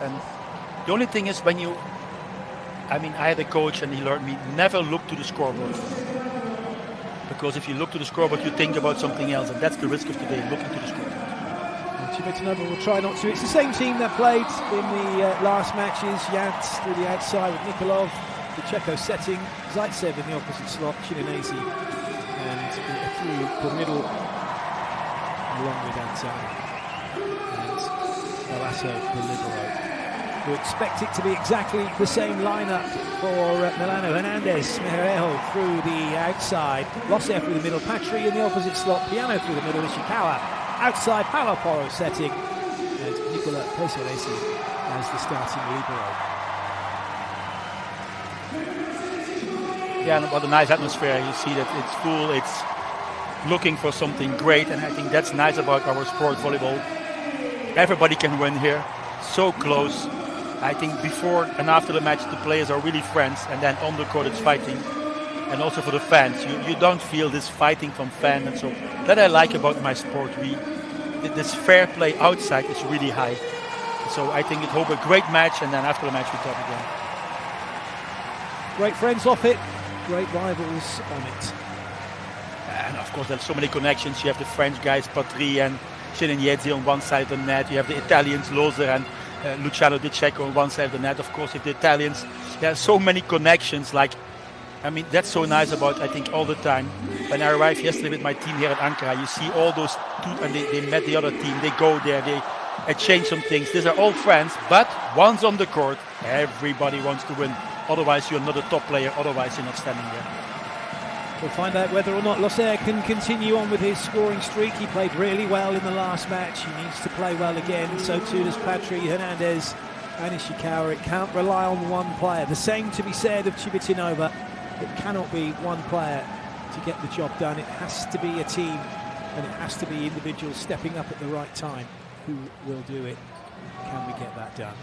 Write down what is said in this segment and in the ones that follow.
And the only thing is I had a coach and he learned me never look to the scoreboard. Because if you look to the scoreboard, you think about something else, and that's the risk of today, looking to the scoreboard. Civitanova will try not to. It's the same team that played in the last matches. Jantz through the outside with Nikolov, the Checo setting, Zaitsev in the opposite slot, Chilinese, and through the middle, along with Anzani and Galasso, the libero. We expect it to be exactly the same lineup for Milano. Hernandez, Mejerejo through the outside, Losser through the middle, Patry in the opposite slot, Piano through the middle, Ishikawa outside, Paolo Porro setting, and Nicola Pesolesi as the starting libero. Yeah, and what a nice atmosphere. You see that it's full, it's looking for something great, and I think that's nice about our sport, volleyball. Everybody can win here, so close. I think before and after the match, the players are really friends, and then on the court it's fighting. And also for the fans, you don't feel this fighting from fans, and so that I like about my sport. This fair play outside is really high. So I think it hope a great match, and then after the match we talk again. Great friends off it, great rivals on it. And of course there's so many connections. You have the French guys, Patry and Chilinese on one side of the net. You have the Italians, Losser and Luciano Di Cecco on one side of the net. Of course, if the Italians, there are so many connections. That's so nice about, I think, all the time. When I arrived yesterday with my team here at Ankara, you see all those two, and they met the other team. They go there, they exchange some things. These are all friends, but once on the court, everybody wants to win. Otherwise, you're not a top player. Otherwise, you're not standing there. We'll find out whether or not Losser can continue on with his scoring streak. He played really well in the last match. He needs to play well again. So too does Patry, Hernandez and Ishikawa. It can't rely on one player. The same to be said of Civitanova. It cannot be one player to get the job done. It has to be a team, and it has to be individuals stepping up at the right time who will do it. Can we get that done?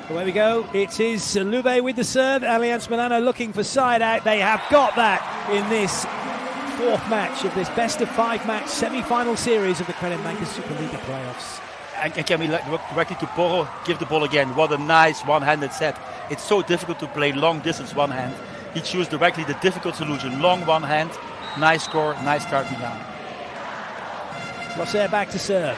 Away we go. It is Lube with the serve. Allianz Milano looking for side out. They have got that in this fourth match of this best of 5 match semi-final series of the Credit Bank Superlega playoffs. And can we look directly to Porro, give the ball again. What a nice one-handed set. It's so difficult to play long distance one hand. He chose directly the difficult solution. Long one hand, nice score, nice start down. Losser back to serve.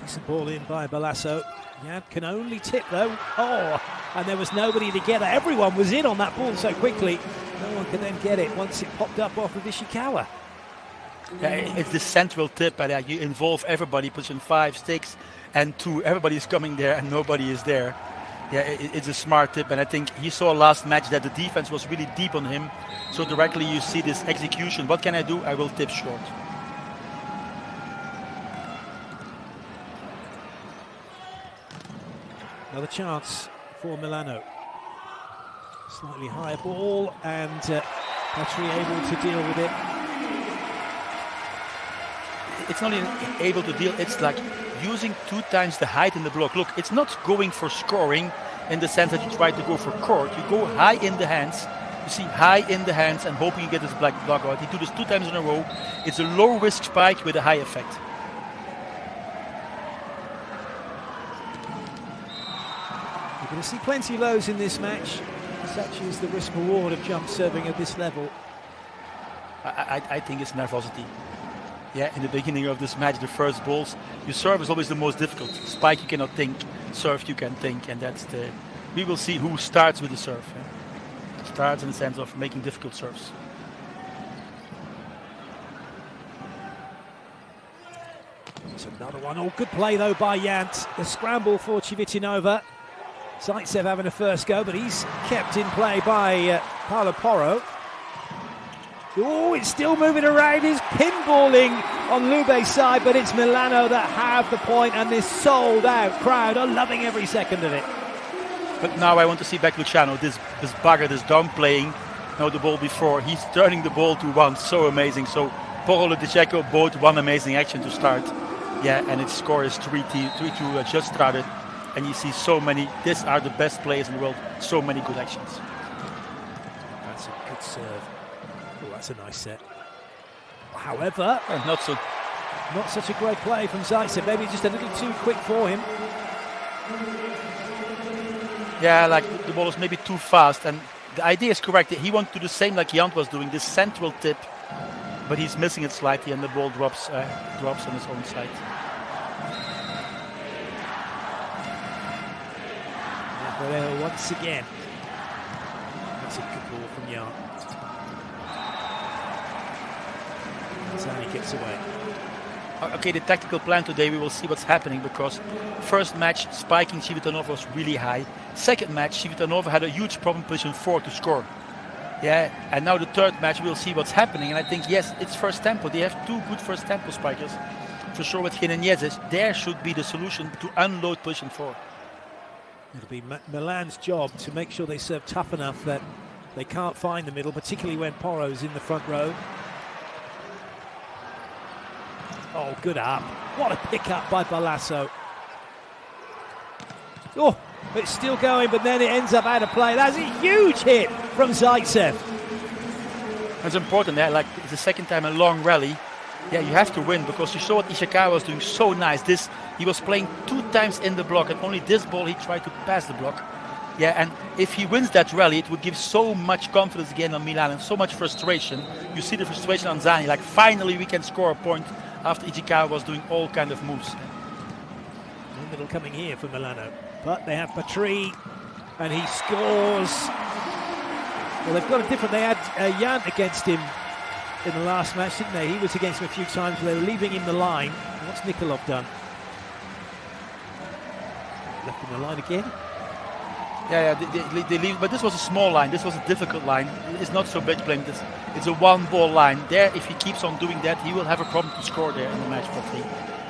Decent ball in by Balasso. Jant can only tip though. Oh, and there was nobody to get it. Everyone was in on that ball so quickly. No one could then get it once it popped up off of Ishikawa. Yeah, it's the central tip, and you involve everybody, position 5, 6, and 2. Everybody is coming there, and nobody is there. Yeah, it's a smart tip, and I think he saw last match that the defense was really deep on him. So directly you see this execution. What can I do? I will tip short. Another chance for Milano. Slightly higher ball, and Patry able to deal with it. It's not even able to deal, it's like using 2 times the height in the block. Look, it's not going for scoring in the sense that you try to go for court. You go high in the hands. You see high in the hands and hoping you get this black block out. He do this 2 times in a row. It's a low risk spike with a high effect. You're going to see plenty lows in this match. Such is the risk reward of jump serving at this level. I think it's nervosity. Yeah, in the beginning of this match, the first balls, your serve is always the most difficult. Spike you cannot think, serve you can think, and that's the. We will see who starts with the serve. Yeah? Starts in the sense of making difficult serves. It's another one. Oh, good play though by Jant. The scramble for Civitanova. Zaitsev having a first go, but he's kept in play by Paolo Porro. Oh, it's still moving around. He's pinballing on Lube's side, but it's Milano that have the point, and this sold-out crowd are loving every second of it. But now I want to see back Luciano. This bugger, this downplaying. Now the ball before. He's turning the ball to one. So amazing. So Porolo and Dzeko both one amazing action to start. Yeah, and its score is 3-2 just started. And you see so many, these are the best players in the world, so many good actions. That's a good serve. Oh, that's a nice set. However, not such a great play from Zaitsev. Maybe just a little too quick for him. Yeah, like the ball is maybe too fast. And the idea is correct. He wants to do the same like Jan was doing, this central tip. But he's missing it slightly and the ball drops on his own side. Once again. That's a good ball from Jan. Zani gets away. Okay, the tactical plan today, we will see what's happening because first match, spiking Civitanova was really high. Second match, Civitanova had a huge problem position 4 to score. Yeah, and now the third match, we'll see what's happening. And I think, yes, it's first tempo. They have two good first tempo spikers. For sure with Jimenez, there should be the solution to unload position 4. It'll be Milan's job to make sure they serve tough enough that they can't find the middle, particularly when Porro's in the front row. Oh, good up. What a pick-up by Balasso. Oh, it's still going, but then it ends up out of play. That's a huge hit from Zaitsev. It's important, yeah, like it's the second time a long rally. Yeah, you have to win because you saw what Ishikawa was doing so nice. He was playing 2 times in the block and only this ball he tried to pass the block. Yeah, and if he wins that rally, it would give so much confidence again on Milan and so much frustration. You see the frustration on Zani, like finally we can score a point after Ishikawa was doing all kind of moves. No middle coming here for Milano, but they have Patry and he scores. Well, they've got a different, they had Jan against him in the last match, didn't they? He was against him a few times, they were leaving him the line. What's Nikolov done? Left him the line again. Yeah, they leave, but this was a small line. This was a difficult line. It's not so big playing this. It's a one-ball line. There, if he keeps on doing that, he will have a problem to score there in the match, probably.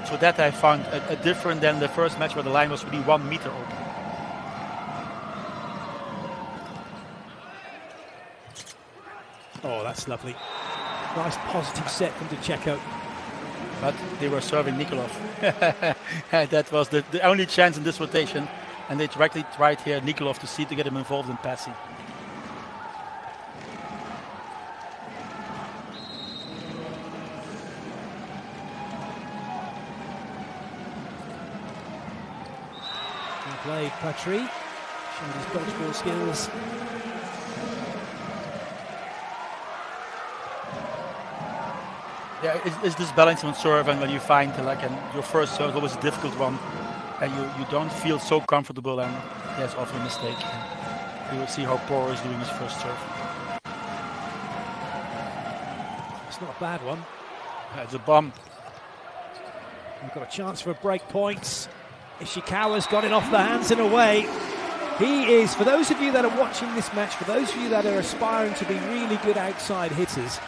So that I found a different than the first match where the line was really 1 meter open. Oh, that's lovely. Nice positive set from Dzeko. But they were serving Nikolov. That was the only chance in this rotation. And they directly tried here Nikolov to get him involved in passing. Well played, Patry. Showing his dodgeball skills. Yeah, it's this balance on serve, and when you find your first serve is always a difficult one. And you don't feel so comfortable, and there's often a mistake. And we will see how Porro is doing his first serve. It's not a bad one. It's a bomb. We've got a chance for a break point. Ishikawa's got it off the hands and away. He is, for those of you that are watching this match, for those of you that are aspiring to be really good outside hitters,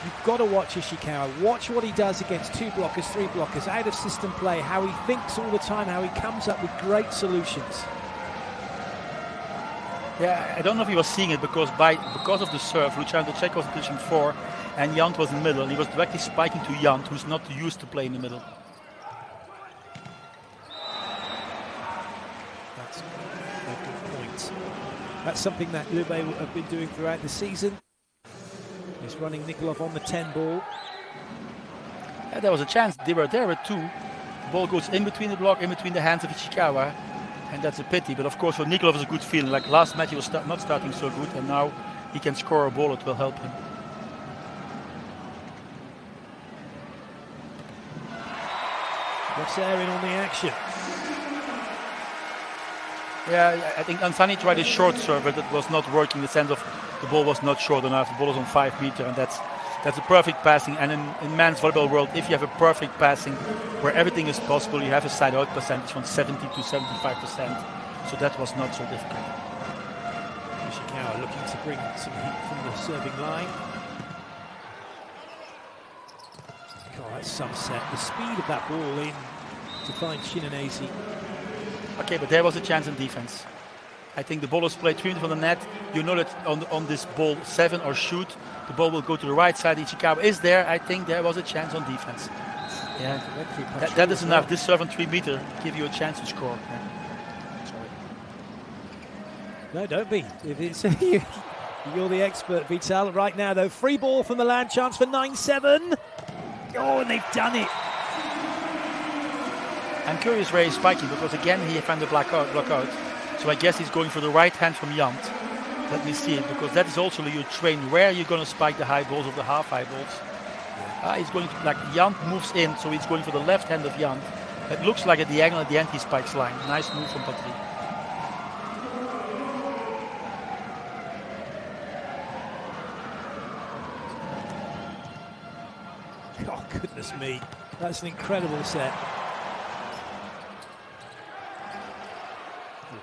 you've got to watch Ishikawa. Watch what he does against 2 blockers, 3 blockers, out of system play, how he thinks all the time, how he comes up with great solutions. Yeah, I don't know if he was seeing it because of the serve, Luciano Dzeko was in position 4 and Jan was in the middle. And he was directly spiking to Jan, who's not used to play in the middle. That's a good point. That's something that Lube have been doing throughout the season. He's running Nikolov on the 10 ball. Yeah, there was a chance. They were there at 2. The ball goes in between the block, in between the hands of Ishikawa. And that's a pity. But of course for Nikolov is a good feeling. Like last match he was not starting so good. And now he can score a ball. It will help him. What's there in on the action? Yeah, I think Ansani tried a short serve, but it was not working in the sense of the ball was not short enough. The ball was on 5 meters, and that's a perfect passing. And in men's volleyball world, if you have a perfect passing where everything is possible, you have a side out percentage from 70 to 75%. So that was not so difficult. Ishikawa looking to bring some heat from the serving line. God, that's some set. The speed of that ball in to find Shinonesi. Okay, but there was a chance in defense. I think the ball is played 3 meters from the net. You know that on this ball 7 or shoot, the ball will go to the right side. Ishikawa is there. I think there was a chance on defense. Yeah, that is enough. This serve on 3 meter give you a chance to score. Yeah. Sorry. No, don't be. If it's you're the expert, Vital. Right now, though, free ball from the land, chance for 9-7. Oh, and they've done it. I'm curious where he's spiking, because again he found the block out. So I guess he's going for the right hand from Jant. Let me see it, because that is also your train. Where are you going to spike the high balls or the half high balls? He's going to, like, Jant moves in, so he's going for the left hand of Jant. It looks like at the angle at the end he spikes line. Nice move from Patrick. Oh, goodness me. That's an incredible set.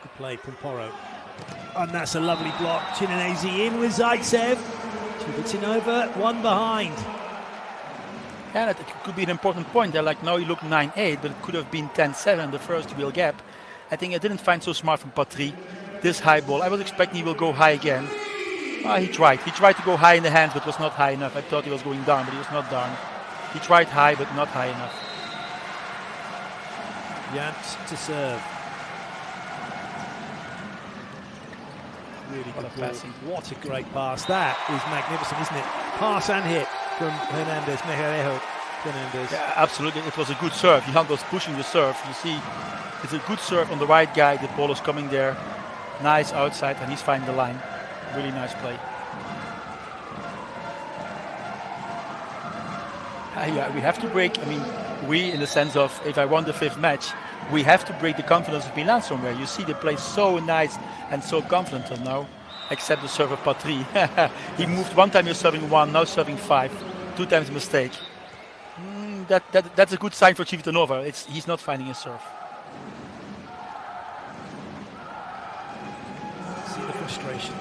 Good play from Poro. And that's a lovely block. Chinenese in with Zaitsev. Civitanova, one behind. Yeah, that could be an important point there. Like now you look 9-8, but it could have been 10-7, the first real gap. I think I didn't find so smart from Patry. This high ball, I was expecting he will go high again. He tried. He tried to go high in the hands, but was not high enough. I thought he was going down, but he was not down. He tried high, but not high enough. Jant to serve. Really good passing. What a great pass. That is magnificent, isn't it? Pass and hit from Hernandez, Mejarejo Hernandez. Yeah, absolutely. It was a good serve. Jant was pushing the serve. You see, it's a good serve on the right guy. The ball is coming there. Nice outside, and he's finding the line. Really nice play. Yeah, we have to break. I mean, we, in the sense of, if I won the 5th match, we have to break the confidence of Milan somewhere. You see, they play so nice and so confident now, except the serve of Patry. He moved one time, you're serving 1, now serving 5. 2 times a mistake. That's a good sign for Civitanova. He's not finding his serve. See the frustration.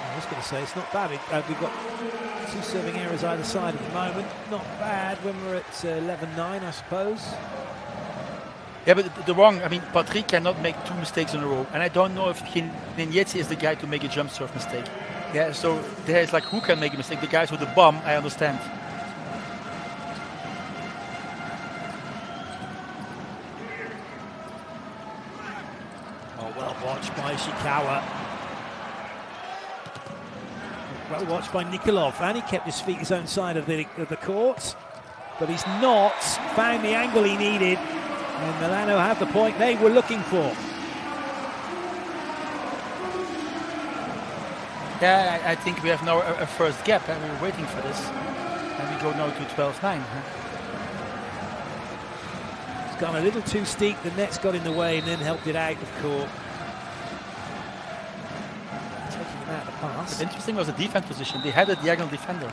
I was going to say it's not bad. We've got 2 serving errors either side at the moment. Not bad when we're at 11-9, I suppose. Yeah, but the wrong. I mean, Patrick cannot make 2 mistakes in a row, and I don't know if Ninyetsi is the guy to make a jump serve mistake. Yeah, so there's like who can make a mistake. The guys with the bomb, I understand. Oh, well watched by Ishikawa. Well watched by Nikolov, and he kept his feet his own side of the court, but he's not found the angle he needed, and Milano have the point they were looking for. Yeah, I think we have now a first gap, and we're waiting for this, and we go now to 12-9. It's gone a little too steep, the net's got in the way and then helped it out of court. What's interesting was the defense position. They had a diagonal defender.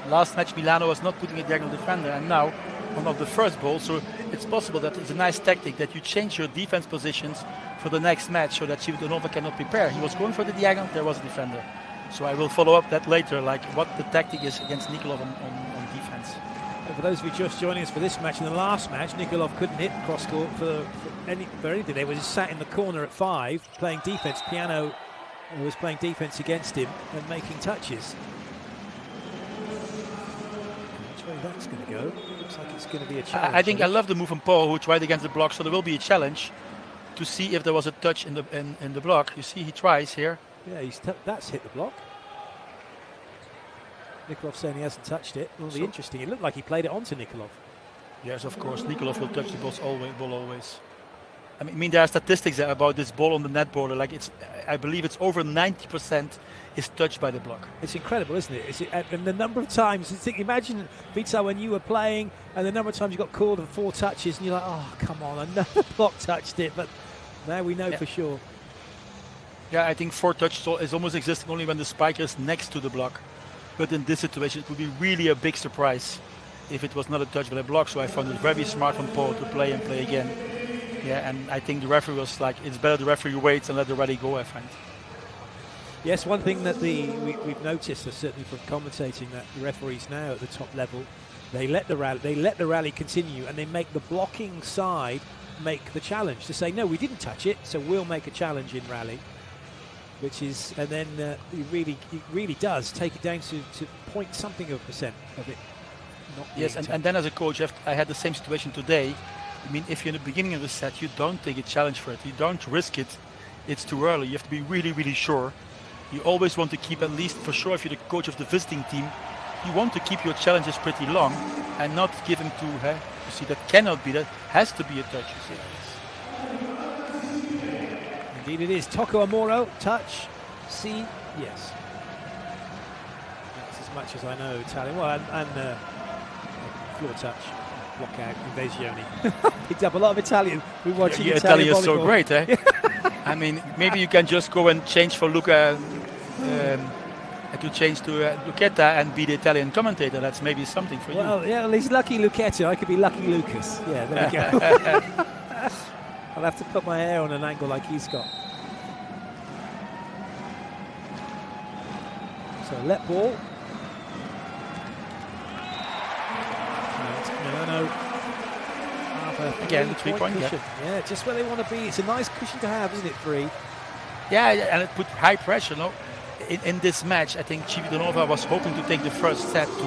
Last match Milano was not putting a diagonal defender, and now one of the first ball, so it's possible that it's a nice tactic that you change your defense positions for the next match so that Civitanova cannot prepare. He was going for the diagonal, there was a defender. So I will follow up that later, like what the tactic is against Nikolov on defense. And for those of you just joining us for this match, in the last match Nikolov couldn't hit cross court for anything. They were just sat in the corner at 5 playing defense. Piano was playing defense against him and making touches. Which way that's going to go? Looks like it's going to be a challenge. I think I love the move from Paul, who tried against the block, so there will be a challenge to see if there was a touch in the block. You see he tries here. Yeah, that's hit the block. Nikolov saying he hasn't touched it. Will be interesting. It looked like he played it onto Nikolov. Yes, of course. Nikolov will touch the ball always. I mean, there are statistics about this ball on the net border. Like I believe it's over 90% is touched by the block. It's incredible, isn't it? And the number of times, imagine, Vita, when you were playing, and the number of times you got called for 4 touches, and you're like, oh, come on, another block touched it. But now we know for sure. Yeah, I think 4 touches is almost existing only when the spiker is next to the block. But in this situation, it would be really a big surprise if it was not a touch but a block. So I found it very smart from Paul to play and play again. Yeah, and I think the referee was like, it's better the referee waits and let the rally go, I find. Yes, one thing that we've noticed, certainly from commentating, that the referees now at the top level, they let the rally continue, and they make the blocking side make the challenge to say, no, we didn't touch it, so we'll make a challenge in rally, which is, and then it really does take it down to point something of percent of it. Yes, and then as a coach, I had the same situation today. I mean, if you're in the beginning of the set, you don't take a challenge for it. You don't risk it. It's too early. You have to be really, really sure. You always want to keep, at least for sure, if you're the coach of the visiting team, you want to keep your challenges pretty long and not give them to, you see, that cannot be, that has to be a touch, you see. Indeed it is. Tocco Amoro, touch, C, yes. That's as much as I know Italian. Well, and floor touch, block out, Invasioni. Picked up a lot of Italian. We're watching Italian is so great, eh? I mean, maybe you can just go and change for Luca, to change to Lucetta and be the Italian commentator. That's maybe something for you. Well, yeah, well, he's lucky Lucetta. I could be lucky Lucas. Yeah, there we go. I'll have to put my hair on an angle like he's got. So let ball. Milano. Again, the 3-point cushion. Yeah, just where they want to be. It's a nice cushion to have, isn't it, 3? Yeah, and it put high pressure. No, in this match, I think Civitanova was hoping to take the first set to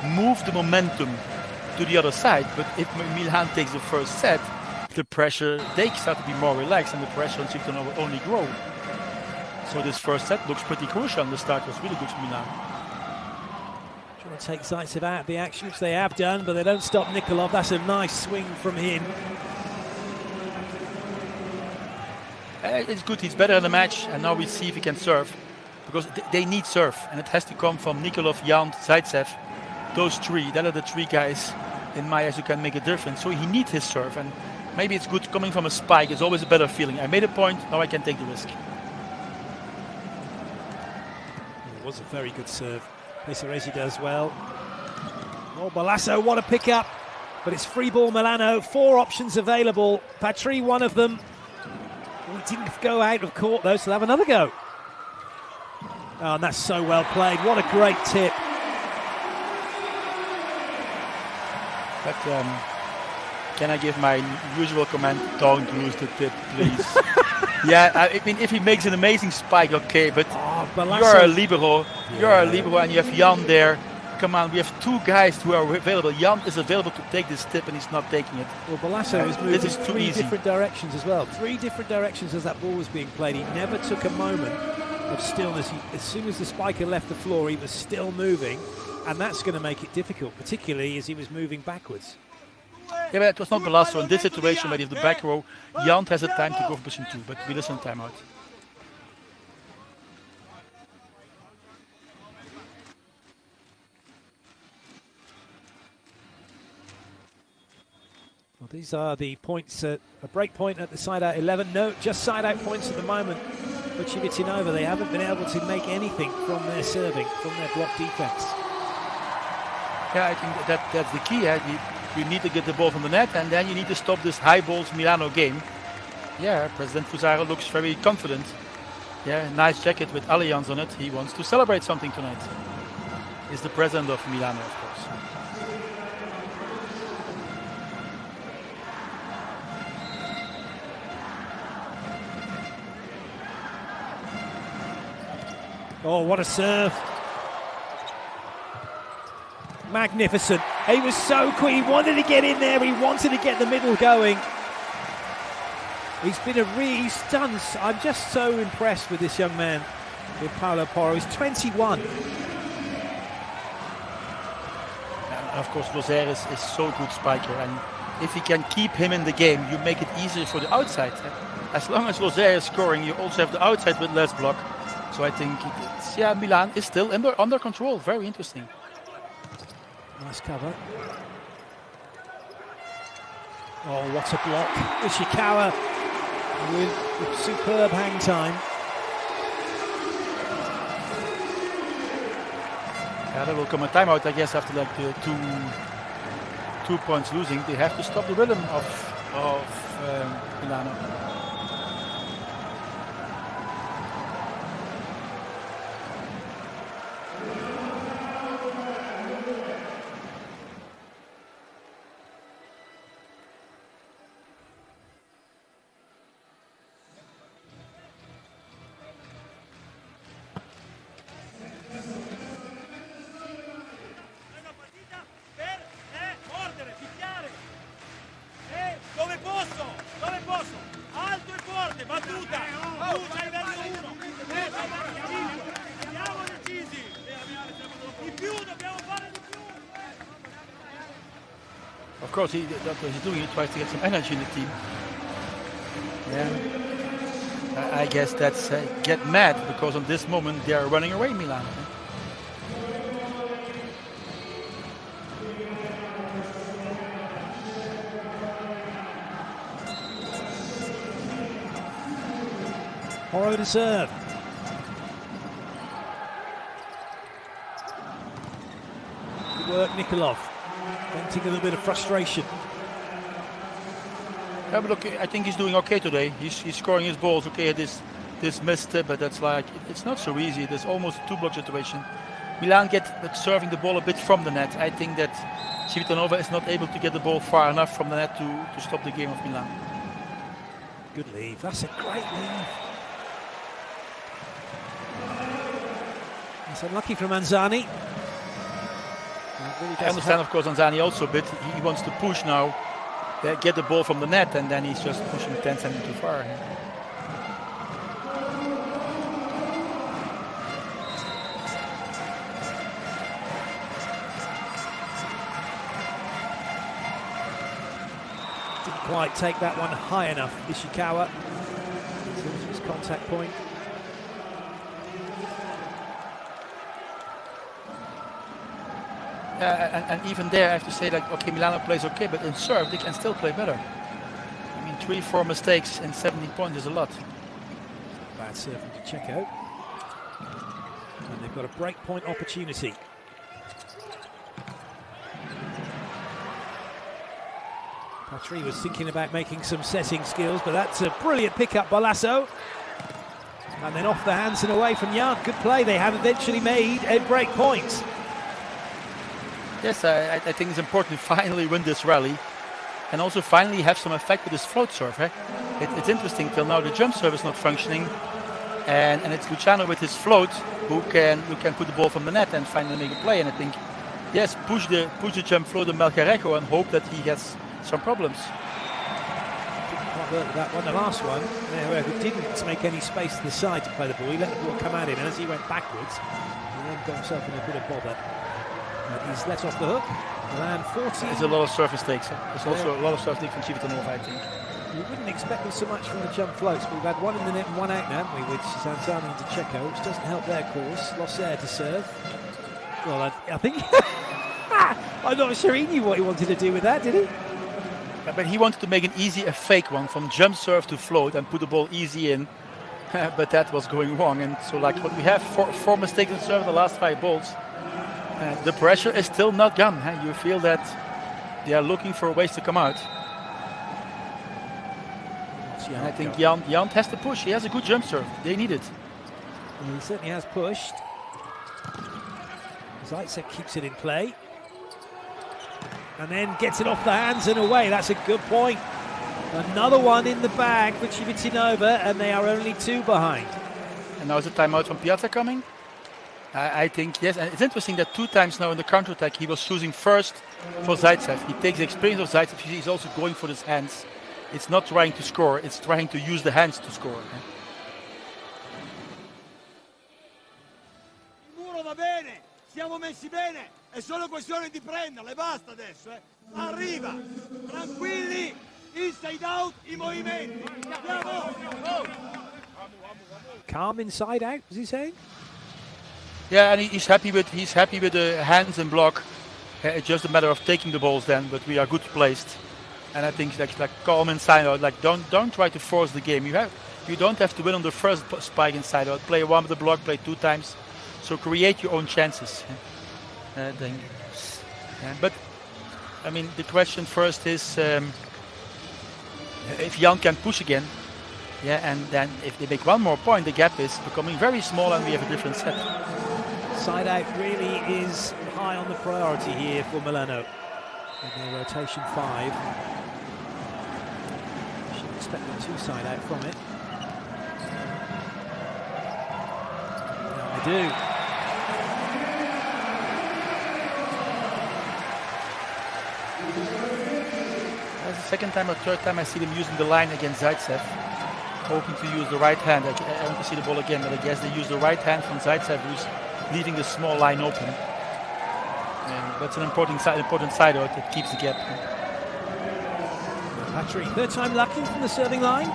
move the momentum to the other side. But if Milan takes the first set, the pressure, they start to be more relaxed, and the pressure on Civitanova will only grow. So this first set looks pretty crucial, and the start was really good for Milan. Trying to take Zaitsev out of the action, which they have done, but they don't stop Nikolov. That's a nice swing from him. It's good, he's better in the match, and now we see if he can serve. Because they need serve, and it has to come from Nikolov, Jan, Zaitsev. Those three, that are the three guys in my eyes who can make a difference. So he needs his serve, and maybe it's good coming from a spike. It's always a better feeling. I made a point, now I can take the risk. It was a very good serve. Pesaresi does well. Oh, Balasso, what a pick-up. But it's free ball Milano. 4 options available. Patry, one of them. He didn't go out of court, though, so they'll have another go. Oh, and that's so well played. What a great tip. But can I give my usual comment? Don't lose the tip, please. Yeah, I mean, if he makes an amazing spike, okay, but you're a libero. Yeah. You're a libero, and you have Jan there. Come on, we have 2 guys who are available. Jan is available to take this tip, and he's not taking it. Well, Balasso was moving 3 different directions as well. 3 different directions as that ball was being played. He never took a moment of stillness. As soon as the spiker left the floor, he was still moving, and that's going to make it difficult, particularly as he was moving backwards. Yeah, but it was not Balasso. In this situation where you have the back row, Jan has the time to go for position 2, but we listen timeout. Well, these are the points, a break point at the side-out 11. No, just side-out points at the moment for Civitanova. They haven't been able to make anything from their serving, from their block defense. Yeah, I think that's the key. You need to get the ball from the net, and then you need to stop this high balls Milano game. Yeah, President Fusaro looks very confident. Yeah, nice jacket with Allianz on it. He wants to celebrate something tonight. He's the president of Milano, of course. Oh, what a serve. Magnificent. He was so quick. He wanted to get in there. He wanted to get the middle going. He's been he's done. I'm just so impressed with this young man, with Paolo Porro. He's 21. And of course, Lozer is so good spiker, and if you can keep him in the game, you make it easier for the outside. As long as Lozer is scoring, you also have the outside with less block. So I think Milan is still under control. Very interesting. Nice cover. Oh, what a block. Ishikawa with superb hang time. Yeah, there will come a timeout, I guess, after like the two points losing. They have to stop the rhythm of Milano. Of course, that's what he's doing. He tries to get some energy in the team. Yeah. I guess that's get mad, because on this moment they are running away, Milan. Horrow to serve. Good work, Nikolov. Venting a little bit of frustration. Yeah, but look, I think he's doing okay today. He's scoring his balls. Okay, this missed, but that's like, it's not so easy. There's almost a two-block situation. Milan get serving the ball a bit from the net. I think that Civitanova is not able to get the ball far enough from the net to stop the game of Milan. Good leave. That's a great leave. It's unlucky for Manzani. I understand, of course, Anzani also a bit. He wants to push now, get the ball from the net, and then he's just pushing 10 centimeters too far. Didn't quite take that one high enough, Ishikawa, in terms of his contact point. And even there, I have to say, like, okay, Milano plays okay, but in serve they can still play better. I mean, 3-4 mistakes and 17 points is a lot. Bad serve from Checo. And they've got a break point opportunity. Patry was thinking about making some setting skills, but that's a brilliant pickup by Lasso. And then off the hands and away from Jan. Good play. They have eventually made a break point. Yes, I think it's important to finally win this rally, and also finally have some effect with this float serve. It's interesting, till now the jump serve is not functioning, and it's Luciano with his float who can put the ball from the net and finally make a play. And I think, yes, push the jump float on Melgarejo and hope that he has some problems. Didn't quite work with that one. The last one, Melgarejo didn't make any space to the side to play the ball. He let the ball come at him, and as he went backwards, he then got himself in a bit of bother. He's let off the hook. Milan 40. There's a lot of surf mistakes. There's also a lot of surf mistakes from Civitanova, I think. You wouldn't expect them so much from the jump floats, but we've had one in the net and one out now, haven't we, with Zanzani into Checo, which doesn't help their cause. Losser to serve. Well, I think... I'm not sure he knew what he wanted to do with that, did he? Yeah, but he wanted to make a fake one from jump serve to float and put the ball easy in. But that was going wrong. And so, like, what we have, four mistakes in serve in the last 5 balls. The pressure is still not gone. You feel that they are looking for ways to come out. And I think Jan has to push. He has a good jump serve. They need it. Well, he certainly has pushed. Zaitsev keeps it in play. And then gets it off the hands and away. That's a good point. Another one in the bag for Civitanova, and they are only 2 behind. And now is the timeout from Piazza coming? I think, yes, and it's interesting that 2 times now in the counter-attack he was choosing first for Zaitsev. He takes the experience of Zaitsev, he's also going for his hands. It's not trying to score, it's trying to use the hands to score. Il muro va bene, siamo messi bene, è solo questione di prenderle, basta adesso. Arriva, tranquilli, inside out, I movimenti. Andiamo! Calm inside out, was he saying? Yeah, and he's happy with the hands and block. It's just a matter of taking the balls then, but we are good placed. And I think like calm inside out. Like don't try to force the game. You don't have to win on the first spike inside out. Play one with the block, play 2 times. So create your own chances. But I mean, the question first is if Jan can push again. Yeah, and then if they make 1 more point, the gap is becoming very small, and we have a different set. Side out really is high on the priority here for Milano. In their rotation 5. Should expect the 2 side out from it. Now they do. That's the second time or third time I see them using the line against Zaitsev. hoping to use the right hand. I want to see the ball again, but I guess they use the right hand from Zaitsev, who's leaving the small line open. And that's an important side out that keeps the gap. Patry, third time lucky from the serving line.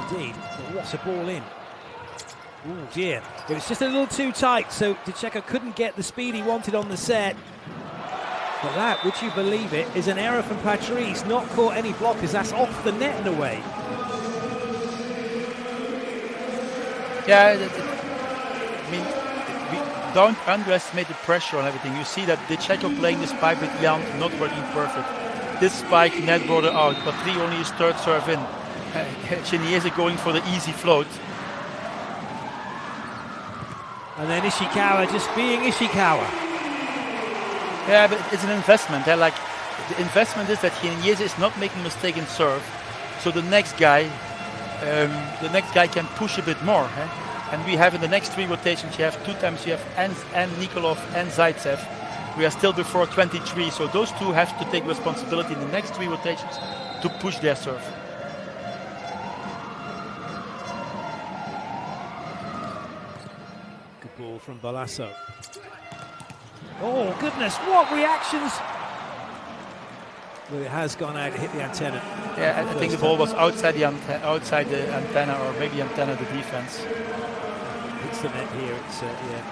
Indeed, but what a ball in. Oh dear, it was just a little too tight, so Dicecko couldn't get the speed he wanted on the set. But that, would you believe it, is an error from Patry. He's not caught any blockers, that's off the net in a way. Yeah, I mean, we don't underestimate the pressure on everything. You see that Dicecko playing this spike with Jan, not working perfect. This spike, net border out, but Patry only his third serve in. Chinyeze going for the easy float. And then Ishikawa just being Ishikawa. Yeah, but it's an investment. Like, the investment is that Chinyeze is not making a mistake in serve, so the next guy can push a bit more. And we have in the next 3 rotations, you have 2 times you have and Nikolov and Zaitsev. We are still before 23, so those two have to take responsibility in the next 3 rotations to push their serve. Good ball from Balasso. Oh goodness, what reactions! Well, it has gone out, it hit the antenna. Yeah, I think the ball was outside the antenna, or maybe antenna the defense. Hits the net here, it's yeah.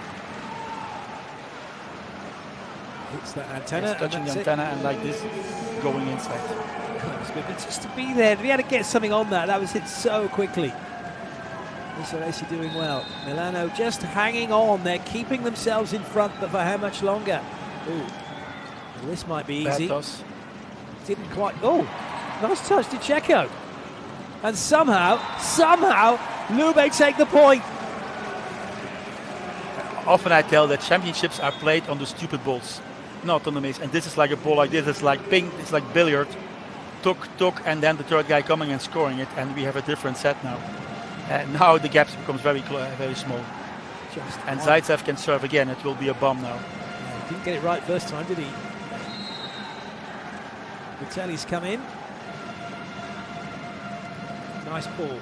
Hits that antenna. It's touching the antenna and like this, going inside. That was good, but just to be there, we had to get something on that. That was hit so quickly. Isolesi doing well. Milano just hanging on. They're keeping themselves in front, but for how much longer? Ooh, well, this might be easy. Didn't quite. Oh, nice touch to Dicecko. And somehow, Lube take the point. Often I tell that championships are played on the stupid balls, not on the maze. And this is like a ball like this. It's like ping. It's like billiard. Tuk, and then the third guy coming and scoring it, and we have a different set now. Now the gaps becomes very small. And Zaitsev can serve again. It will be a bomb now. Yeah, didn't get it right first time, did he? Vitelli's come in. Nice ball.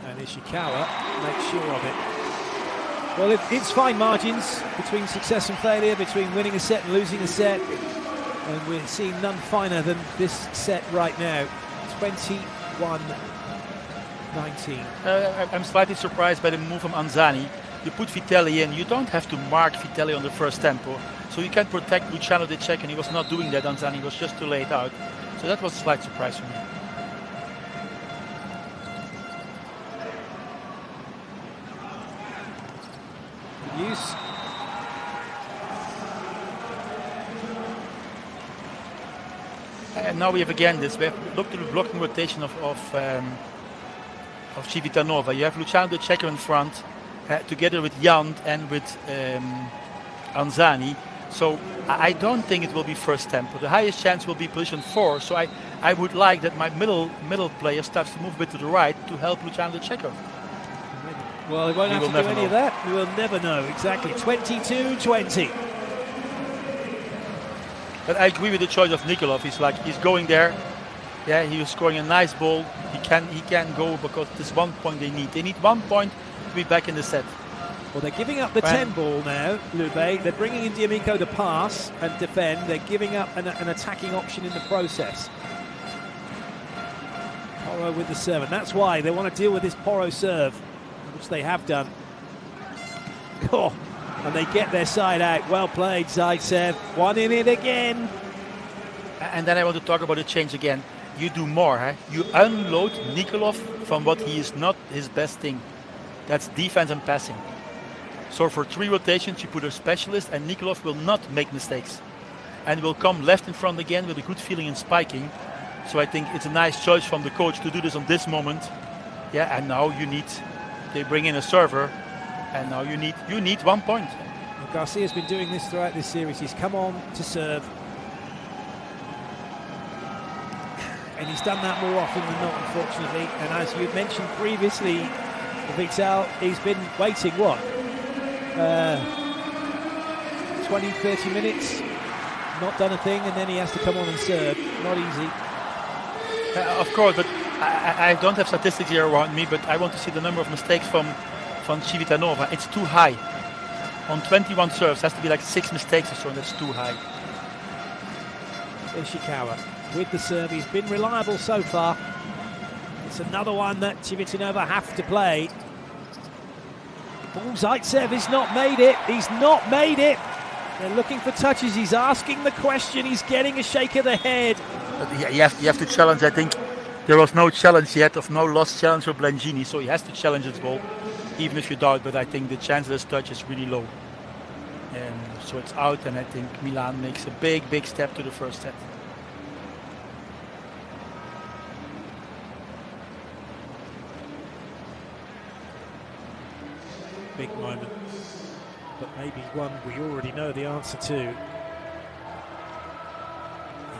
And Ishikawa makes sure of it. Well, it's fine margins between success and failure, between winning a set and losing a set. And we're seeing none finer than this set right now. 21-19. I'm slightly surprised by the move from Anzani. You put Vitelli in, you don't have to mark Vitelli on the first tempo. So you can protect Luciano Dicecko, and he was not doing that. Anzani was just too late out. So that was a slight surprise for me. Use. And now we have again this. We have looked at the blocking rotation of Civitanova. You have Luciano Dicecko in front, together with Jan and with Anzani. So I don't think it will be first tempo. The highest chance will be position 4. So I would like that my middle player starts to move a bit to the right to help Luciano Dicecko. Well, he won't have to do any of that. We will never know. Exactly. 22-20. But I agree with the choice of Nikolov. He's going there. Yeah, he was scoring a nice ball. He can go because there's 1 point they need. They need 1 point to be back in the set. Well, they're giving up the 10 ball now, Lube. They're bringing in D'Amico to pass and defend. They're giving up an attacking option in the process. Porro with the serve, and that's why they want to deal with this Porro serve, which they have done. Oh, and they get their side out. Well played, Zaitsev. One in it again. And then I want to talk about the change again. You do more. Huh? You unload Nikolov from what he is not his best thing. That's defense and passing. So for 3 rotations, you put a specialist, and Nikolov will not make mistakes. And will come left in front again with a good feeling in spiking. So I think it's a nice choice from the coach to do this on this moment. Yeah, and now they bring in a server, and now you need 1 point. Well, Garcia's been doing this throughout this series. He's come on to serve. And he's done that more often than not, unfortunately. And as you mentioned previously, Vital, he's been waiting, 20, 30 minutes, not done a thing, and then he has to come on and serve. Not easy. Of course, but I don't have statistics here around me, but I want to see the number of mistakes from Civitanova. It's too high. On 21 serves, has to be like 6 mistakes or so, and that's too high. Ishikawa with the serve. He's been reliable so far. It's another one that Civitanova have to play. Zaitsev has not made it. He's not made it. They're looking for touches. He's asking the question. He's getting a shake of the head. But you have to challenge. I think there was no challenge yet, of no lost challenge for Blangini, so he has to challenge his ball, even if you doubt. But I think the chance of this touch is really low. So it's out, and I think Milan makes a big step to the first set. Big moment, but maybe one we already know the answer to. And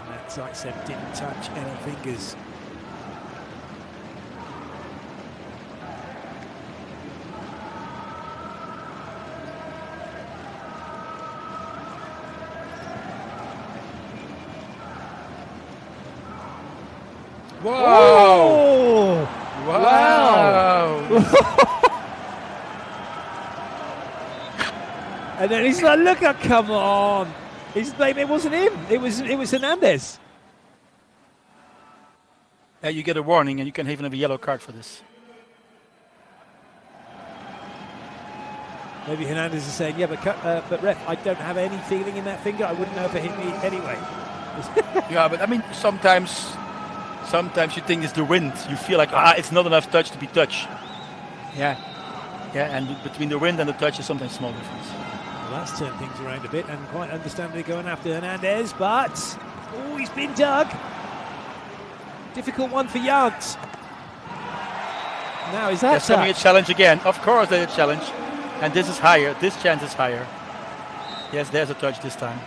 that Zaitsev didn't touch any fingers. Whoa! Wow! And then he's like, "Look, come on!" He's like, "It wasn't him. It was Hernandez." You get a warning, and you can even have a yellow card for this. Maybe Hernandez is saying, "Yeah, but ref, I don't have any feeling in that finger. I wouldn't know if it hit me anyway." Yeah, but I mean, sometimes you think it's the wind. You feel like it's not enough touch to be touch. Yeah, and between the wind and the touch is sometimes small difference. Well, that's turned things around a bit, and quite understandably going after Hernandez, but he's been dug. Difficult one for Jans. Now is that There's coming a challenge again. Of course there's a challenge. And this is higher. This chance is higher. Yes, there's a touch this time.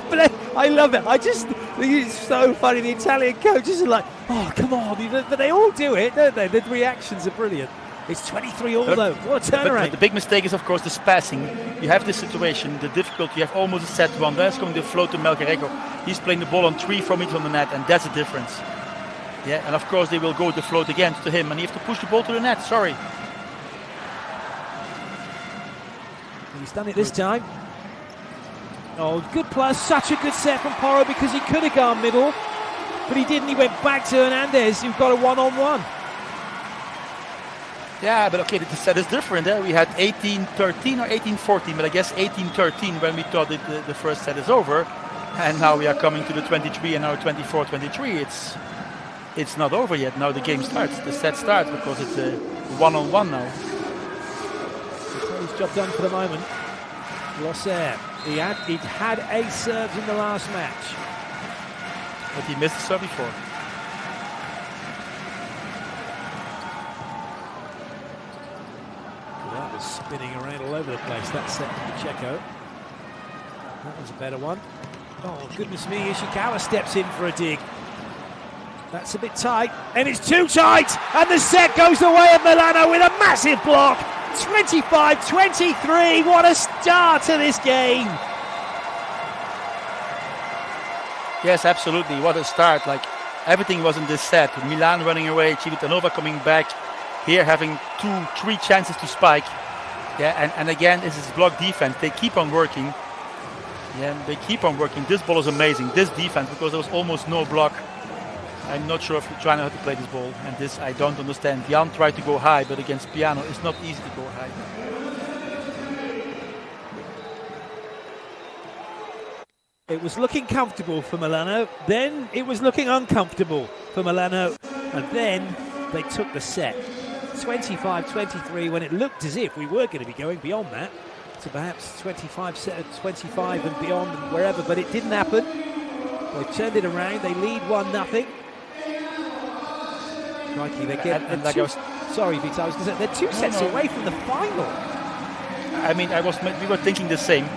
But I love it. I just think it's so funny. The Italian coaches are like, "Oh, come on." But they all do it, don't they? The reactions are brilliant. It's 23 all though. What a turnaround. But the big mistake is, of course, this passing. You have this situation, the difficulty. You have almost a set one. There's going to float to Melgarejo. He's playing the ball on 3 from each on the net, and that's the difference. Yeah, and of course they will go to float again to him, and you have to push the ball to the net. Sorry. He's done it this time. Oh, good plus. Such a good set from Porro, because he could have gone middle, but he didn't. He went back to Hernandez, who've got a one-on-one. Yeah, but okay, the set is different. We had 18-13 or 18-14, but I guess 18-13 when we thought that the first set is over. And now we are coming to the 23 and now 24-23. It's not over yet. Now the game starts. The set starts because it's a one-on-one now. His job done for the moment. Losser. He'd had 8 serves in the last match. But he missed the serve before. That was spinning around all over the place, that set from Pacheco. That was a better one. Oh, goodness me, Ishikawa steps in for a dig. That's a bit tight, and it's too tight, and the set goes away at Milano with a massive block. 25-23, what a start to this game. Yes, absolutely, what a start. Like, everything was in this set. Milan running away, Civitanova coming back, here having 2-3 chances to spike. Yeah, and again, this is block defense. They keep on working. Yeah, they keep on working. This ball is amazing, this defense, because there was almost no block. I'm not sure if Luciano know how to play this ball, and this I don't understand. Jan tried to go high, but against Piano, it's not easy to go high. It was looking comfortable for Milano, then it was looking uncomfortable for Milano, and then they took the set. 25-23, when it looked as if we were going to be going beyond that, to perhaps 25 and beyond and wherever, but it didn't happen. They turned it around, they lead 1-0. Crikey, they get sorry, Vita, I was going to say, they're 2 sets away from the final. I mean, we were thinking the same.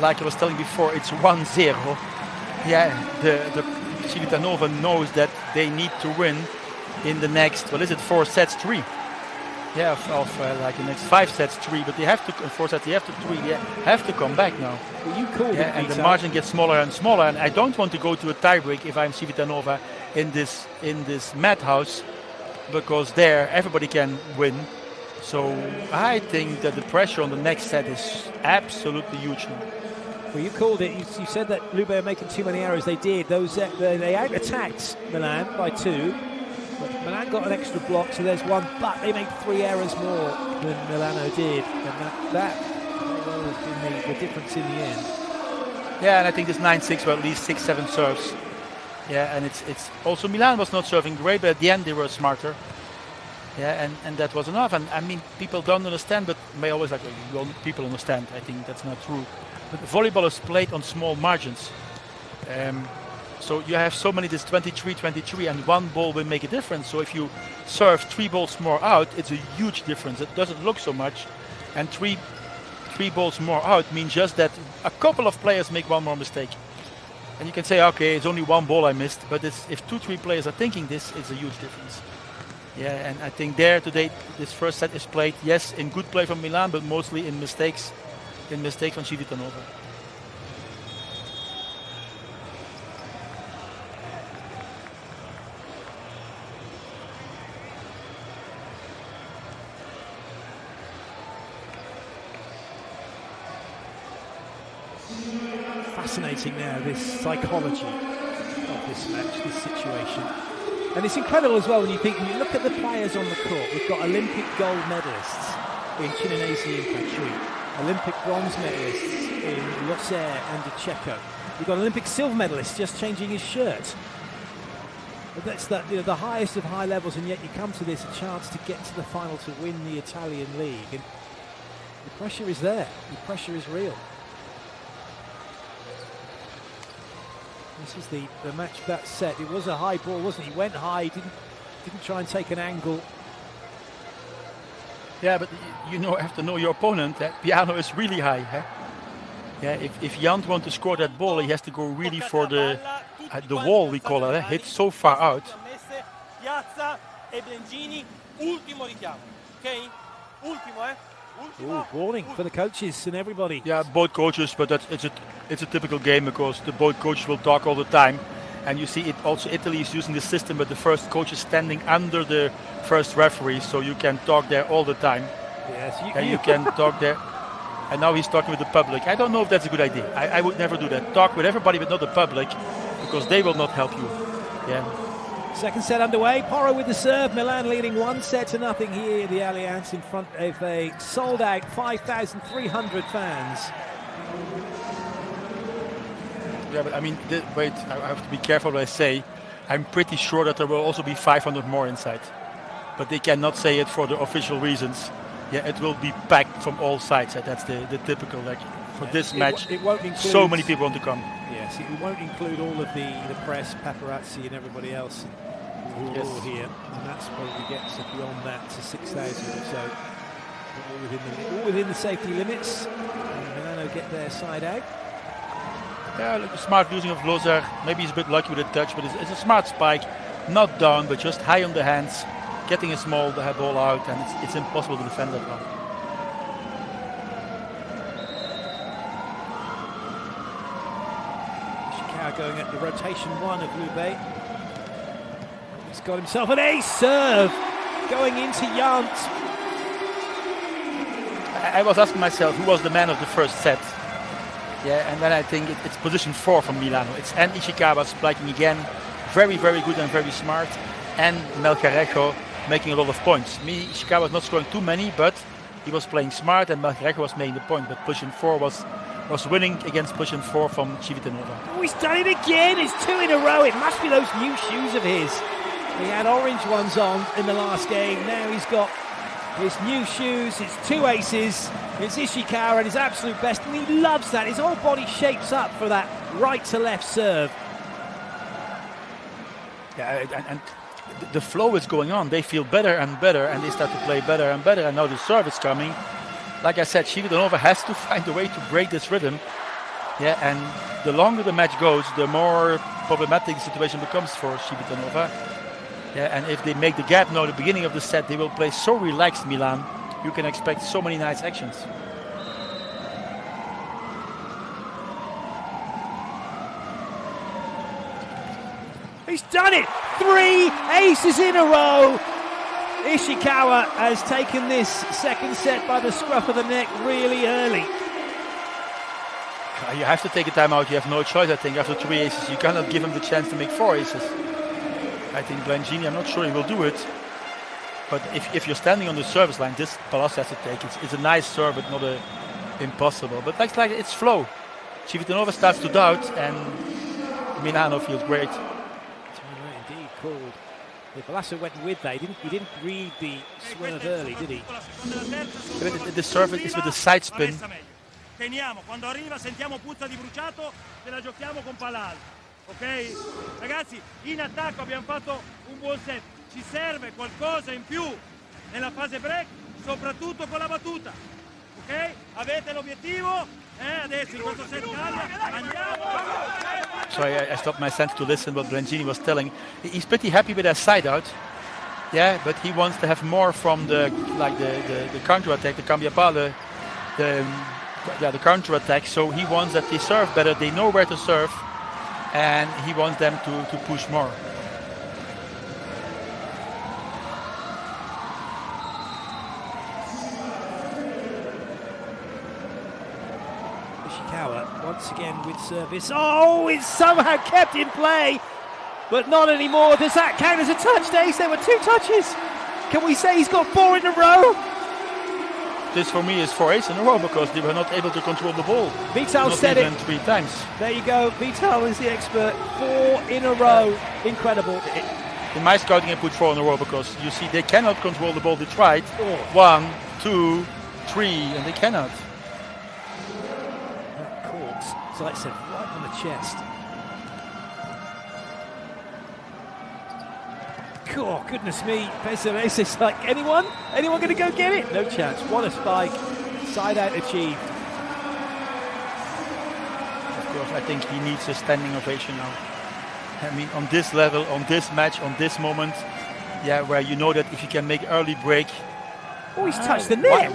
Like I was telling before, it's 1-0. Yeah, the Civitanova knows that they need to win in the next, 4 sets, 3. Yeah, of like the next 5 sets 3, but they have to, in 4 sets, they have to 3, they have to come back now. Well, you called it, and the Peter. margin gets smaller and smaller, and I don't want to go to a tiebreak if I'm Civitanova in this madhouse, because there everybody can win. So I think that the pressure on the next set is absolutely huge now. Well, you called it. You said that Lube are making too many errors. They did. They out-attacked Milan by 2. But Milan got an extra block, so there's 1. But they made 3 errors more than Milano did, and that may well have been the difference in the end. Yeah, and I think this 9-6 were at least 6-7 serves. Yeah, and it's also Milan was not serving great, but at the end they were smarter. Yeah, and that was enough. And I mean, people don't understand, but may always like, well, people understand. I think that's not true. But volleyball is played on small margins. So you have so many, this 23, and 1 ball will make a difference. So if you serve 3 balls more out, it's a huge difference. It doesn't look so much. And 3 balls more out means just that a couple of players make 1 more mistake. And you can say, okay, it's only 1 ball I missed. But if 2-3 players are thinking this, it's a huge difference. Yeah, and I think there today, this first set is played, yes, in good play from Milan, but mostly in mistakes from Civitanova. Fascinating now, this psychology of this match, this situation. And it's incredible as well when you look at the players on the court. We've got Olympic gold medalists in Chinese and Patry, Olympic bronze medalists in Losser and DeCecco. We've got Olympic silver medalists just changing his shirt. But that's the highest of high levels, and yet you come to this, a chance to get to the final to win the Italian league. And the pressure is there. The pressure is real. This is the match of that set. It was a high ball, wasn't it? He went high, didn't try and take an angle. Yeah, but you have to know your opponent. That piano is really high. Huh? Yeah, if Jan wants to score that ball, he has to go really for the wall, we call it. Hit so far out. Ooh, warning for the coaches and everybody. Yeah, both coaches, but it's a typical game because both coaches will talk all the time. And you see it also, Italy is using the system, but the first coach is standing under the first referee, so you can talk there all the time. Yes, you can talk there. And now he's talking with the public. I don't know if that's a good idea. I would never do that. Talk with everybody, but not the public, because they will not help you. Yeah. Second set underway. Porro with the serve. Milan leading 1-0 here at the Allianz in front of a sold-out 5,300 fans. Yeah, but I mean, wait, I have to be careful what I say. I'm pretty sure that there will also be 500 more inside. But they cannot say it for the official reasons. Yeah, it will be packed from all sides. That's the typical, like, for this match, it won't include, so many people want to come. Yes, it won't include all of the press, paparazzi and everybody else who are all here. And that's probably gets it beyond that to 6,000 or so. All within the safety limits. And Milano get their side out. Yeah, look, smart using of Losar. Maybe he's a bit lucky with a touch, but it's a smart spike. Not down, but just high on the hands. Getting a small ball out, and it's impossible to defend that one. Ishikawa going at the rotation 1 of Lube. He's got himself an ace serve going into Jant. I was asking myself who was the man of the first set. Yeah, and then I think it's position 4 from Milano. And Ishikawa spiking again. Very, very good and very smart. And Melgarejo making a lot of points. Ishikawa was not scoring too many, but he was playing smart, and Melgarejo was making the point. But position 4 was winning against position 4 from Civitanova. Oh, he's done it again. It's 2 in a row. It must be those new shoes of his. He had orange ones on in the last game. Now he's got his new shoes. It's 2 aces. It's Ishikawa at his absolute best, and he loves that. His whole body shapes up for that right to left serve. Yeah, and the flow is going on. They feel better and better, and they start to play better and better. And now the serve is coming. Like I said, Civitanova has to find a way to break this rhythm. Yeah, and the longer the match goes, the more problematic the situation becomes for Civitanova. Yeah, and if they make the gap now at the beginning of the set, they will play so relaxed, Milan. You can expect so many nice actions. He's done it! 3 aces in a row! Ishikawa has taken this second set by the scruff of the neck really early. You have to take a timeout. You have no choice, I think. After 3 aces, you cannot give him the chance to make 4 aces. I think Blangini, I'm not sure he will do it. But if you're standing on the service line, this Palazzo has to take. It's a nice serve, but not impossible. But like it's flow. Civitanova starts to doubt, and Milano feels great. Indeed, called. Palazzo went with that. He didn't read the swerve early, did he? The serve is with the side spin. Teniamo, quando arriva sentiamo puzza di bruciato, ce la giochiamo con Palal. Ok? Ragazzi, in attacco abbiamo fatto un buon set. Ci serve qualcosa in più nella fase break, soprattutto con la battuta. Ok? Avete l'obiettivo? Adesso in questo set cambia. Andiamo! So I stopped my sense to listen what Blangini was telling. He's pretty happy with that side out. Yeah, but he wants to have more from the counter attack, the cambiapale, the counter attack. So he wants that they serve better, they know where to serve, and he wants them to push more. Ishikawa once again with service. Oh, it's somehow kept in play, but not anymore. Does that count as a touch, Dace? There were 2 touches. Can we say he's got 4 in a row? This for me is 4 aces in a row because they were not able to control the ball. Vital said it. 3 times. There you go. Vital is the expert. 4 in a row. Incredible. In my scouting, I put 4 in a row because you see they cannot control the ball. They tried 1, 2, 3, and they cannot. That caught Zaitsev right on the chest. Oh, goodness me. Pesares is like, anyone going to go get it? No chance. What a spike. Side out achieved. Of course, I think he needs a standing ovation now. I mean, on this level, on this match, on this moment, yeah, where you know that if you can make early break. Oh, he's touched the net.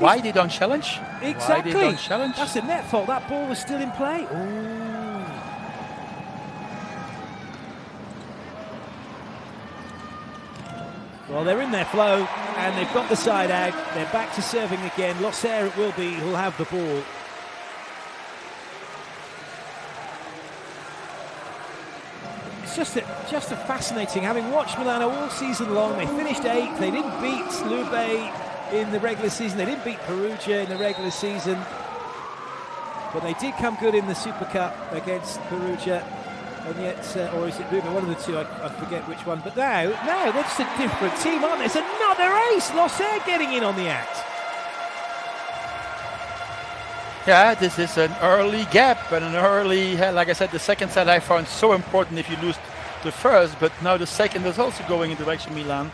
Why they don't challenge? Exactly. Why they don't challenge? That's a net fault. That ball was still in play. Ooh. Well, they're in their flow, and they've got the side out. They're back to serving again. Losser it will be who'll have the ball. It's just a fascinating, having watched Milano all season long. They finished 8th. They didn't beat Lube in the regular season. They didn't beat Perugia in the regular season. But they did come good in the Super Cup against Perugia. And yet, or is it Lube? One of the two, I forget which one. But now they're just a different team, aren't they? It's another ace. Losser getting in on the act. Yeah, this is an early gap and an early, like I said, the second set I found so important if you lose the first, but now the second is also going in direction Milan.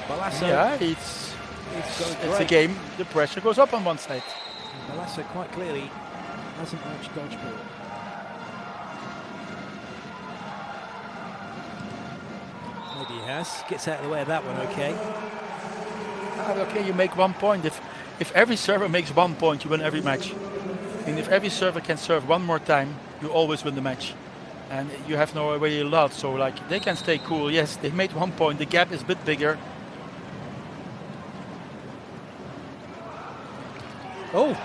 Palazzo, yeah, it's a game. The pressure goes up on one side. Palazzo quite clearly hasn't watched dodgeball. Maybe he has. Gets out of the way of that one, okay. Okay, you make 1 point. If every server makes 1 point, you win every match. And if every server can serve one more time, you always win the match. And you have no way a lot, so like they can stay cool. Yes, they made 1 point. The gap is a bit bigger. Oh,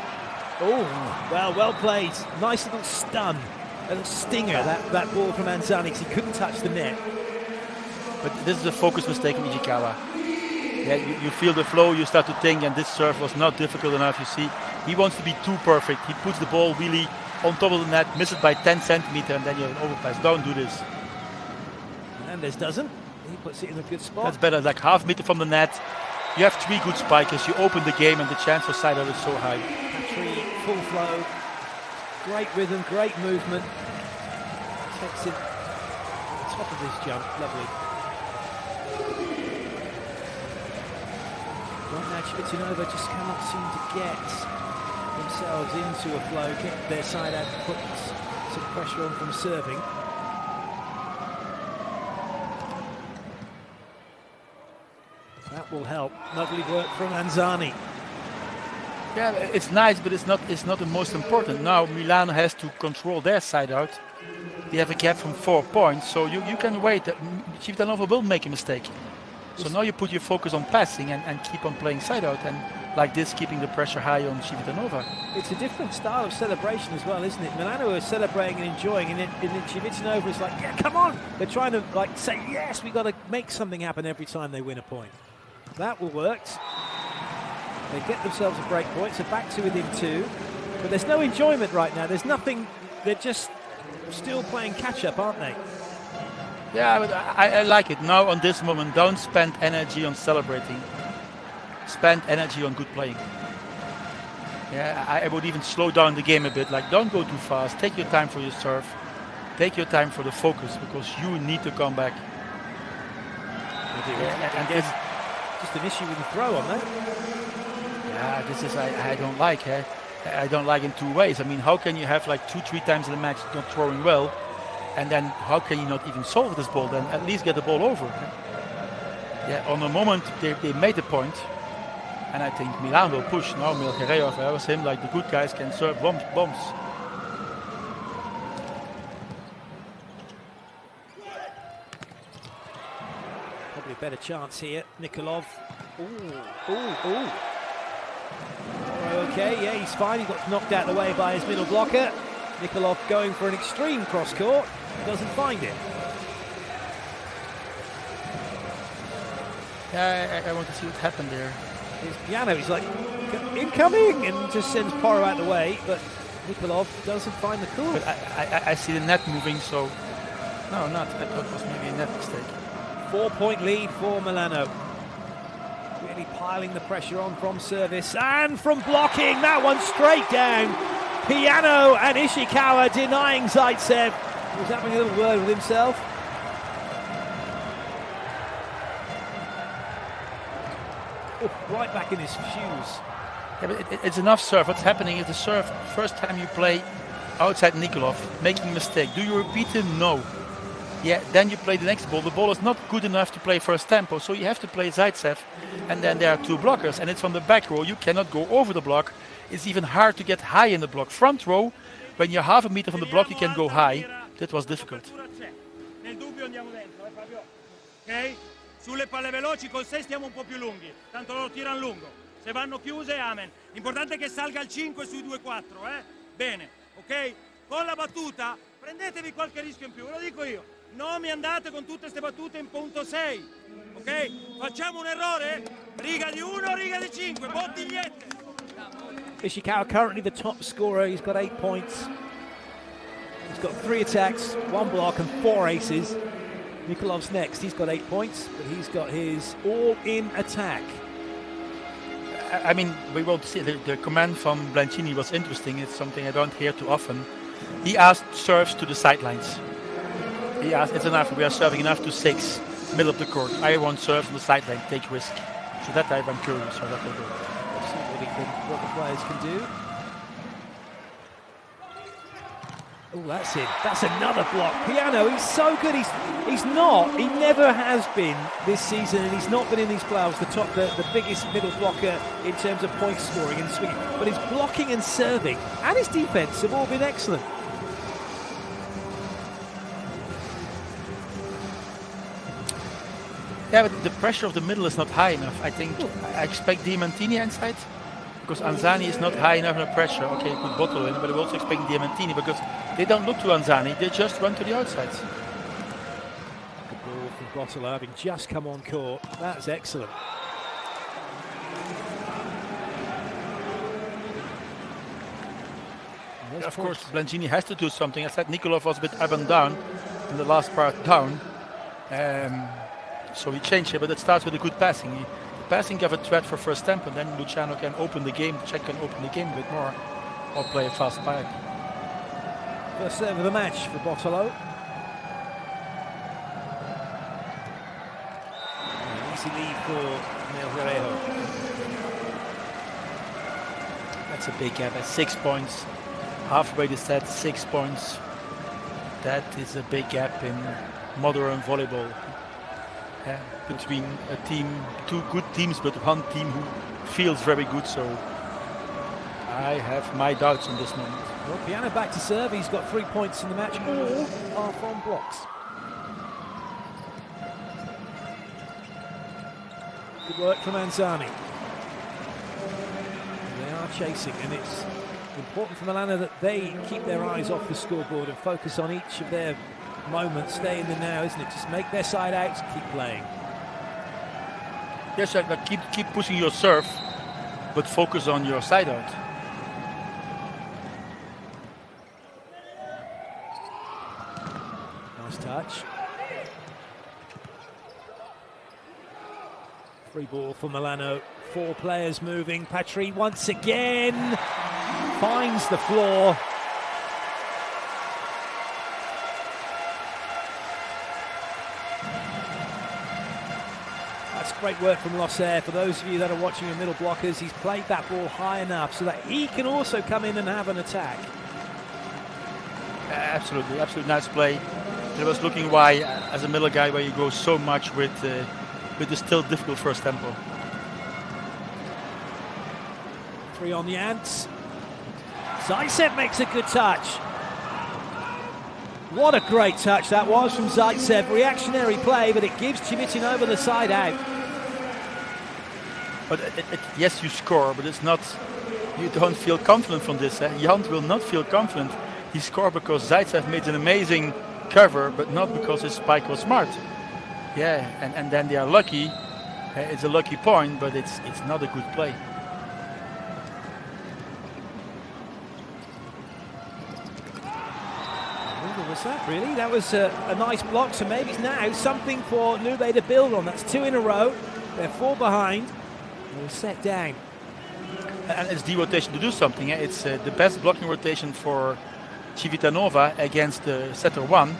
well played. Nice little stun, a little stinger. That ball from Anzani because he couldn't touch the net. But this is a focus mistake from Ishikawa. Yeah, you feel the flow, you start to think, and this serve was not difficult enough. You see, he wants to be too perfect. He puts the ball really on top of the net, misses by 10 centimeters, and then you have an overpass. Don't do this. Hernandez doesn't. He puts it in a good spot. That's better, like half meter from the net. You have 3 good spikers. You open the game, and the chance for side out is so high. 3 full flow, great rhythm, great movement. Takes it on top of this jump, lovely. Right now, Civitanova just cannot seem to get themselves into a flow, get their side out, put some pressure on from serving. That will help. Lovely work from Anzani. Yeah, it's nice, but it's not the most important. Now Milan has to control their side out. They have a gap from 4 points, so you can wait. Civitanova will make a mistake. So now you put your focus on passing and keep on playing side out, and like this, keeping the pressure high on Civitanova. It's a different style of celebration as well, isn't it? Milano are celebrating and enjoying, and Civitanova is like, yeah, come on! They're trying to like say, yes, we got to make something happen every time they win a point. That will work. They get themselves a break point, so back to within 2. But there's no enjoyment right now. There's nothing. They're just still playing catch-up, aren't they? Yeah, but I like it. Now on this moment, don't spend energy on celebrating. Spend energy on good playing. Yeah, I would even slow down the game a bit. Like, don't go too fast. Take your time for your serve. Take your time for the focus, because you need to come back. Yeah, and there's just an issue with the throw on that. Yeah, this is I don't like. I don't like in 2 ways. I mean, how can you have like 2-3 times in the match not throwing well, and then how can you not even solve this ball? Then at least get the ball over. Yeah, on the moment they made the point, and I think Milan will push now. Milhereo, if I was him, like the good guys can serve bombs. Probably a better chance here. Nikolov. Ooh. Okay, yeah, he's fine. He got knocked out of the way by his middle blocker. Nikolov going for an extreme cross court. Doesn't find it. Yeah, I want to see what happened there. His piano, he's like, incoming, and just sends Porro out of the way, but Nikolov doesn't find the cool. But I see the net moving, so no, not. I thought it was maybe a net mistake. 4-point lead for Milano. Really piling the pressure on from service and from blocking. That one straight down. Piano and Ishikawa denying Zaitsev. He was having a little word with himself. Oh, right back in his shoes. Yeah, but it's enough serve. What's happening is the serve, first time you play outside Nikolov, making a mistake. Do you repeat it? No. Yeah, then you play the next ball. The ball is not good enough to play first tempo, so you have to play Zaitsev, and then there are 2 blockers, and it's from the back row. You cannot go over the block. It's even hard to get high in the block. Front row, when you're half a meter from the block, you can go high. That was difficult. Nel dubbio andiamo dentro, Fabio. Ok? Sulle palle veloci col 6 stiamo un po' più lunghi, tanto loro tirano lungo. Se vanno chiuse, amen. L'importante è che salga al 5 sui 2-4, Bene, ok? Con la battuta prendetevi qualche rischio in più, ve lo dico io. Non mi andate con tutte queste battute in punto 6, ok? Facciamo un errore? Riga di 1, riga di 5, bottigliette. Ishikawa currently the top scorer. He's got 8 points. He's got 3 attacks, 1 block and 4 aces. Nikolov's next. He's got 8 points, but he's got his all-in attack. I mean, we will see the command from Blancini was interesting. It's something I don't hear too often. He asked serves to the sidelines. He asked, it's enough, we are serving enough to 6, middle of the court. I want serves on the sideline, take risk. So that I'm curious how that will go. Let's see what the players can do. Oh, that's it. That's another block. Piano, he's so good. He never has been this season, and he's not been in these playoffs the biggest middle blocker in terms of point scoring and swinging. But his blocking and serving and his defense have all been excellent. Yeah, but the pressure of the middle is not high enough. I think I expect Diamantini inside, because Anzani is not high enough in the pressure. Okay, you could bottle in, but we also expect Diamantini, because they don't look to Anzani, they just run to the outsides. Good ball from Bottolo, having just come on court. That's excellent. Of course, Blancini has to do something. I said Nikolov was a bit up and down in the last part down. So he changed it, but it starts with a good passing. The passing gave a threat for first tempo, and then Luciano can open the game, Czech can open the game a bit more, or play a fast pipe. First serve of the match for Bottolo. An easy lead for Milhereo. That's a big gap at 6 points. Halfway the set, 6 points. That is a big gap in modern volleyball. between a team, two good teams, but one team who feels very good. So I have my doubts in this moment. Well, Piano back to serve. He's got 3 points in the match. All are from blocks. Good work from Anzani. They are chasing, and it's important for Milano that they keep their eyes off the scoreboard and focus on each of their moments. Stay in the now, isn't it? Just make their side out, keep playing. Yes, keep pushing your serve, but focus on your side out. Nice touch. Free ball for Milano. 4 players moving. Patry once again finds the floor. That's great work from Losser. For those of you that are watching in middle blockers, he's played that ball high enough so that he can also come in and have an attack. Absolutely nice play. I was looking why, as a middle guy, where you go so much with the still difficult first tempo. 3 on the ants. Zaitsev makes a good touch. What a great touch that was from Zaitsev. Reactionary play, but it gives Civitanova the side out. But yes, you score, but it's not. You don't feel confident from this. Jan will not feel confident. He scored because Zaitsev made an amazing cover, but not because his spike was smart. Yeah, and then they are lucky. It's a lucky point, but it's not a good play. What was that, really? That was a nice block, so maybe it's now something for Lube to build on. That's 2 in a row. They're 4 behind. They're set down. And it's the rotation to do something. It's the best blocking rotation for Civitanova against the setter 1.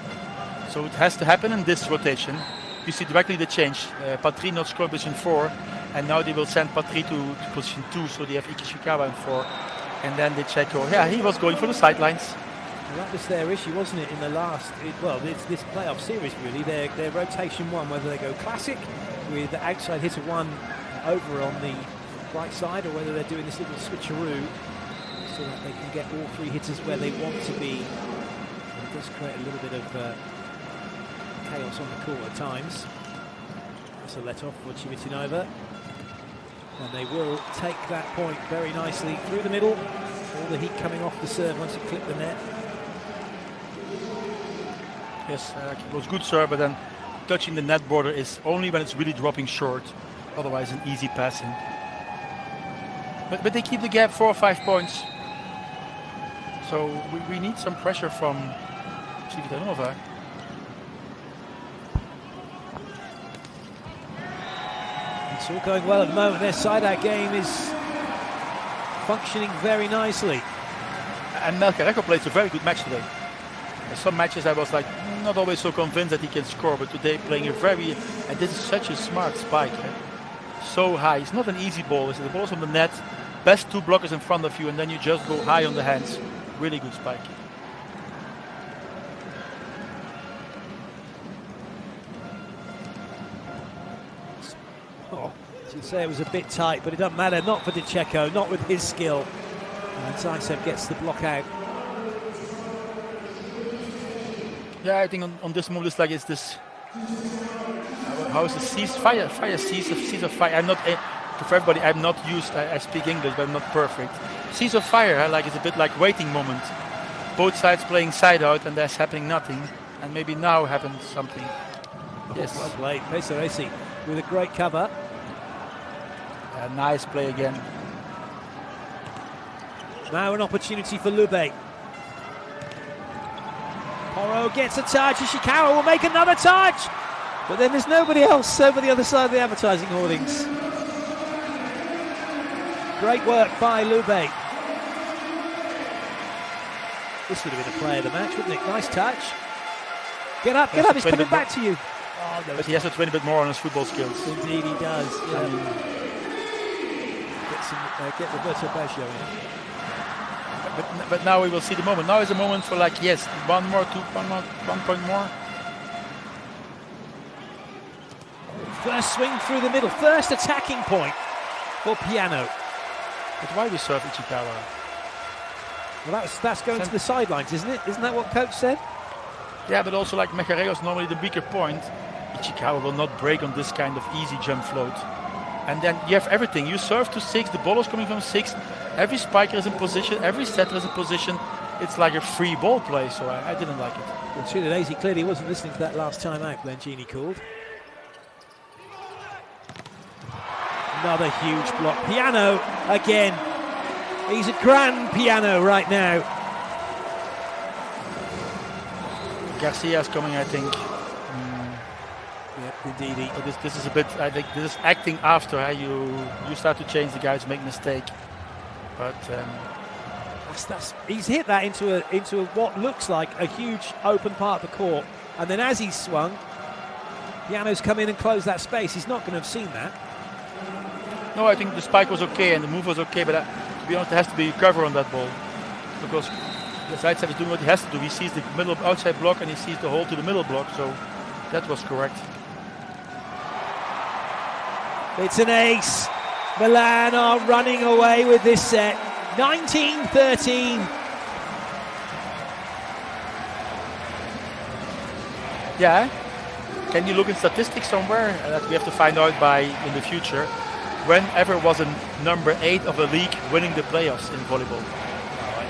So it has to happen in this rotation. You see directly the change. Patry not scored position 4, and now they will send Patry to position 2, so they have Ikishikawa in 4. And then they check, he was going for the sidelines. Well, that was their issue, wasn't it, in the last, this playoff series, really. Their rotation 1, whether they go classic with the outside hitter 1 over on the right side, or whether they're doing this little switcheroo so that they can get all 3 hitters where they want to be. And it does create a little bit of chaos on the court at times. That's a let off for Civitanova. And they will take that point very nicely through the middle. All the heat coming off the serve once it clipped the net. Yes, it was good serve, but then touching the net border is only when it's really dropping short. Otherwise, an easy passing. But they keep the gap 4 or 5 points. So we need some pressure from Civitanova. It's all going well at the moment. Their side-out game is functioning very nicely. And Melcareco plays a very good match today. Some matches I was like not always so convinced that he can score, but today playing and this is such a smart spike. So high. It's not an easy ball. It's the ball's on the net, best 2 blockers in front of you, and then you just go high on the hands. Really good spike. Oh, you say it was a bit tight, but it doesn't matter. Not for De Cecco, not with his skill. And Zaitsev gets the block out. Yeah, I think on this move, it's like it's this. How is the ceasefire? Cease of fire. I'm not. For everybody, I'm not used. I speak English, but I'm not perfect. Cease of fire. Like it's a bit like waiting moment. Both sides playing side out, and there's happening nothing. And maybe now happens something. Yes. Well played, Pesaresi with a great cover. A nice play again. Now an opportunity for Lube. Poro gets a touch. Ishikawa will make another touch. But then there's nobody else over the other side of the advertising hoardings. Great work by Lube. This would have been a play of the match, wouldn't it? Nice touch. Get up, he's coming back to you. Oh, no, but he has to train a bit more on his football skills. Indeed he does. Yeah. Get Roberto Baggio in. But now we will see the moment. Now is the moment for 1 point more. First swing through the middle, first attacking point for Piano. But why we serve Ichikawa? Well, that's going to the sidelines, isn't it? Isn't that what coach said? Yeah, but also like Mejareo is normally the weaker point. Ichikawa will not break on this kind of easy jump float. And then you have everything. You serve to 6, the ball is coming from 6. Every spiker is in position, every setter is in position. It's like a free ball play, so I didn't like it. Well, Chilinese clearly wasn't listening to that last time out Glenjini called. Another huge block. Piano again. He's a grand Piano right now. Garcia is coming, I think. Yep, indeed. But this is a bit, I think this is acting after. You start to change the guys, make mistake. But he's hit that into what looks like a huge open part of the court. And then as he's swung, Piano's come in and closed that space. He's not going to have seen that. No, I think the spike was okay and the move was okay, but to be honest, there has to be a cover on that ball. Because the side set is doing what he has to do. He sees the middle outside block and he sees the hole to the middle block, so that was correct. It's an ace. Milan are running away with this set. 19-13. Yeah. Can you look in statistics somewhere that we have to find out by in the future? Whenever was a number 8 of a league winning the playoffs in volleyball?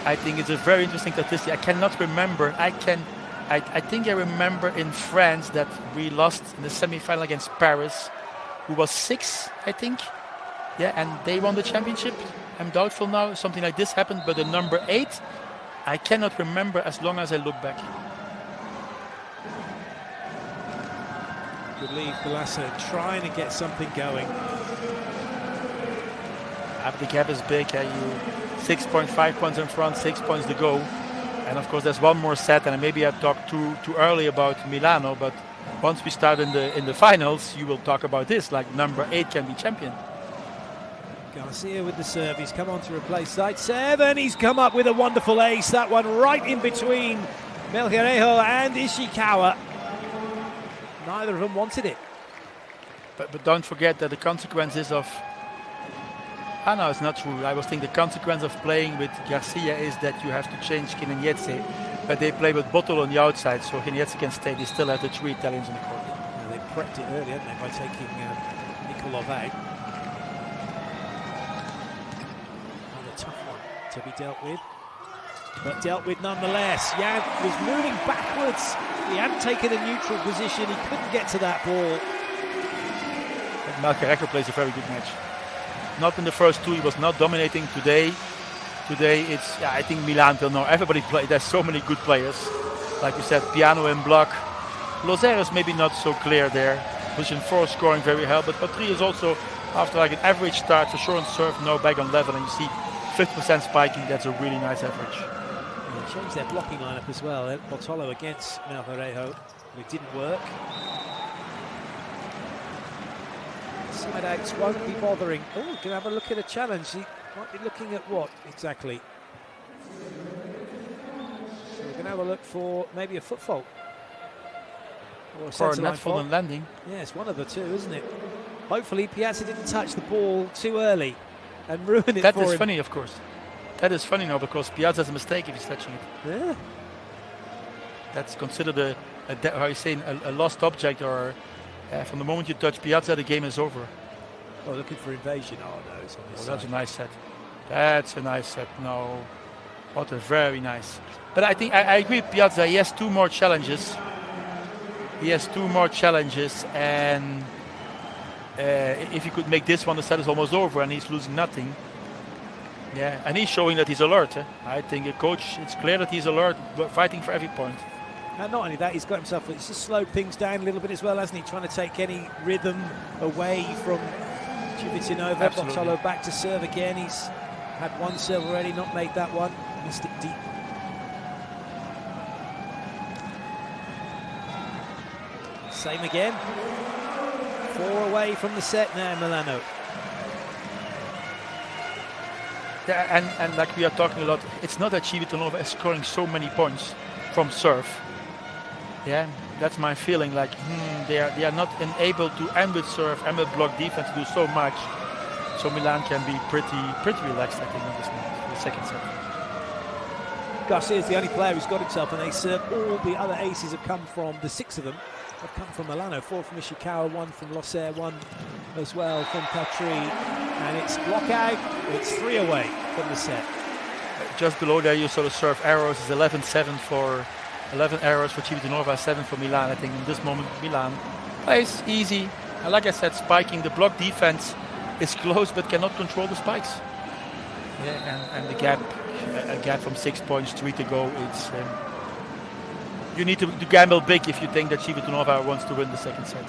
I think it's a very interesting statistic. I cannot remember. I think I remember in France that we lost in the semi-final against Paris, who was 6, I think. Yeah, and they won the championship. I'm doubtful now something like this happened, but the number 8, I cannot remember as long as I look back. Good lead, Galasso trying to get something going. The gap is big. You 6.5 points in front, 6 points to go. And of course there's one more set, and maybe I talked too early about Milano, but once we start in the finals, you will talk about this, like number 8 can be champion. Garcia with the serve. He's come on to replace side 7. He's come up with a wonderful ace. That one right in between Melgarejo and Ishikawa. Neither of them wanted it. But don't forget that the consequences of... no, it's not true. I was thinking the consequence of playing with Garcia is that you have to change Kinenietze. But they play with Bottolo on the outside, so Kinenietze can stay. They still have the 3 Italians in the court. Yeah, they prepped it early, haven't they, by taking Nikolov out. A tough one to be dealt with, but dealt with nonetheless. Jan was moving backwards. He hadn't taken a neutral position. He couldn't get to that ball. Melgarejo plays a very good match. Not in the first 2, he was not dominating today. Today it's, I think Milan will know. Everybody play. There's so many good players. Like you said, Piano and block. Lozère is maybe not so clear there. Position 4 scoring very well, but Patry is also, after like an average start for sure on serve, no back on level, and you see 50% spiking. That's a really nice average. Yeah, changed their blocking lineup as well. Bottolo against Melgarejo, but it didn't work. Side outs won't be bothering. Oh, can have a look at a challenge. He might be looking at what exactly? So we're going to have a look for maybe a foot fault. Or a net fault and landing. Yeah, it's one of the two, isn't it? Hopefully Piazza didn't touch the ball too early and ruin it for him. That is funny, of course. That is funny now, because Piazza has a mistake if he's touching it. Yeah. That's considered a lost object, or from the moment you touch Piazza, the game is over. Oh, looking for invasion. Oh, no, it's on his side. That's a nice set. That's a nice set. No. What a very nice. But I think I agree with Piazza. He has 2 more challenges. And if he could make this one, the set is almost over and he's losing nothing. Yeah, and he's showing that he's alert. I think a coach, it's clear that he's alert, but fighting for every point. And not only that, he's got himself, he's just slowed things down a little bit as well, hasn't he? Trying to take any rhythm away from Civitanova. Bottolo back to serve again. He's had one serve already, not made that one. Missed it deep. Same again. 4 away from the set now, Milano. Yeah, and like we are talking a lot, it's not that Civitanova is scoring so many points from serve. Yeah, That's my feeling. Like they are not able to end with serve and with block defense do so much. So Milan can be pretty relaxed, I think, in this match, the second set. Garcia is the only player who's got himself an ace serve. All the other aces have come from, the 6 of them have come from Milano. 4 from Ishikawa, 1 from Losser, 1 as well from Patry. And it's block out, it's 3 away from the set. Just below there you saw the serve arrows is 11-7 for 11 arrows for Civitanova, 7 for Milan. I think in this moment Milan plays easy. And like I said, spiking, the block defense is close but cannot control the spikes. Yeah, and the gap from 6 points, 3 to go. It's you need to gamble big if you think that Civitanova wants to win the second set.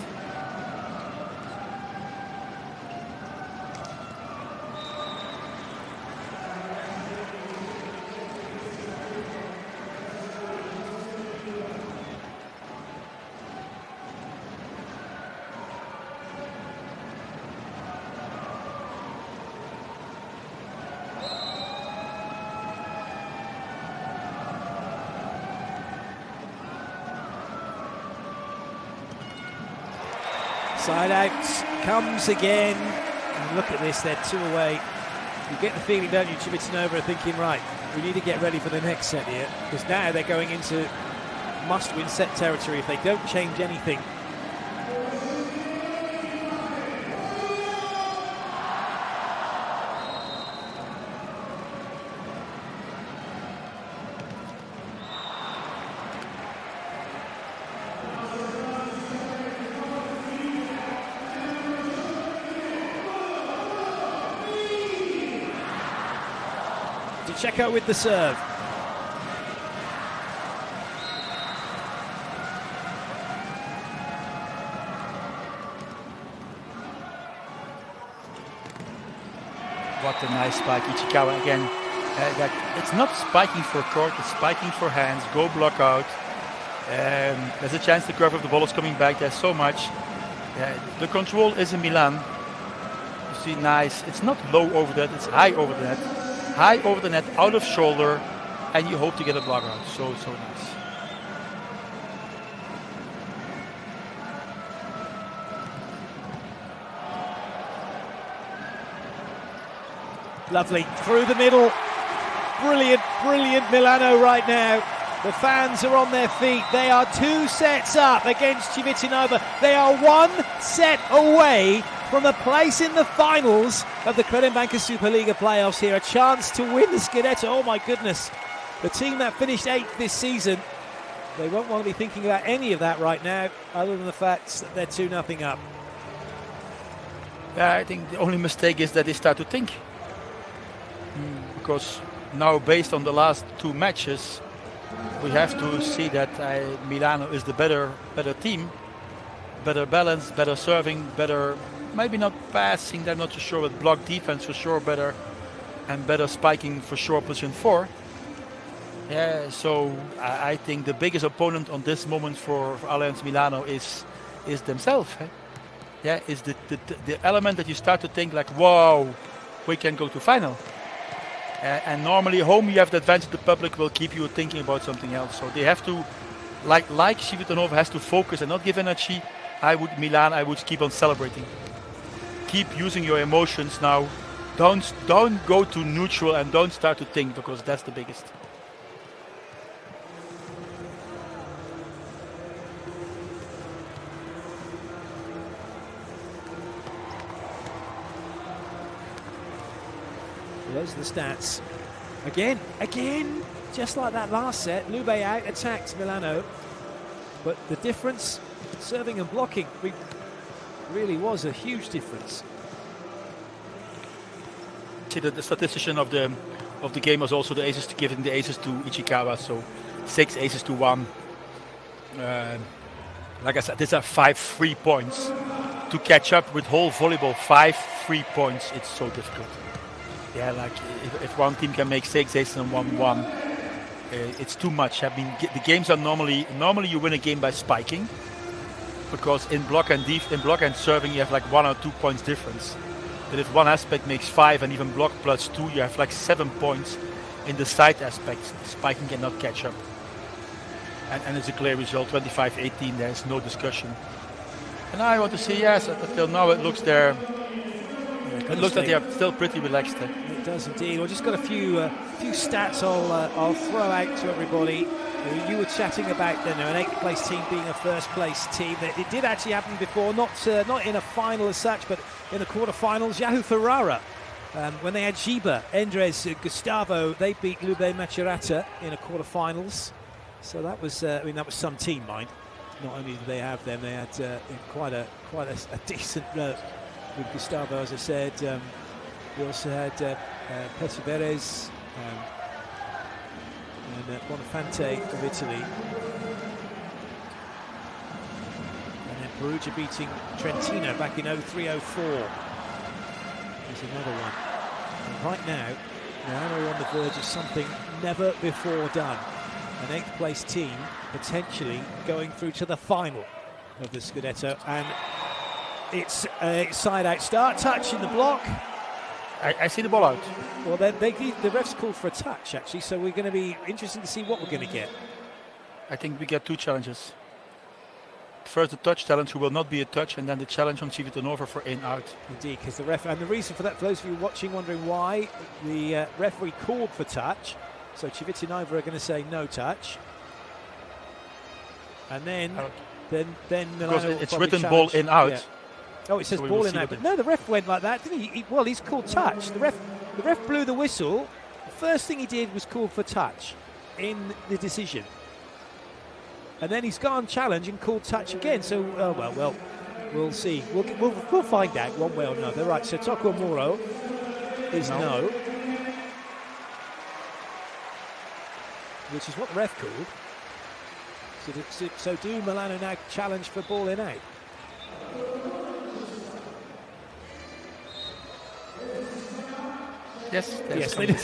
Side out comes again, and look at this, they're 2 away. You get the feeling, don't you, Civitanova are thinking, right, we need to get ready for the next set here, because now they're going into must-win set territory if they don't change anything. Checo with the serve. What a nice spike, Ishikawa again. It's not spiking for court, it's spiking for hands. Go block out. There's a chance the curve of the ball is coming back. There's so much. The control is in Milan. You see, nice. It's not low over that, it's high over the net. High over the net, out of shoulder, and you hope to get a block out. So nice. Lovely, through the middle. Brilliant Milano right now. The fans are on their feet. They are 2 sets up against Civitanova. They are 1 set away from a place in the finals of the Credembanca Superlega playoffs here. A chance to win the Scudetto. Oh my goodness. The team that finished 8th this season, they won't want to be thinking about any of that right now, other than the fact that they're 2-0 up. Yeah, I think the only mistake is that they start to think. Because now, based on the last 2 matches, we have to see that Milano is the better team. Better balance, better serving, better, maybe not passing, they're not too sure, but block defense for sure better, and better spiking for sure position 4. Yeah, so I think the biggest opponent on this moment for Allianz Milano is themselves. Yeah, is the element that you start to think like, wow, we can go to final. And normally home you have the advantage, the public will keep you thinking about something else. So they have to, like Civitanova has to focus and not give energy. I would keep on celebrating. Keep using your emotions now. Don't go to neutral and don't start to think, because that's the biggest. Those are the stats. Again, just like that last set, Lube out attacked Milano, but the difference, serving and blocking, really was a huge difference. See, the statistician of the game was also the aces, giving the aces to Ishikawa, so 6 aces to 1. Like I said, these are 5 free points. To catch up with whole volleyball, 5 free points, it's so difficult. Yeah, like if one team can make 6 aces and 1-1, it's too much. I mean, the games are normally you win a game by spiking, because in block and serving you have like 1 or 2 points difference. But if one aspect makes 5 and even block plus 2, you have like 7 points in the side aspects. Spiking cannot catch up. and it's a clear result, 25-18. There's no discussion. And I want to say yes. Until now, it looks there. It looks like they are still pretty relaxed. It does indeed. We've just got a few stats I'll throw out to everybody. You were chatting about an 8th place team being a first place team. It did actually happen before, not in a final as such, but in the quarterfinals. Yahoo Ferrara, when they had Giba, Endres, Gustavo, they beat Lube Macerata in a quarterfinals. So that was, that was some team, mind. Not only did they have them, they had quite a decent with Gustavo, as I said. We also had Perseveres and Bonifante of Italy. And then Perugia beating Trentino back in 03-04. There's another one. And right now, we're on the verge of something never before done. An 8th place team potentially going through to the final of the Scudetto, and it's a side-out start, touch in the block. I see the ball out. Well, the refs called for a touch, actually, so we're going to be interested to see what we're going to get. I think we get 2 challenges. First, the touch challenge, who will not be a touch, and then the challenge on Civitanova for in-out. Indeed, because the ref, and the reason for that, for those of you watching, wondering why, the referee called for touch, so Civitanova are going to say no touch. And then because it's written ball in out. Yeah. Oh, it says ball in out. But no, the ref went like that, didn't he? Well, he's called touch. The ref blew the whistle. The first thing he did was call for touch in the decision. And then he's gone challenge and called touch again. So, well, we'll see. We'll find out one way or another. Right, so Tocco Moro is no. Which is what the ref called. So do Milano now challenge for ball in out? Yes, they did.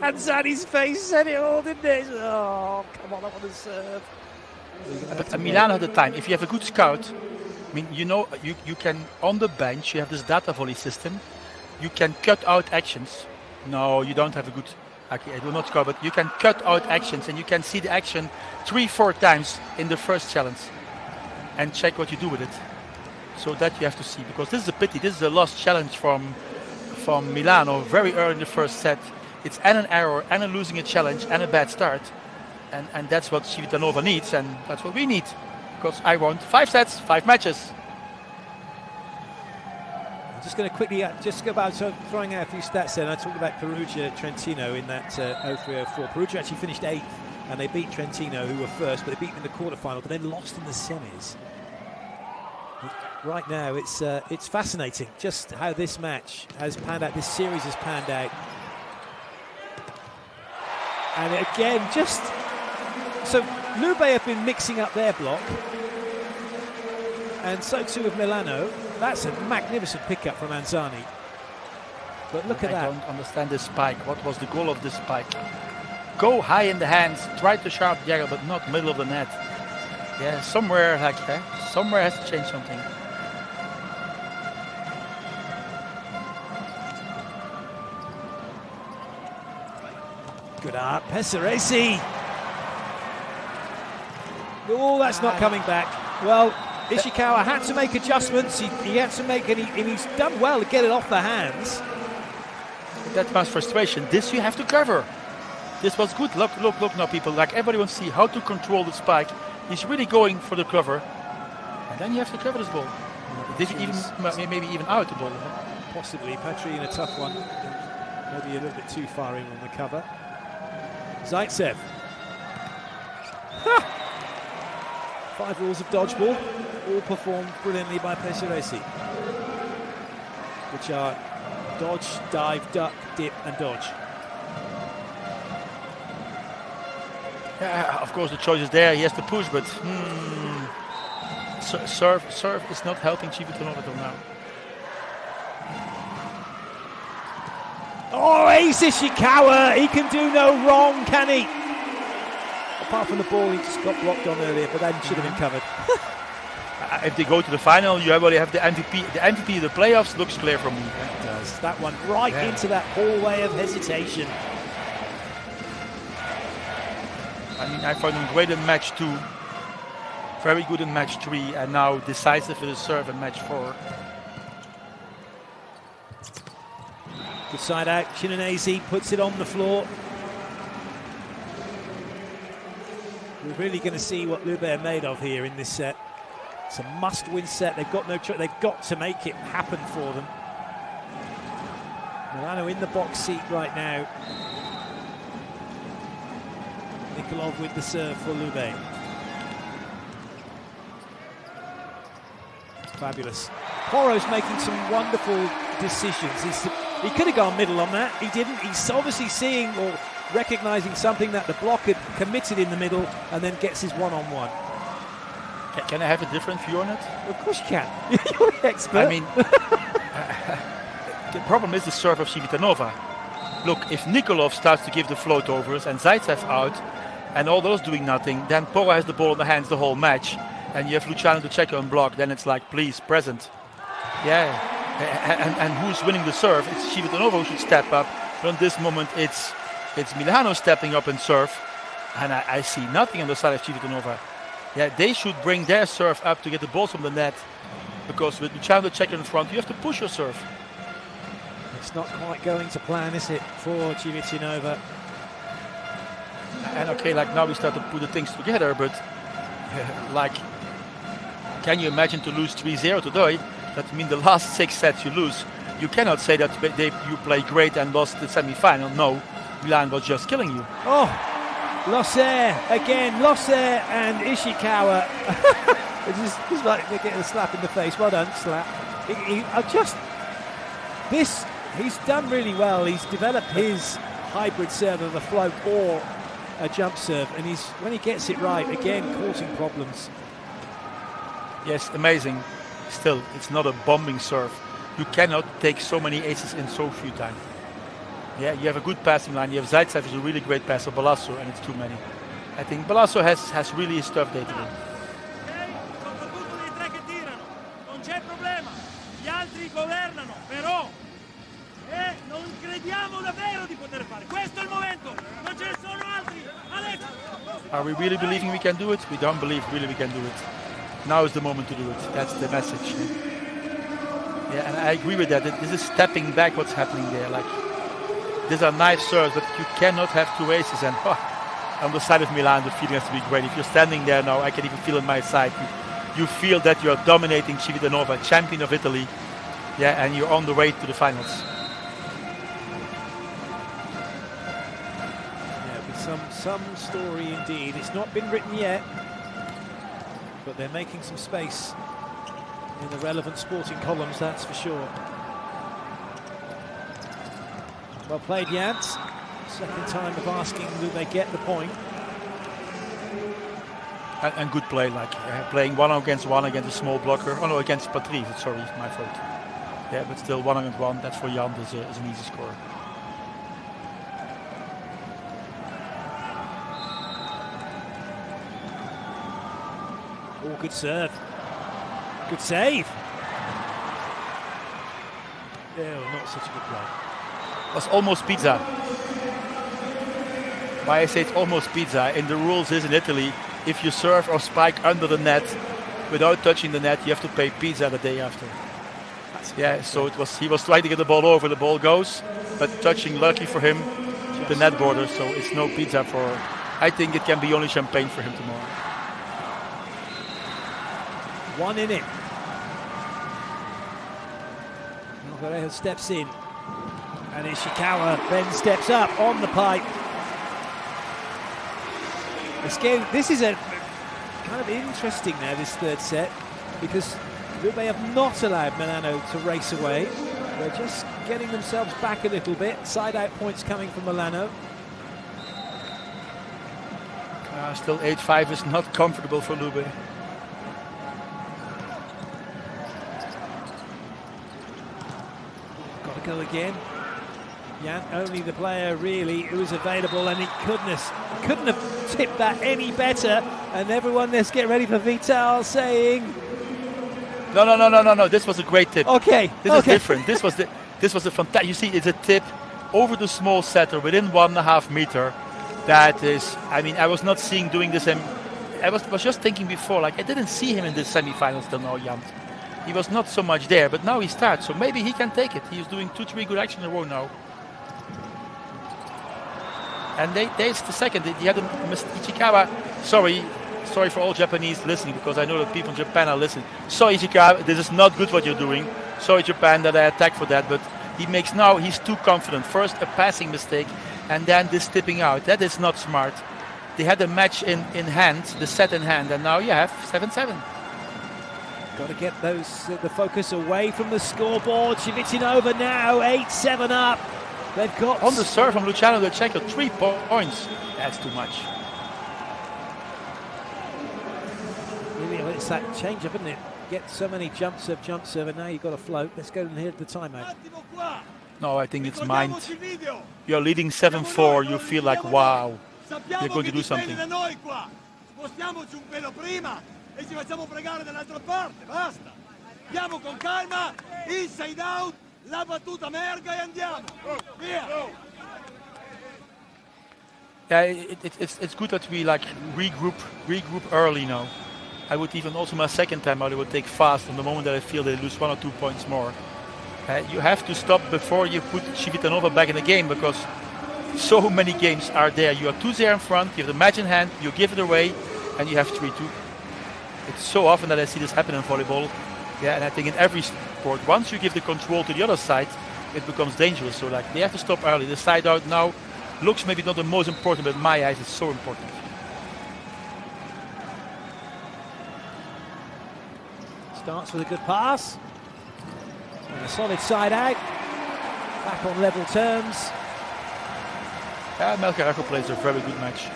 And Zani's face said it all, didn't it? Oh, come on, I want to serve. But Milano had the time. If you have a good scout, I mean, you can, on the bench, you have this data volley system. You can cut out actions. No, you don't have a good... Okay, I do not score, but you can cut out actions and you can see the action 3-4 times in the first challenge and check what you do with it. So that you have to see, because this is a pity. This is a lost challenge from Milano very early in the first set. It's an error and losing a challenge and a bad start. And that's what Civitanova needs, and that's what we need. Because I want 5 sets, 5 matches. I'm just going to quickly just go about throwing out a few stats there. I talked about Perugia Trentino in that 03-04. Perugia actually finished 8th, and they beat Trentino, who were first, but they beat them in the quarterfinal, but then lost in the semis. Right now, it's fascinating just how this match has panned out, this series has panned out. And again, so Lube have been mixing up their block, and so too have Milano. That's a magnificent pickup from Anzani. But look at that. I don't understand this spike. What was the goal of this spike? Go high in the hands, try to sharp dagger, but not middle of the net. Yeah, somewhere somewhere has to change something. Good art, Pesaresi. Oh, that's not coming back. Well, Ishikawa had to make adjustments. He had to make, and he's done well to get it off the hands. That was frustration. This you have to cover. This was good. Look now, people. Like everybody wants to see how to control the spike. He's really going for the cover, and then you have to cover this ball. Maybe even out the ball. Possibly, Patry in a tough one. Maybe a little bit too far in on the cover. Zaitsev. 5 rules of dodgeball, all performed brilliantly by Pesaresi, which are dodge, dive, duck, dip, and dodge. Yeah, of course the choice is there. He has to push, but serve is not helping Civitanova till now. Oh, Ace Ishikawa! He can do no wrong, can he? Apart from the ball he just got blocked on earlier, but that should have been covered. If they go to the final, you already have the MVP. The MVP of the playoffs looks clear from me. It does. That one right into that hallway of hesitation. I mean, I found him great in match 2, very good in match 3, and now decisive with his serve in match 4. Good side out, Chinonese puts it on the floor. We're really going to see what Lube are made of here in this set. It's a must-win set. They've got no choice. They've got to make it happen for them. Milano in the box seat right now. Nikolov with the serve for Lube. Fabulous. Poro's making some wonderful decisions. He could have gone middle on that. He didn't. He's obviously seeing or recognising something that the block had committed in the middle, and then gets his one-on-one. Can I have a different view on it? Of course you can. You're the expert. I mean, the problem is the serve of Civitanova. Look, if Nikolov starts to give the float overs and Zaitsev out, and all those doing nothing, then Poro has the ball in the hands the whole match, and you have Luciano Checo on block, then it's like, please, present. Yeah, and who's winning the serve? It's Civitanova who should step up, but in this moment it's Milano stepping up and serve, and I see nothing on the side of Civitanova. Yeah, they should bring their serve up to get the balls from the net, because with Luciano Checo in front, you have to push your serve. It's not quite going to plan, is it, for Civitanova? And okay, like now we start to put the things together, but like, can you imagine to lose 3-0 today? That means the last 6 sets you lose. You cannot say that you play great and lost the semi-final. No, Milan was just killing you. Oh, Losser again, Losser and Ishikawa. It's just like they're getting a slap in the face. Well done, slap. He's done really well. He's developed his hybrid serve of a float or a jump serve, and when he gets it right, again, causing problems. Yes, amazing. Still, it's not a bombing serve. You cannot take so many aces in so few times. Yeah, you have a good passing line. You have Zaitsev is a really great passer, Balasso, and it's too many. I think Balasso has really his tough day today. Soprattutto dei 3 che tirano, non c'è problema. Gli altri governano, però non crediamo davvero di poter fare. Questo è il momento, non ce ne sono altri. Alex! Are we really believing we can do it? We don't believe really we can do it. Now is the moment to do it. That's the message. Yeah, and I agree with that. This is stepping back what's happening there. Like, these are nice serves, but you cannot have 2 aces. And on the side of Milan, the feeling has to be great. If you're standing there now, I can even feel on my side. You feel that you are dominating Civitanova, champion of Italy. Yeah, and you're on the way to the finals. Yeah, with some story indeed. It's not been written yet, but they're making some space in the relevant sporting columns, that's for sure. Well played, Jans. Second time of asking, do they get the point? And good play, like playing 1 against 1 against a small blocker. Oh no, against Patrice, sorry, it's my fault. Yeah, but still 1 against 1, that's for Jan is an easy score. Oh, good serve. Good save. Oh, not such a good play. It was almost pizza. Why I say it's almost pizza, in the rules is in Italy, if you serve or spike under the net without touching the net, you have to pay pizza the day after. Yeah, so he was trying to get the ball over, the ball goes, but touching, lucky for him, the net border, so it's no pizza for, I think it can be only champagne for him tomorrow. 1 in it. Nogueira steps in, and Ishikawa then steps up on the pipe. This is a kind of interesting now, this third set, because Lube have not allowed Milano to race away. They're just getting themselves back a little bit. Side out points coming from Milano. Still 8-5 is not comfortable for Lube. Got to go again. Jan, only the player really who was available, and he couldn't have tipped that any better. And everyone, let's get ready for Vital saying, No. This was a great tip. Okay. This is different. This was a fantastic. You see, it's a tip over the small setter within 1.5 meters. That is, I mean, I was not seeing doing this, and I was just thinking before, like I didn't see him in the semi-finals till now, Jan. He was not so much there, but now he starts, so maybe he can take it. He's doing 2-3 good actions in a row now. And there's the second. He had a Ichikawa. Sorry for all Japanese listening, because I know that people in Japan are listening. Sorry, Ichikawa, this is not good what you're doing. Sorry, Japan, that I attack for that, but he's too confident. First a passing mistake, and then this tipping out. That is not smart. They had the match in hand, the set in hand, and now you have 7-7. Got to get the focus away from the scoreboard. Civitanova now 8-7 up. They've got on the serve from Luciano the Czech 3 points. That's too much. Really, it's that change up, isn't it? Get so many jump serve, and now you've got to float. Let's go and hit the timeout. No, I think it's mind. You're leading 7-4. You feel like, wow, you're going to do something. Spostiamoci un pelo prima e ci facciamo fregare dall'altra parte, basta. Andiamo con calma, inside out, la battuta merga e andiamo. Via. Yeah, it's good that we like regroup early now. I would even also my second time out, I would take fast from the moment that I feel they lose 1 or 2 points more. You have to stop before you put Civitanova back in the game, because so many games are there. You are 2-0 in front, you have the match in hand, you give it away, and you have 3-2. It's so often that I see this happen in volleyball. Yeah, and I think in every sport, once you give the control to the other side, it becomes dangerous. So like they have to stop early. The side out now looks maybe not the most important, but in my eyes it's so important. Starts with a good pass. And a solid side out. Back on level terms. Yeah, Melcaraco plays a very good match.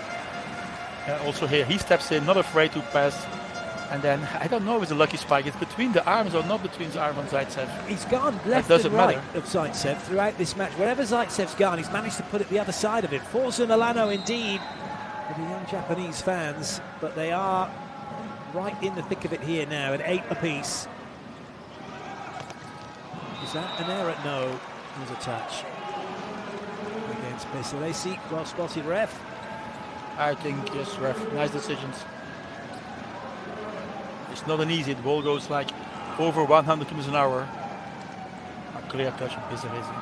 Also here, he steps in, not afraid to pass. And then, I don't know if it's a lucky spike. It's between the arms or not between the arms on Zaitsev. He's gone left and right of Zaitsev throughout this match. Wherever Zaitsev's gone, he's managed to put it the other side of it. Forza Milano indeed for the young Japanese fans. But they are right in the thick of it here now at 8 apiece. Is that an error? No, it was a touch. Against Pesaresi, well spotted ref. I think, yes, ref. Nice decisions. It's not an easy. The ball goes like over 100 kilometers an hour. A clear touch from Pesaresi.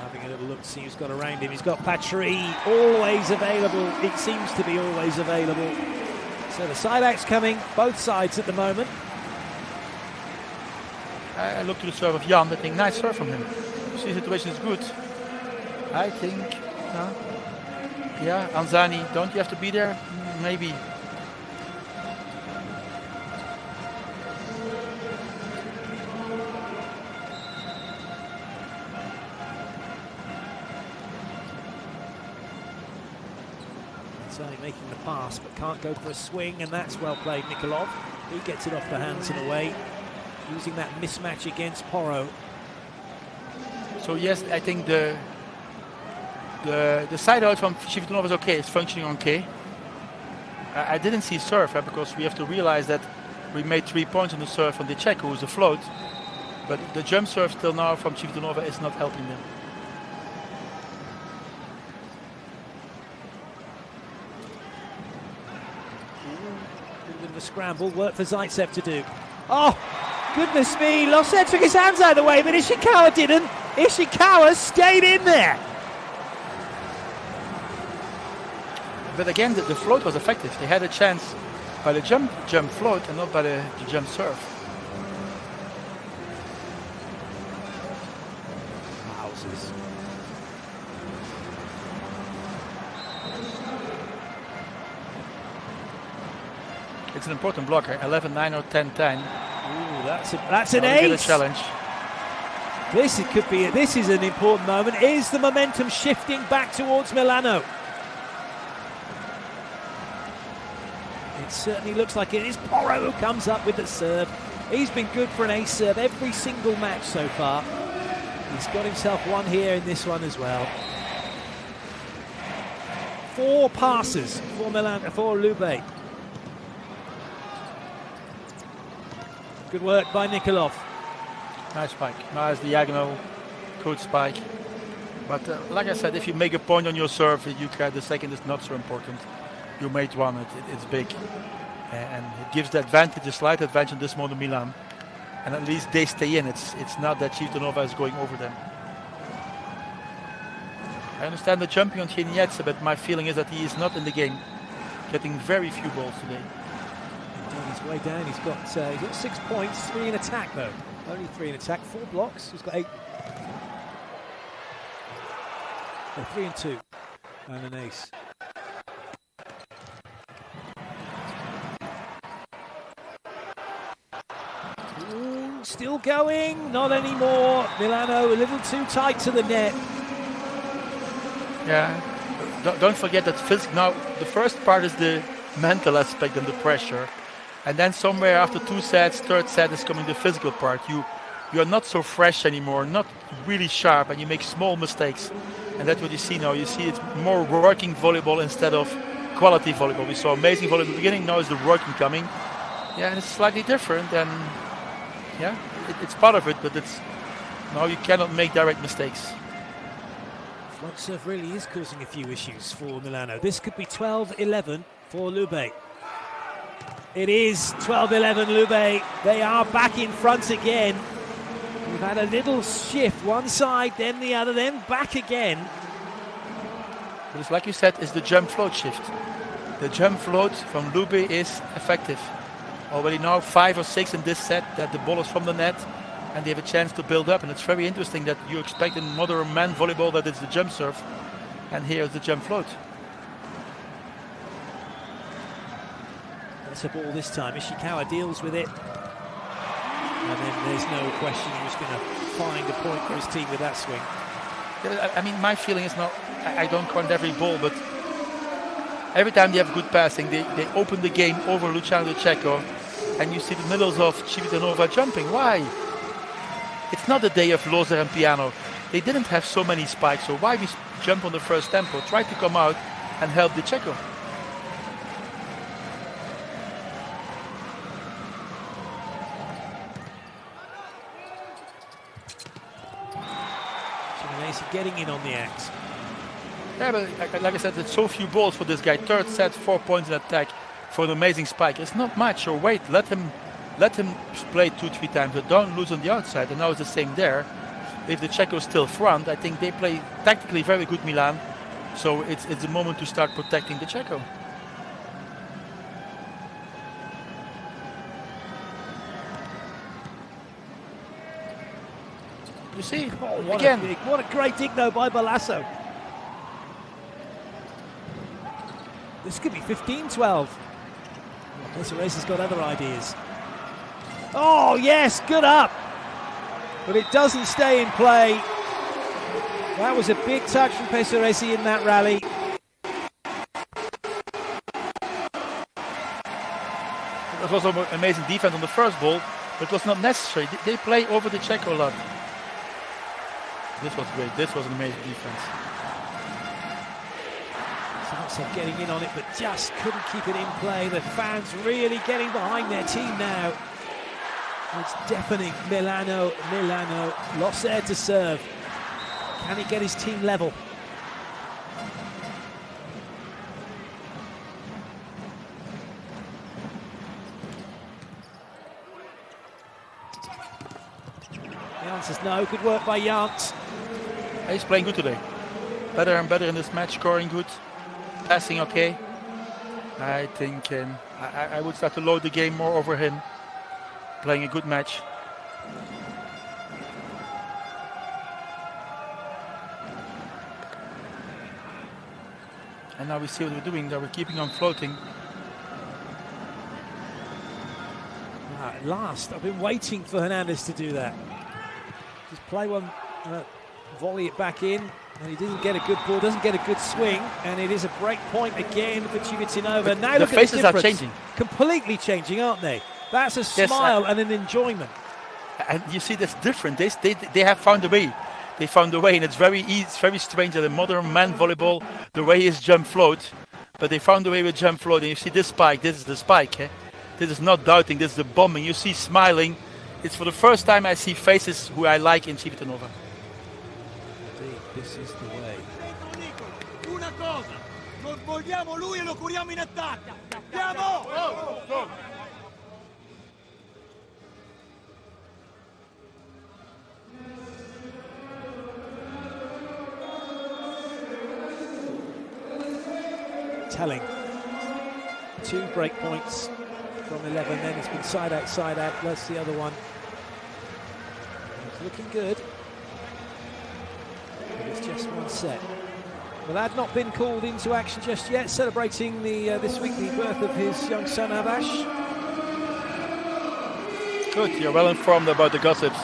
Having a little look to see who's got around him. He's got Patry always available. It seems to be always available. So the side out's coming, both sides at the moment. I look to the serve of Jan. I think nice serve from him. The situation is good. I think, yeah, Anzani, don't you have to be there? Maybe. Anzani making the pass, but can't go for a swing, and that's well played, Nikolov. He gets it off the hands and away, using that mismatch against Porro. So yes, I think the side out from Civitanova is okay. It's functioning okay. I didn't see serve because we have to realize that we made 3 points on the serve from the Czech, who is a float. But the jump serve still now from Civitanova is not helping them. A little bit of a scramble, work for Zaitsev to do. Oh, goodness me, Losset took his hands out of the way, but Ishikawa didn't. Ishikawa stayed in there. But again, the float was effective. They had a chance by the jump float and not by the jump serve. Wowzers. It's an important blocker, 11-9 or 10-10. Ooh, that's an ace. Get a challenge. This is an important moment. Is the momentum shifting back towards Milano? It certainly looks like it is. Porro who comes up with the serve. He's been good for an ace serve every single match so far. He's got himself one here in this one as well. 4 passes for Milano, for Lube. Good work by Nikolov. Nice spike. Nice diagonal. Good spike. But like I said, if you make a point on your serve, the second is not so important. You made one, it's big. And it gives the advantage, a slight advantage in this moment Milan. And at least they stay in. It's not that Civitanova is going over them. I understand the jumping on Chienietze, but my feeling is that he is not in the game. Getting very few balls today. On his way down, he's got 6 points, 3 in attack though. Only 3 in attack, 4 blocks. He's got 8. 3 and 2, and an ace. Ooh, still going, not anymore. Milano a little too tight to the net. Yeah, don't forget that now the first part is the mental aspect and the pressure, and then somewhere after 2 sets, third set is coming the physical part. You're not so fresh anymore, not really sharp, and you make small mistakes. And that's what you see now. You see it's more working volleyball instead of quality volleyball. We saw amazing volleyball at the beginning, now is the working coming. Yeah, and it's slightly different, and yeah, it's part of it, but now you cannot make direct mistakes. Front serve really is causing a few issues for Milano. This could be 12-11 for Lube. It is 12-11 Lube. They are back in front again. We've had a little shift, one side, then the other, then back again. But it's like you said, it's the jump float shift. The jump float from Lube is effective. Already now 5 or 6 in this set that the ball is from the net and they have a chance to build up. And it's very interesting that you expect in modern man volleyball that it's the jump serve, and here is the jump float. That's a ball this time. Ishikawa deals with it. And then there's no question he was going to find a point for his team with that swing. Yeah, I mean, my feeling is not, I don't count every ball, but every time they have good passing, they open the game over Luciano De Cecco, and you see the middles of Civitanova jumping. Why? It's not the day of Loser and Piano. They didn't have so many spikes, so why we jump on the first tempo? Try to come out and help De Cecco. Getting in on the act. Yeah, but like I said, it's so few balls for this guy. Third set, 4 points in attack for an amazing spike. It's not much. So wait, let him play 2-3 times, but don't lose on the outside. And now it's the same there. If the Czecho's still front, I think they play tactically very good Milan. So it's a moment to start protecting the Czecho. You see, again. What a great dig though by Balasso. This could be 15-12. Pesarese's got other ideas. Oh yes, good up. But it doesn't stay in play. That was a big touch from Pesarese in that rally. It was also amazing defense on the first ball, but it was not necessary. They play over the Czecho a lot. This was great. This was an amazing defense. Zaitsev getting in on it, but just couldn't keep it in play. The fans really getting behind their team now. It's deafening. Milano lost there to serve. Can he get his team level? The answer is no. Good work by Jans. He's playing good today. Better and better in this match, scoring good, passing okay. I think I would start to load the game more over him. Playing a good match. And now we see what we're doing, that we're keeping on floating. At last, I've been waiting for Hernandez to do that. Just play one, volley it back in, and he doesn't get a good ball, doesn't get a good swing, and it is a break point again for Civitanova. Now the faces are changing. Completely changing, aren't they? That's a smile and an enjoyment. And you see that's different. They have found a way. They found a way, and it's very easy, it's very strange that in modern man volleyball, the way is jump float, but they found a way with jump float, and you see this spike, this is the spike. This is not doubting, this is the bombing. You see smiling. It's for the first time I see faces who I like in Civitanova. Indeed, this is the way. Una cosa, non vogliamo lui e lo curiamo in attacco. Andiamo! Telling. 2 break points from 11, then it's been side out, plus the other one. It's looking good, but it's just one set. Well, I've not been called into action just yet, celebrating this week the birth of his young son Abash. Good, you're well informed about the gossips.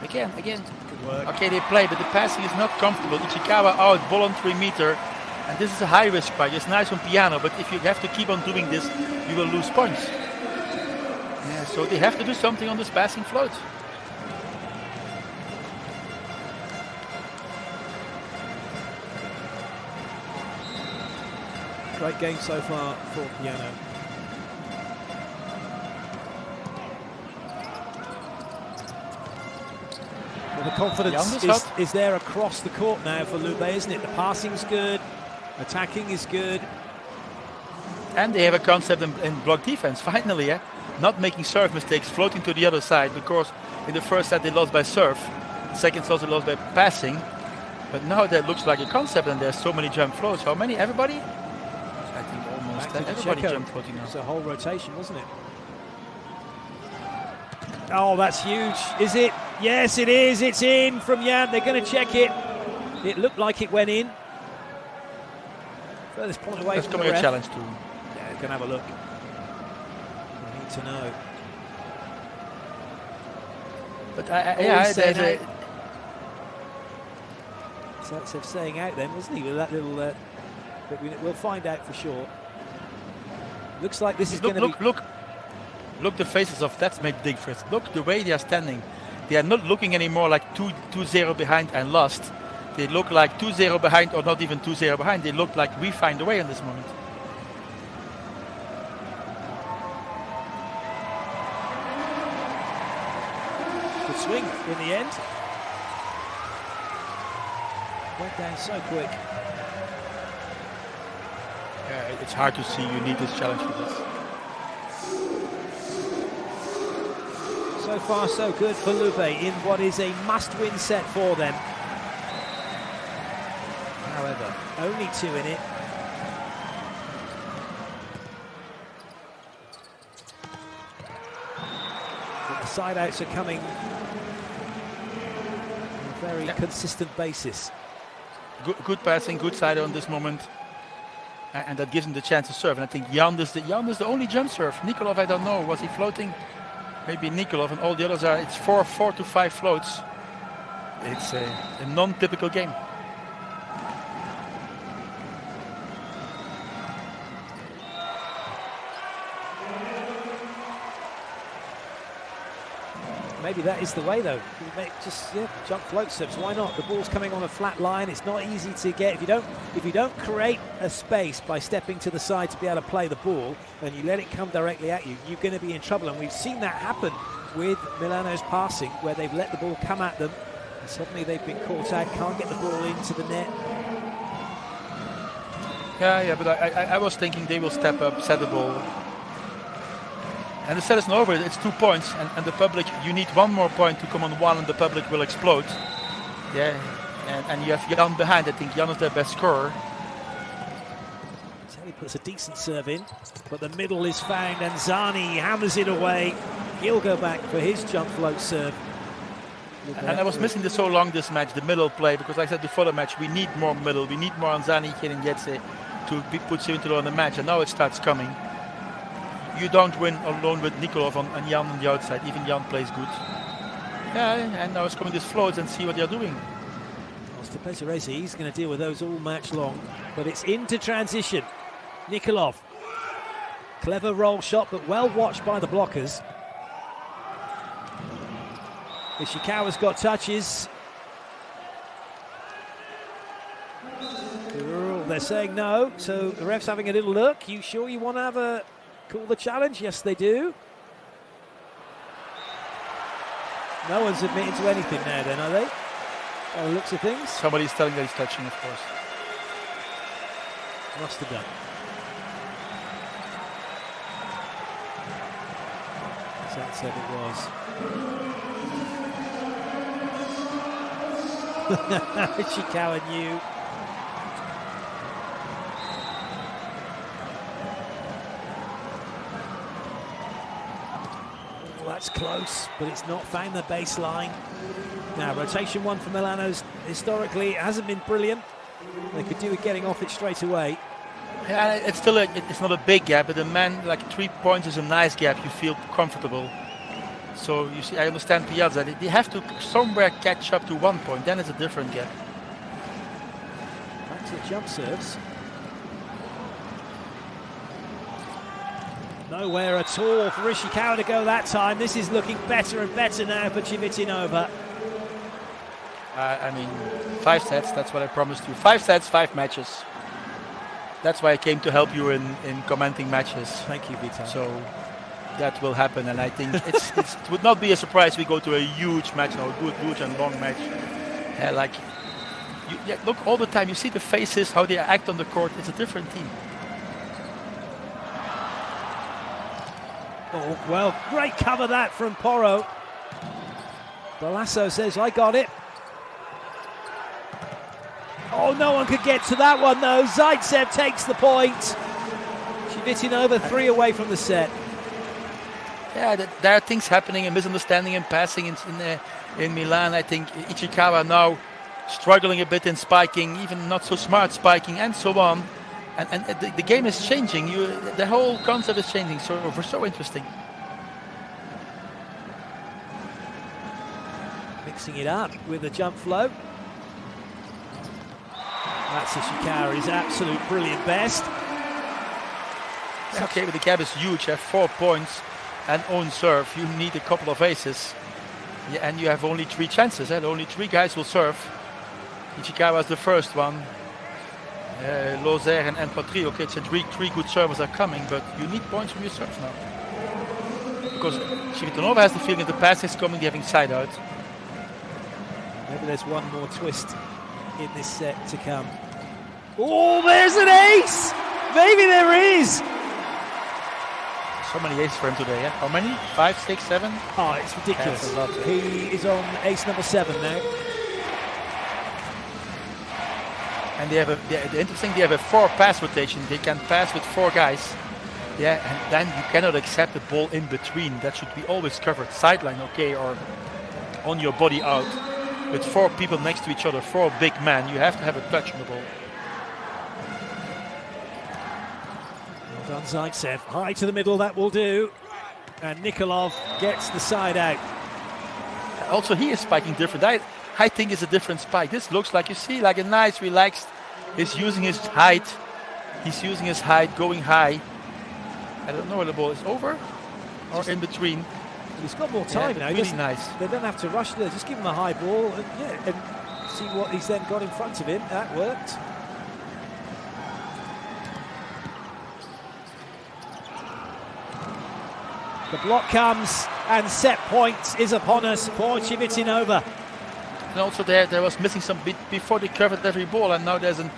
Again. Good work. Okay, they play, but the passing is not comfortable. Ichikawa out, ball on 3 meter. And this is a high risk fight. It's nice on piano, but if you have to keep on doing this, you will lose points. Yeah, so they have to do something on this passing float. Great game so far for piano. Well, the confidence is there across the court now for Lube, isn't it? The passing's good, attacking is good. And they have a concept in block defense, finally, yeah? Not making serve mistakes, floating to the other side, because in the first set they lost by serve, the second set they lost by passing. But now that looks like a concept, and there's so many jump floats. How many? Everybody? I think almost everybody jump floating now. It's a whole rotation, wasn't it? Oh, that's huge. Is it? Yes, it is. It's in from Jan. They're going to check it. It looked like it went in. Furthest point away from the ref. That's coming a challenge too. Yeah, we're going to have a look. We need to know. But there's a... Zaitsev saying out then, wasn't he? With that little... but we'll find out for sure. Looks like this is going to be... Look, the faces of that's made big difference. Look the way they are standing. They are not looking anymore like 2-0 behind and lost. They look like 2-0 behind or not even 2-0 behind. They look like we find a way in this moment. Good swing in the end. Went down so quick. Yeah, it's hard to see. You need this challenge for this. So far, so good for Lube in what is a must-win set for them. However, only 2 in it. But the side-outs are coming on a very consistent basis. Good passing, good side on this moment. And that gives him the chance to serve. And I think Jan is the only jump serve. Nikolov, I don't know. Was he floating? Maybe Nikolov, and all the others are, it's 4 to 5 floats. It's a non-typical game. Maybe that is the way though. Just jump float slips. Why not? The ball's coming on a flat line. It's not easy to get. If you don't create a space by stepping to the side to be able to play the ball, and you let it come directly at you, you're going to be in trouble. And we've seen that happen with Milano's passing, where they've let the ball come at them, and suddenly they've been caught out. Can't get the ball into the net. Yeah. But I was thinking they will step up, set the ball. And the set is not over, it's 2 points, and the public, you need 1 more point to come on 1 and the public will explode. Yeah, and you have Jan behind. I think Jan is their best scorer. He puts a decent serve in, but the middle is found and Zani hammers it away. He'll go back for his jump float serve. And I was missing this so long this match, the middle play, because like I said before the match, we need more middle, we need more Anzani, Kirin Yetse to put Civitanova on the match, and now it starts coming. You don't win alone with Nikolov and Jan on the outside. Even Jan plays good. Yeah, and now it's coming these floats and see what they're doing. Well, Stepezerezi, he's going to deal with those all match long. But it's into transition. Nikolov. Clever roll shot, but well watched by the blockers. Ishikawa's got touches. they're saying no. So the ref's having a little look. You sure you want to have a call the challenge? Yes, they do. No one's admitting to anything now, then, are they? By the looks of things. Somebody's telling that he's touching, of course. Must have done. That said it was. Ishikawa knew. Well, that's close, but it's not found the baseline. Now, rotation one for Milano's historically hasn't been brilliant. They could do with getting off it straight away. Yeah, it's still it's not a big gap, but a man like 3 points is a nice gap. You feel comfortable. So you see, I understand Piazza. They have to somewhere catch up to 1 point. Then it's a different gap. Back to the jump serves. Nowhere at all for Ishikawa to go that time. This is looking better and better now for Civitanova. I mean, 5 sets. That's what I promised you. 5 sets, 5 matches. That's why I came to help you in commenting matches. Thank you, Vito. So that will happen, and I think it would not be a surprise we go to a huge match now, a good, huge and long match. Look, all the time you see the faces, how they act on the court. It's a different team. Oh, well, great cover that from Porro. Balasso says, I got it. Oh, no one could get to that one, though. Zaitsev takes the point. Civitanova 3 away from the set. Yeah, there are things happening, a misunderstanding in passing in Milan. I think Ishikawa now struggling a bit in spiking, even not so smart spiking, and so on. And the game is changing. The whole concept is changing. So interesting. Mixing it up with a jump flow. That's Ishikawa's absolute brilliant best. Okay, but the gap is huge. You have 4 points and own serve. You need a couple of aces. Yeah, and you have only 3 chances. Only 3 guys will serve. Ishikawa is the first one. Lozer and Patry. Okay, it's 3 good servers are coming, but you need points from your serves now. Because Civitanova has the feeling that the pass is coming, they're having side out. Maybe there's one more twist in this set to come. Oh, there's an ace! Maybe there is! So many aces for him today, yeah? How many? 5, 6, 7? Oh, it's ridiculous. He is on ace number 7 now. And they have the interesting, they have a 4 pass rotation. They can pass with 4 guys. Yeah, and then you cannot accept the ball in between. That should be always covered. Sideline, okay, or on your body out. With 4 people next to each other, 4 big men, you have to have a touch on the ball. Well done, Zaitsev. High to the middle, that will do. And Nikolov gets the side out. Also, he is spiking different. I think it's a different spike. This looks like, you see, like a nice, relaxed. He's using his height. He's using his height, going high. I don't know whether the ball is over or in between. He's got more time now. Really nice. They don't have to rush there. Just give him a high ball and see what he's then got in front of him. That worked. The block comes and set point is upon us for Civitanova. And also there was missing some bit before they covered every ball, and now there's an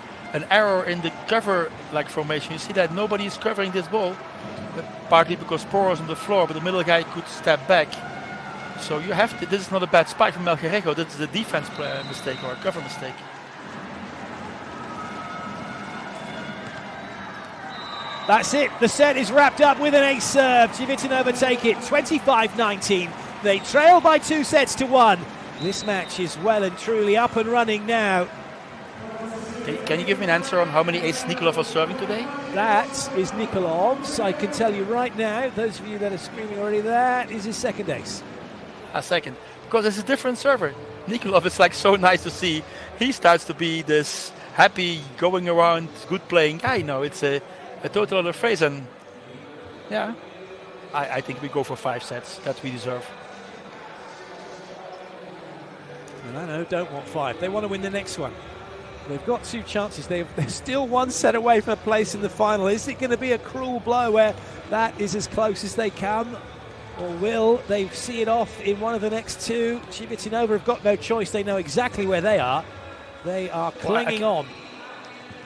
error in the cover like formation. You see that nobody is covering this ball, partly because Porro is on the floor, but the middle guy could step back. So you have to, this is not a bad spike from Melgarejo, this is a defense mistake or a cover mistake. That's it. The set is wrapped up with an ace serve. Civitanova take it 25-19. They trail by 2 sets to 1. This match is well and truly up and running now. Can you give me an answer on how many aces Nikolov was serving today? That is Nikolov's. I can tell you right now, those of you that are screaming already, that is his second ace. A second. Because it's a different server. Nikolov is like so nice to see. He starts to be this happy, going around, good playing guy. No, it's a total other phrase. And yeah, I think we go for 5 sets. That we deserve. Milano don't want 5. They want to win the next one. They've got 2 chances. They're still 1 set away from a place in the final. Is it going to be a cruel blow where that is as close as they come? Or will they see it off in one of the next 2? Civitanova have got no choice. They know exactly where they are. They are clinging on.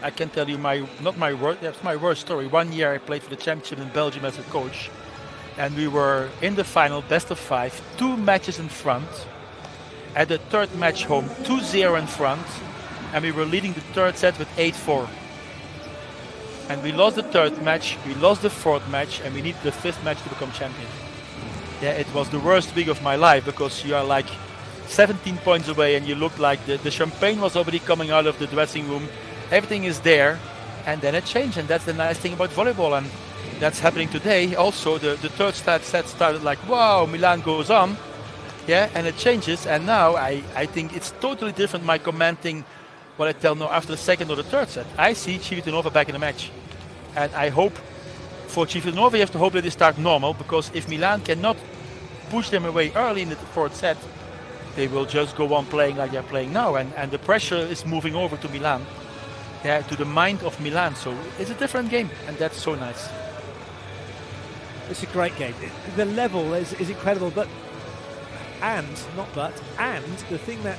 I can tell you that's my worst story. One year I played for the championship in Belgium as a coach, and we were in the final, best of 5, 2 matches in front. At the 3rd match home, 2-0 in front, and we were leading the 3rd set with 8-4. And we lost the 3rd match, we lost the 4th match, and we needed the 5th match to become champion. Yeah, it was the worst week of my life, because you are like 17 points away and you look like the champagne was already coming out of the dressing room. Everything is there, and then it changed, and that's the nice thing about volleyball, and that's happening today. Also, the 3rd set started like, wow, Milan goes on, yeah, and it changes, and now I think it's totally different, my commenting, what I tell now after the 2nd or the 3rd set. I see Civitanova back in the match, and I hope for Civitanova you have to hope that they start normal, because if Milan cannot push them away early in the 4th set, they will just go on playing like they're playing now, and the pressure is moving over to Milan. Yeah, to the mind of Milan. So it's a different game, and that's so nice. It's a great game. The level is incredible, and the thing that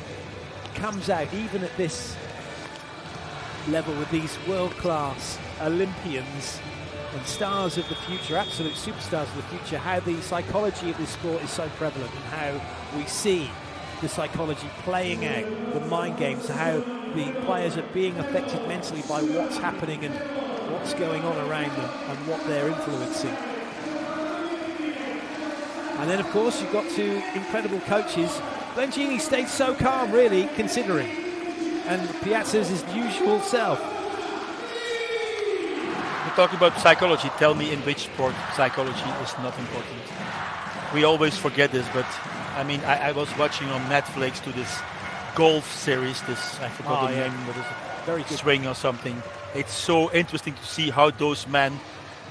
comes out even at this level with these world-class Olympians and stars of the future, absolute superstars of the future, how the psychology of this sport is so prevalent, and how we see the psychology playing out, the mind games, how the players are being affected mentally by what's happening and what's going on around them and what they're influencing. And then, of course, you've got 2 incredible coaches. Blengini stayed so calm, really, considering. And Piazza's his usual self. We're talking about psychology. Tell me in which sport psychology is not important. We always forget this, but I mean, I was watching on Netflix to this golf series, I forgot the name, but it's a very good swing or something. It's so interesting to see how those men,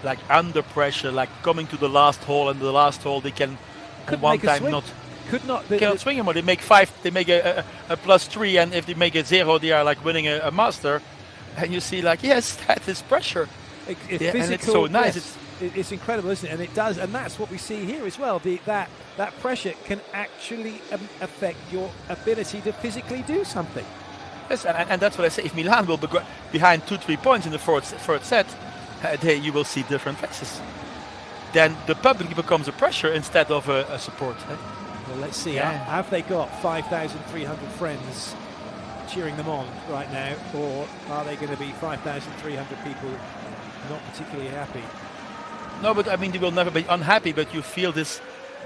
like under pressure, like coming to the last hole, and the last hole they can Could one make a time swing. not Cannot swing anymore. They make 5, they make a +3, and if they make a 0, they are like winning a master. And you see, like, yes, that is pressure. Physical, and it's so nice. Yes. It's incredible, isn't it? And it does, and that's what we see here as well. That pressure can actually affect your ability to physically do something. Yes, and that's what I say. If Milan will be behind 2-3 points in the 4th set, you will see different faces. Then the public becomes a pressure instead of a support. Well, let's see. Yeah. Have they got 5,300 friends cheering them on right now, or are they going to be 5,300 people not particularly happy? No, but I mean, they will never be unhappy, but you feel this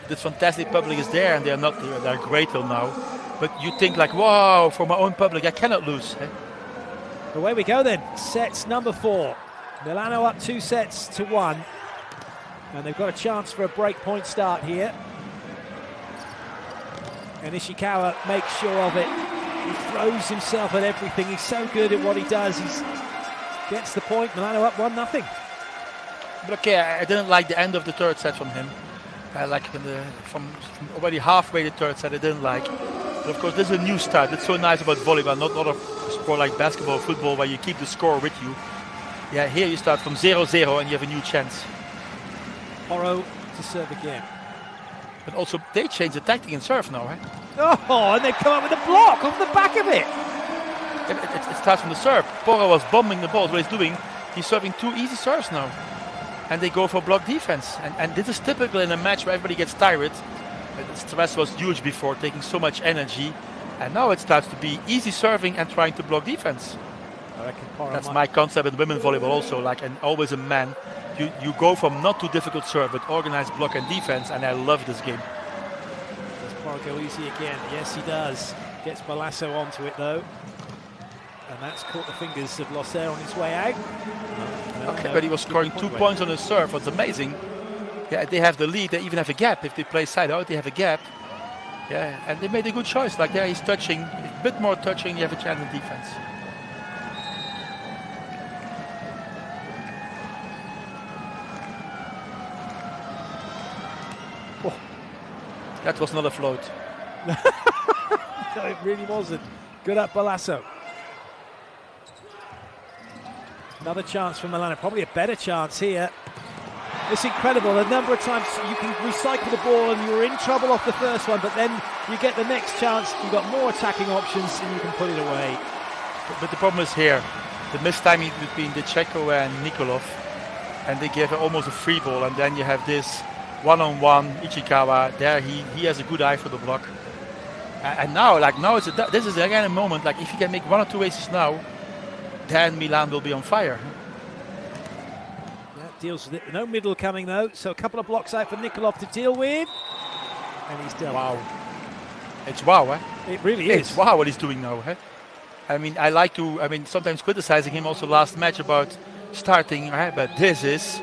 fantastic public is there, and they're grateful now. But you think like, wow, for my own public, I cannot lose. Away we go then. Sets number 4. Milano up 2-1. And they've got a chance for a break point start here. And Ishikawa makes sure of it. He throws himself at everything. He's so good at what he does. He gets the point. Milano up 1-0. But okay, I didn't like the end of the 3rd set from him. I like from already halfway the 3rd set, I didn't like. But of course, this is a new start. It's so nice about volleyball, not a sport like basketball or football where you keep the score with you. Yeah, here you start from 0-0 and you have a new chance. Porro to serve again. But also, they change the tactic and serve now, right? Oh, and they've come up with a block off the back of it. It starts from the serve. Porro was bombing the ball. What he's doing, he's serving 2 easy serves now. And they go for block defense. And this is typical in a match where everybody gets tired. The stress was huge before, taking so much energy. And now it starts to be easy serving and trying to block defense. I reckon Porro That's my concept in women's volleyball also. Like, and always a man. You go from not too difficult serve, but organized block and defense. And I love this game. Does Porro go easy again? Yes, he does. Gets Balasso onto it, though. And that's caught the fingers of Losser on his way out. Okay, but he was scoring 2 points on his serve. What's amazing. Yeah, they have the lead. They even have a gap. If they play side out, they have a gap. Yeah, and they made a good choice. Like there, he's touching, a bit more touching. You have a chance in defense. Oh, that was not a float. No, it really wasn't. Good up Balasso. Another chance for Milano, probably a better chance here. It's incredible the number of times you can recycle the ball and you're in trouble off the first one, but then you get the next chance, you've got more attacking options and you can put it away. But the problem is here, the mistiming between the Checo and Nikolov, and they give almost a free ball, and then you have this one-on-one Ichikawa. There he has a good eye for the block. And now this is again a moment, like if you can make 1 or 2 aces now, then Milan will be on fire. Yeah, deals with it. No middle coming though, so a couple of blocks out for Nikolov to deal with. And he's done. Wow. It's wow, eh? It really is. It's wow what he's doing now, eh? I mean, sometimes criticizing him also last match about starting, but this is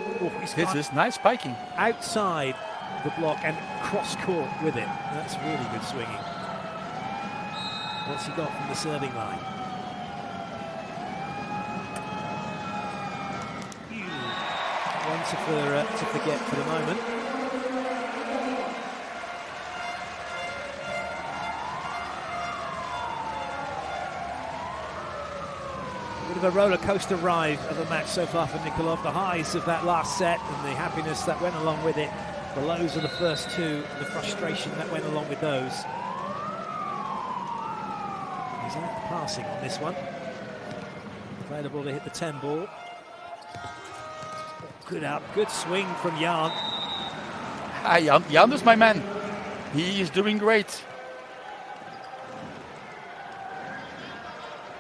nice spiking. Outside the block and cross court with it. That's really good swinging. What's he got from the serving line? One to forget for the moment. Bit of a roller coaster ride of a match so far for Nikolov. The highs of that last set and the happiness that went along with it. The lows of the first two, the frustration that went along with those. He's out the passing on this one. Available to hit the 10 ball. Good swing from Jan. Jan is my man. He is doing great.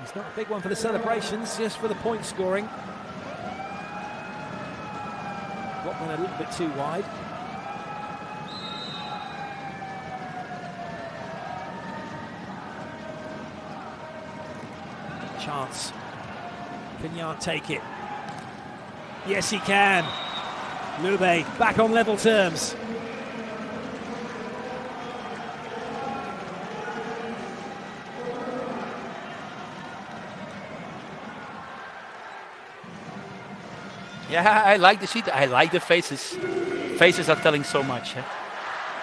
It's not a big one for the celebrations, just for the point scoring. Block went a little bit too wide. Chance. Can Jan take it? Yes, he can. Lube back on level terms. Yeah, I like the sheet. I like the faces. Faces are telling so much. Eh?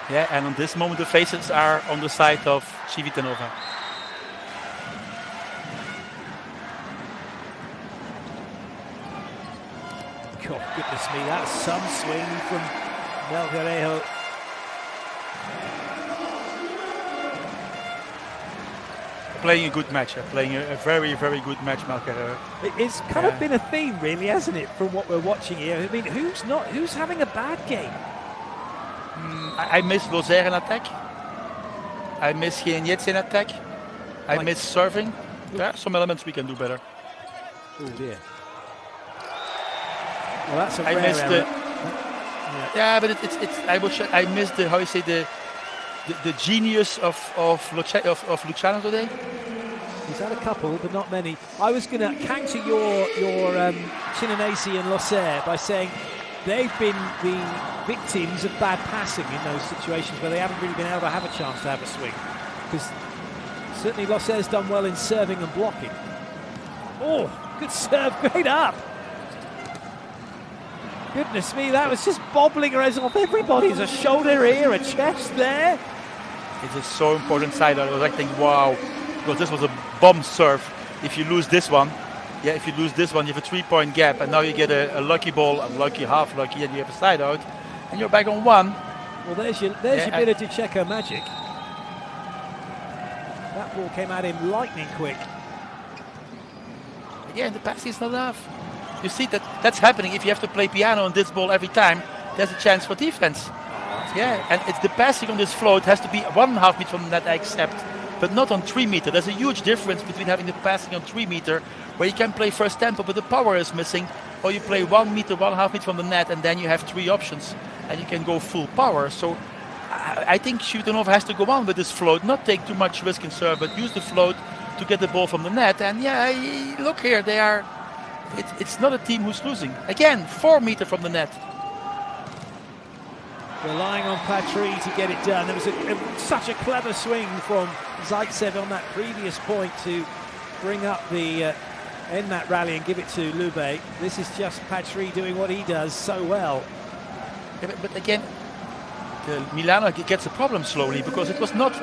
Yeah, and on this moment the faces are on the side of Civitanova. God, goodness me, that's some swing from Melgarejo. Playing a good match, playing a very, very good match, Melgarejo. It's kind of been a theme, really, hasn't it, from what we're watching here? I mean, who's having a bad game? I miss Lozer in attack. I miss Gienietz in attack. I miss serving. There are some elements we can do better. Oh dear. Well, that's a I rare missed error. but I missed the, how you say, the genius of Luciano today. He's had a couple, but not many. I was going to counter your Chinanesi and Loser by saying they've been the victims of bad passing in those situations where they haven't really been able to have a chance to have a swing. Because certainly Loser's done well in serving and blocking. Oh, good serve, great up. Goodness me, that was just bobbling around off everybody. There's a shoulder here, a chest there. It is so important side. I was like thinking, wow, because this was a bomb serve. If you lose this one, you have a 3-point gap, and now you get a lucky ball, a lucky, half lucky, and you have a side out, and you're back on one. Well, there's your bit of Ducheco magic. That ball came at him lightning quick. Again, the passing is not enough. You see that's happening if you have to play piano on this ball every time. There's a chance for defense. And it's the passing on this float has to be 1.5 meters from the net, I accept, but not on 3 meters. There's a huge difference between having the passing on 3 meters, where you can play first tempo, but the power is missing, or you play 1 meter, 1.5 meters from the net, and then you have 3 options, and you can go full power. So I think Civitanova has to go on with this float, not take too much risk in serve, but use the float to get the ball from the net. And look here, they are. It's not a team who's losing. Again, 4 meters from the net. Relying on Patry to get it done. There was such a clever swing from Zaitsev on that previous point to bring up the end that rally and give it to Lube. This is just Patry doing what he does so well. Yeah, but again, Milano gets a problem slowly, because it was not,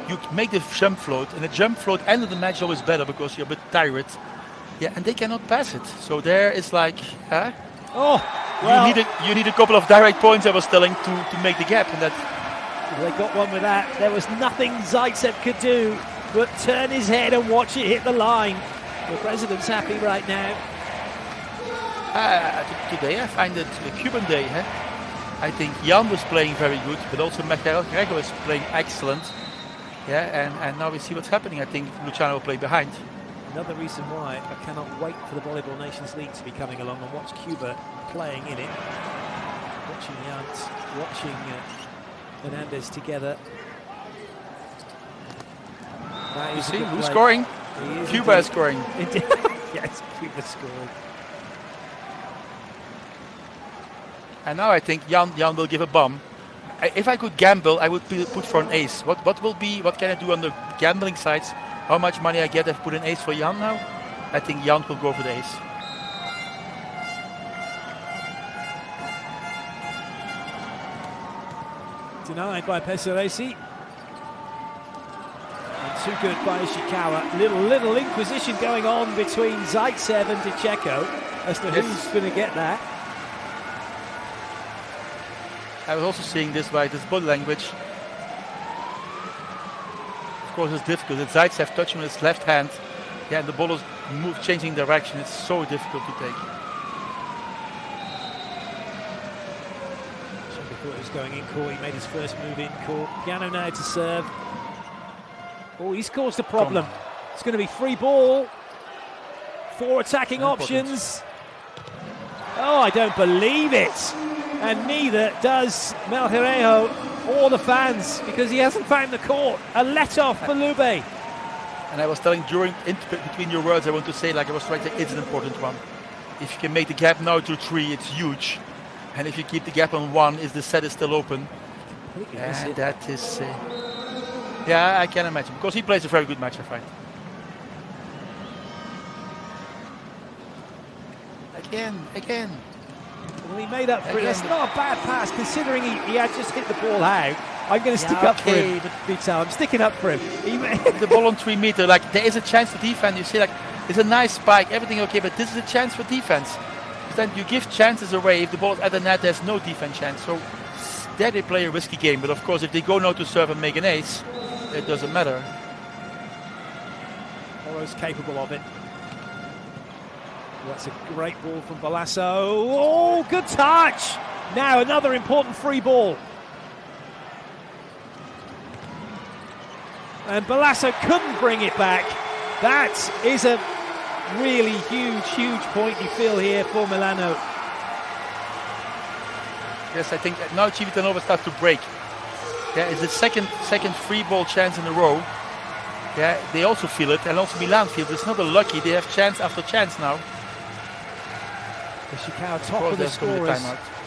you make the jump float, and the jump float end of the match is always better because you're a bit tired. Yeah, and they cannot pass it. So there is like, Oh, well, you need a couple of direct points, I was telling, to make the gap, and that. they got one with that. There was nothing Zaitsev could do but turn his head and watch it hit the line. The president's happy right now. Today I find it a Cuban day. I think Jan was playing very good, but also Michael Gregor is playing excellent. Yeah, and now we see what's happening. I think Luciano will play behind. Another reason why I cannot wait for the Volleyball Nations League to be coming along and watch Cuba playing in it. Watching Jans, watching Hernandez together. You see, who's scoring? Cuba is scoring. Yes, Cuba scored. And now I think Jan will give a bomb. If I could gamble, I would put for an ace. What can I do on the gambling sites? How much money I get if I put an ace for Jan now? I think Jan will go for the ace. Denied by Pesaresi. And too good by Ishikawa. Little inquisition going on between Zaitsev and Decheko as to who's going to get that. I was also seeing this by this body language. Of course, it's difficult. It's Zaitsev touching with his left hand. Yeah, and the ball is changing direction. It's so difficult to take. Before he was going in court, he made his first move in court. Piano now to serve. Oh, he's caused a problem. It's going to be free ball. 4 attacking options. Oh, I don't believe it. And neither does Melgarejo or the fans, because he hasn't found the court. A let-off for Lube. And I was telling between your words, I want to say, like I was trying to say, it's an important one. If you can make the gap now to 3, it's huge. And if you keep the gap on 1, the set is still open. And that is... yeah, I can imagine. Because he plays a very good match, I find. Again. Well, he made up for it. That's not a bad pass, considering he had just hit the ball out. I'm going to stick up for him, Vito. I'm sticking up for him. The ball on 3 meter, like there is a chance for defense. You see, like it's a nice spike, everything okay, but this is a chance for defense. But then you give chances away. If the ball is at the net, there's no defense chance. So there they play a risky game. But of course, if they go now to serve and make an ace, it doesn't matter. Oro's capable of it. That's a great ball from Balasso. Oh, good touch! Now another important free ball. And Balasso couldn't bring it back. That is a really huge point you feel here for Milano. Yes, I think now Civitanova starts to break. Yeah, it's the second free ball chance in a row. Yeah, they also feel it, and also Milan feels it. It's not a lucky, they have chance after chance now. Ishikawa top of the scorers.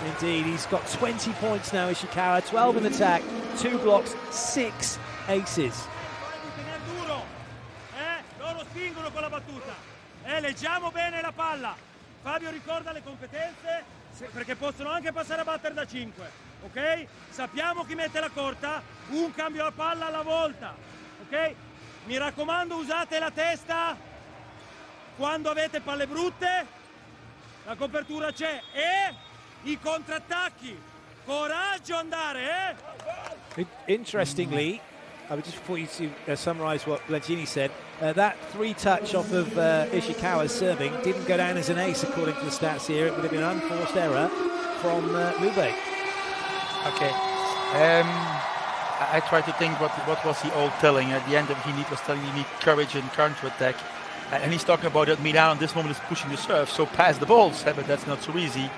Indeed, he's got 20 points now, Ishikawa. 12 in attack, 2 blocks, 6 aces. Loro spingono con la battuta. Leggiamo bene la palla. Fabio ricorda le competenze, perché possono anche passare a battere da 5. Ok? Sappiamo chi mette la corta, un cambio a palla alla volta. Ok? Mi raccomando, usate la testa quando avete palle brutte. La copertura c'è e i contrattacchi. Coraggio andare, Interestingly, I would just for you to summarise what Blagini said. That 3-touch off of Ishikawa's serving didn't go down as an ace according to the stats here. It would have been an unforced error from Lube. Okay. I tried to think what was he all telling. At the end of he was telling you need courage and counter-attack. And he's talking about that Milan at this moment is pushing the serve, so pass the balls, but that's not so easy.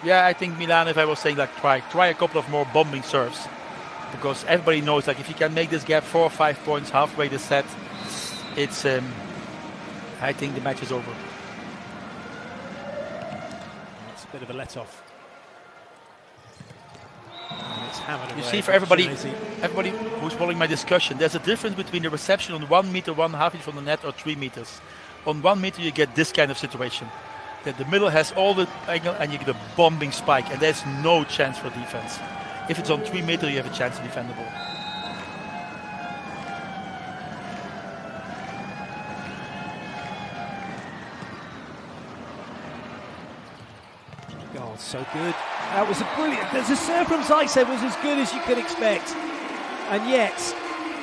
Yeah, I think Milan, if I was saying like try a couple of more bombing serves. Because everybody knows like if you can make this gap 4 or 5 points halfway the set, it's I think the match is over. It's a bit of a let-off. You see, for everybody who's following my discussion, there's a difference between the reception on 1 meter, 1.5 feet from the net, or 3 meters. On 1 meter, you get this kind of situation. That the middle has all the angle and you get a bombing spike, and there's no chance for defense. If it's on 3 meters, you have a chance to defend the ball. So good. That was a brilliant. The serve from Zaitsev was as good as you could expect, and yet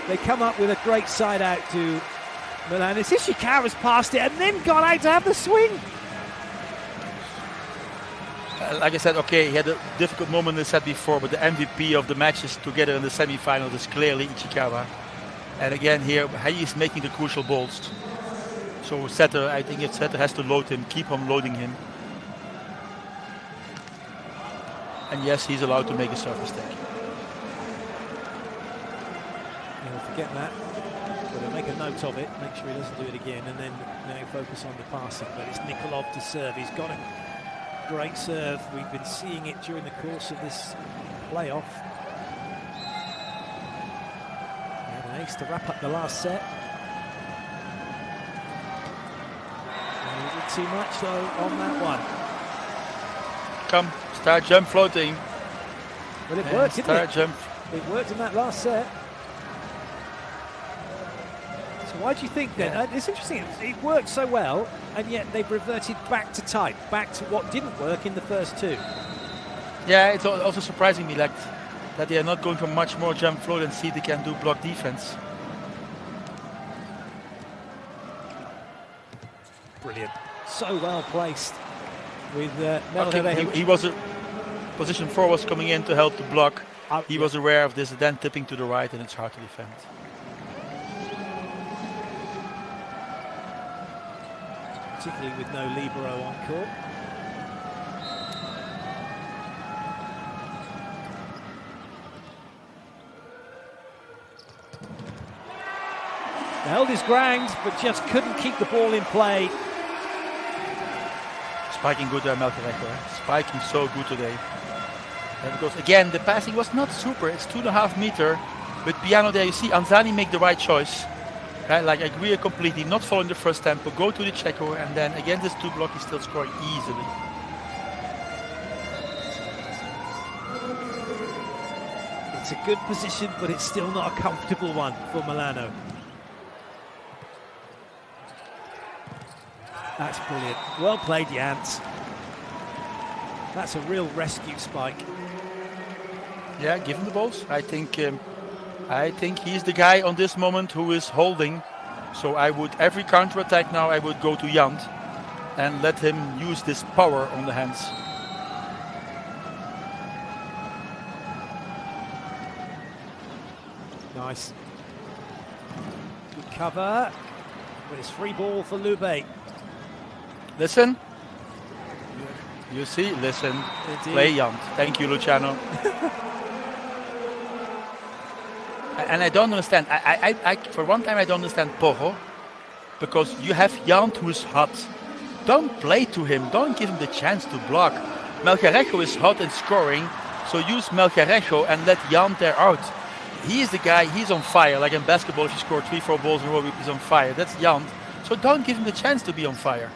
they come up with a great side out to Milan. It's Ishikawa's passed it and then got out to have the swing. Like I said, okay, he had a difficult moment in the set before, but the MVP of the matches together in the semi-final is clearly Ishikawa. And again here, he is making the crucial balls. So setter, I think if setter has to load him, keep on loading him. And yes, he's allowed to make a serve mistake. He'll forget that, but he'll make a note of it, make sure he doesn't do it again, and then focus on the passing. But it's Nikolov to serve. He's got a great serve. We've been seeing it during the course of this playoff. And an ace to wrap up the last set. And he did too much though on that one. Come, start jump floating. But it worked, didn't it? Jump. It worked in that last set. So why do you think then? Yeah. It's interesting. It worked so well, and yet they've reverted back to type, back to what didn't work in the first two. Yeah, it's also surprising me like that they are not going for much more jump float and see they can do block defense. Brilliant. So well placed with Okay, he was position 4 was coming in to help the block. He was aware of this, then tipping to the right, and it's hard to defend. Particularly with no libero on court. They held his ground, but just couldn't keep the ball in play. Spiking good there, Melchior. Spiking so good today. And because again, the passing was not super. It's 2.5 meters. But piano there, you see Anzani make the right choice. Right, like I agree completely, not following the first tempo, go to the Checo, and then again this 2 block is still scoring easily. It's a good position, but it's still not a comfortable one for Milano. That's brilliant. Well played, Jans. That's a real rescue spike. Yeah, give him the balls. I think he's the guy on this moment who is holding. So I would, every counter attack now, I would go to Jant and let him use this power on the hands. Nice. Good cover. But it's free ball for Lube. Listen. You see, listen. Indeed. Play Jant. Thank you, Luciano. And I don't understand. I for one time I don't understand Porro, because you have Jant who is hot. Don't play to him. Don't give him the chance to block. Melgarejo is hot and scoring, so use Melgarejo and let Jant there out. He is the guy. He's on fire. Like in basketball, if you score 3-4 balls in a row, he's on fire. That's Jant. So don't give him the chance to be on fire.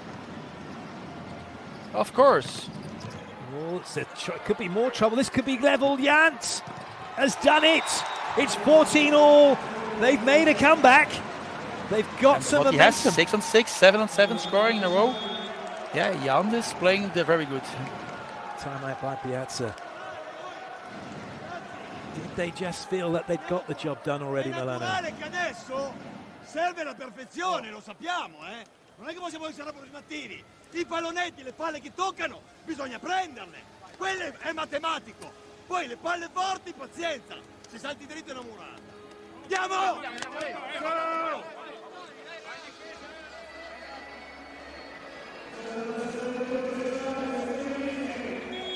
Of course. Oh, it could be more trouble. This could be level. Jant has done it. It's 14-all. They've made a comeback. They've got some momentum. He has 6-on-6, 7-on-7 scoring in a row. Yeah, Jant is playing very good. Timeout by Piazza. Did they just feel that they'd got the job done already, Milano? Serve la perfezione, lo sappiamo, eh? Non è che possiamo essere approssimativi. I pallonetti, le palle che toccano, bisogna prenderle. Quello è matematico. Poi le palle forti, pazienza. Se salti dritto è una murata. Andiamo!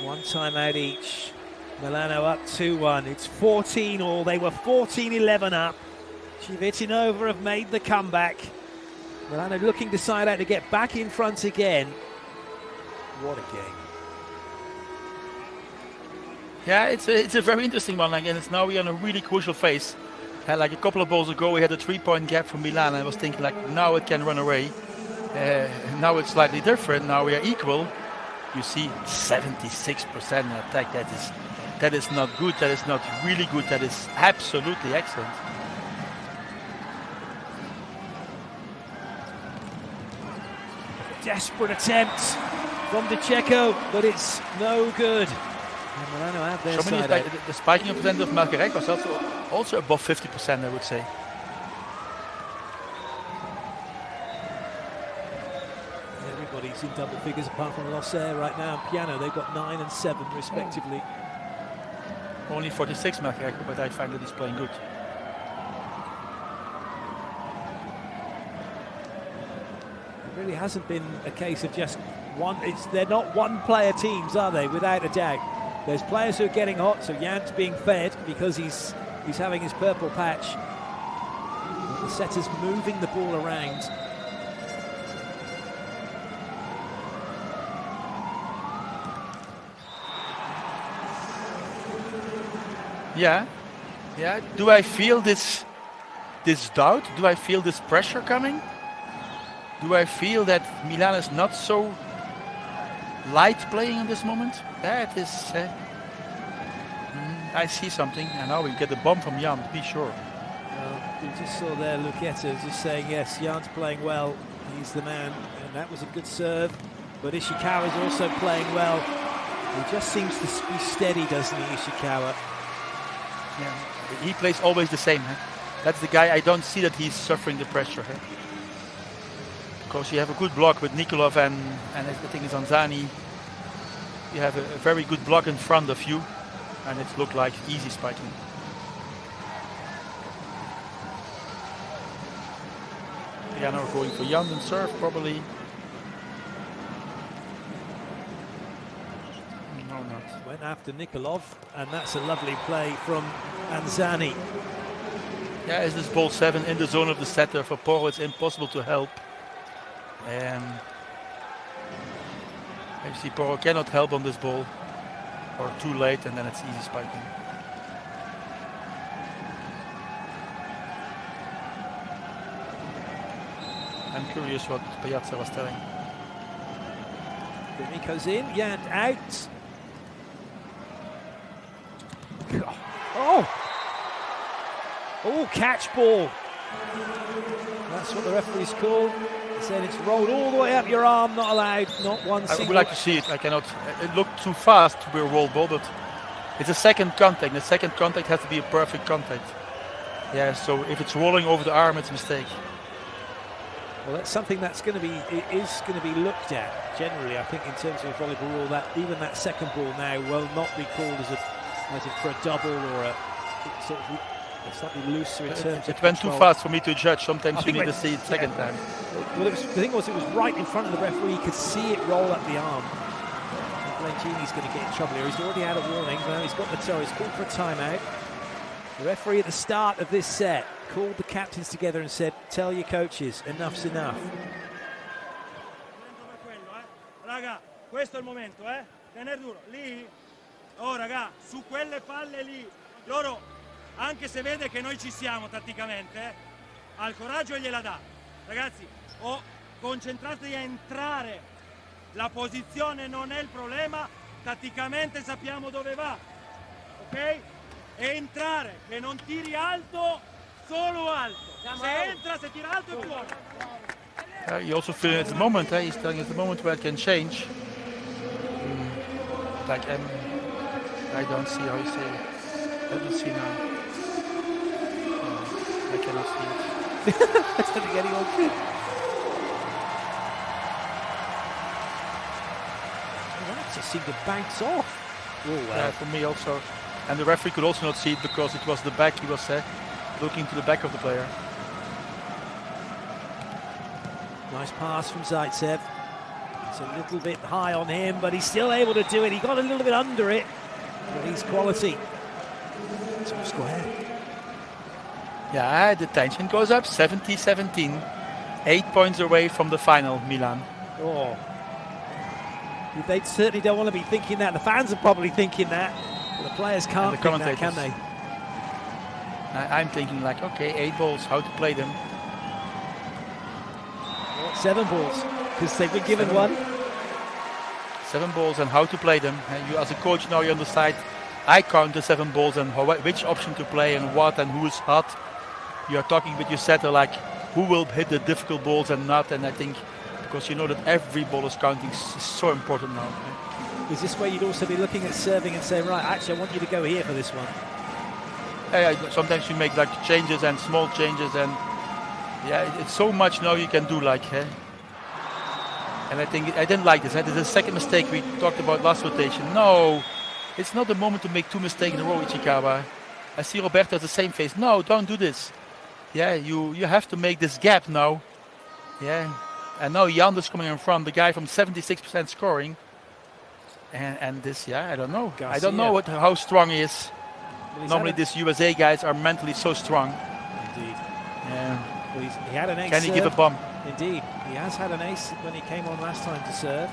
One timeout each. Milano up 2-1. It's 14-all. They were 14-11 up. Civitanova have made the comeback. Milano looking to side out to get back in front again. What a game. Yeah, it's a very interesting one. Again, it's now we're on a really crucial phase. Like a couple of balls ago, we had a 3-point gap from Milan. I was thinking like now it can run away. Now it's slightly different. Now we are equal. You see 76% in attack. That is not good. That is not really good. That is absolutely excellent. Desperate attempt from De Checo, but it's no good. And Milano have their side out. The spiking percent of Marquarek was also above 50%, I would say. Everybody's in double figures apart from Losser right now. Piano, they've got 9 and 7 respectively. Only 46 Marquarek, but I find that he's playing good. It really hasn't been a case of just one. They're not one-player teams, are they? Without a doubt. There's players who are getting hot, so Jan's being fed because he's having his purple patch. The setter's moving the ball around. Yeah. Do I feel this doubt? Do I feel this pressure coming? Do I feel that Milan is not so light playing in this moment? That is. I see something, and now we get the bomb from Jan. Be sure. We just saw there Luqueta just saying yes, Jan's playing well. He's the man, and that was a good serve. But Ishikawa is also playing well. He just seems to be steady, doesn't he, Ishikawa? Yeah, he plays always the same. Huh? That's the guy. I don't see that he's suffering the pressure. Huh? Because you have a good block with Nikolov and I think it's Anzani. You have a very good block in front of you, and it looked like easy spiking. Piano going for Jan and serve probably. No, not. Went after Nikolov, and that's a lovely play from Anzani. Yeah, is this ball 7 in the zone of the setter? For Poro, it's impossible to help. You see, Poro cannot help on this ball, or too late, and then it's easy spiking. I'm curious what Piazza was telling. D'Amico's in, Jan out. Oh, catch ball. That's what the referee's called. He said it's rolled all the way up your arm, not allowed, not one single. I would like to see it. I cannot. It looked too fast to be a roll ball, but it's a second contact. The second contact has to be a perfect contact. Yeah, so if it's rolling over the arm, it's a mistake. Well, that's something that's going to be looked at generally. I think in terms of a volleyball rule, that even that second ball now will not be called as for a double or a sort of slightly looser in terms of it went control. Too fast for me to judge. Sometimes you need to see it second time. Well, the thing was, it was right in front of the referee. You could see it roll up the arm. Blengini's going to get in trouble here. He's already had a warning. Now he's got the toe. He's called for a timeout. The referee at the start of this set called the captains together and said, "Tell your coaches, enough's enough." Raga, questo è il momento, Tener duro. Lì, raga, su quelle palle lì, loro, anche se vede che noi ci siamo tatticamente, ha il coraggio e gliela dà. Ragazzi, concentratevi a entrare. La posizione non è il problema, tatticamente sappiamo dove va, ok? E entrare, che non tiri alto, solo alto. Se entra, se tira alto è buono. You also feel at the moment, he's telling at the moment where it can change. Like I don't see how you say it. Let me see now. I cannot see it. I don't think anyone could. That just seemed to bounce off. Oh, well. Yeah, for me also. And the referee could also not see it because it was the back. He was looking to the back of the player. Nice pass from Zaitsev. It's a little bit high on him, but he's still able to do it. He got a little bit under it, but he's quality. Top square. Yeah, the tension goes up. 70-17. 8 points away from the final, Milan. Oh. They certainly don't want to be thinking that. The fans are probably thinking that. But the players can't think that, can they? I'm thinking like, okay, 8 balls, how to play them. 7 balls, because they've been given 1. 7 balls and how to play them. And you, as a coach, now you're on the side. I count the 7 balls and which option to play and what and who is hot. You are talking with your setter like who will hit the difficult balls and not. And I think because you know that every ball is counting. Is so important now. Is this where you'd also be looking at serving and saying, right, actually I want you to go here for this one? Sometimes you make like changes and small changes, and it's so much now you can do like. And I think I didn't like this. This is the second mistake we talked about last rotation. No, it's not the moment to make 2 mistakes in a row, Ichikawa. I see Roberto has the same face. No, don't do this. Yeah, you have to make this gap now. Yeah, and now Jan is coming in front, the guy from 76% scoring. And this, I don't know. Garcia. I don't know how strong he is. Well, normally these USA guys are mentally so strong. Indeed. Yeah. Well, he had an ace. Can he give a bomb? Indeed. He has had an ace when he came on last time to serve.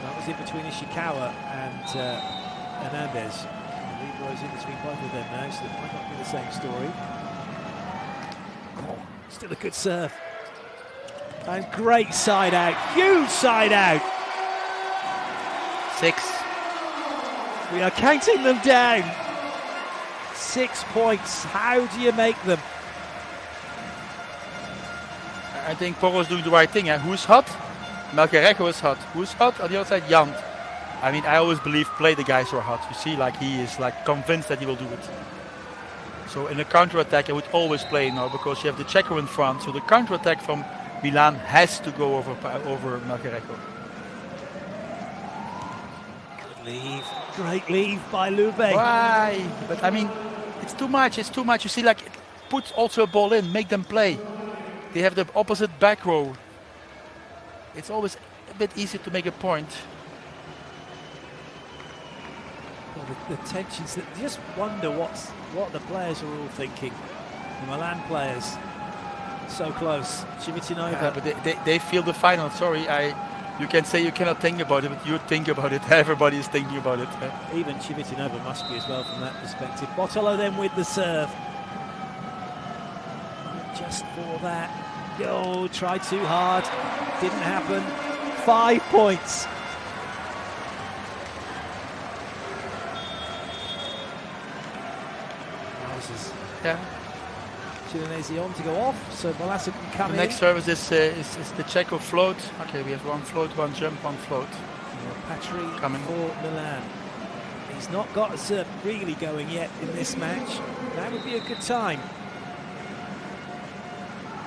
That was in between Ishikawa and Hernandez. The lead was in between both of them now, so it might not be the same story. Oh, still a good serve. And great side out. Huge side out. 6. We are counting them down. 6 points. How do you make them? I think Porro's doing the right thing. Who's hot? Melgarejo is hot. Who's hot? On the other side, Jan. I mean, I always believe play the guys who are hot. You see, like he is like convinced that he will do it. So in a counter-attack, I would always play now because you have the Checo in front. So the counter-attack from Milan has to go over Melgarejo. Leave. Great leave by Lube. Why? But I mean, it's too much. It's too much. You see, like, put also a ball in, make them play. They have the opposite back row. It's always a bit easier to make a point. Well, the tensions. That you just wonder what the players are all thinking. The Milan players, so close. Civitanova. But they feel the final. Sorry, you can say you cannot think about it, but you think about it. Everybody is thinking about it. Even Civitanova must be as well from that perspective. Bottolo then with the serve. Just for that. Oh, tried too hard. Didn't happen. 5 points. Yeah. Chilenese on to go off, so Balassa can come in. The next service is the Checo float. Okay, we have one float, one jump, one float. Patry coming for Milan. He's not got a serve really going yet in this match. That would be a good time.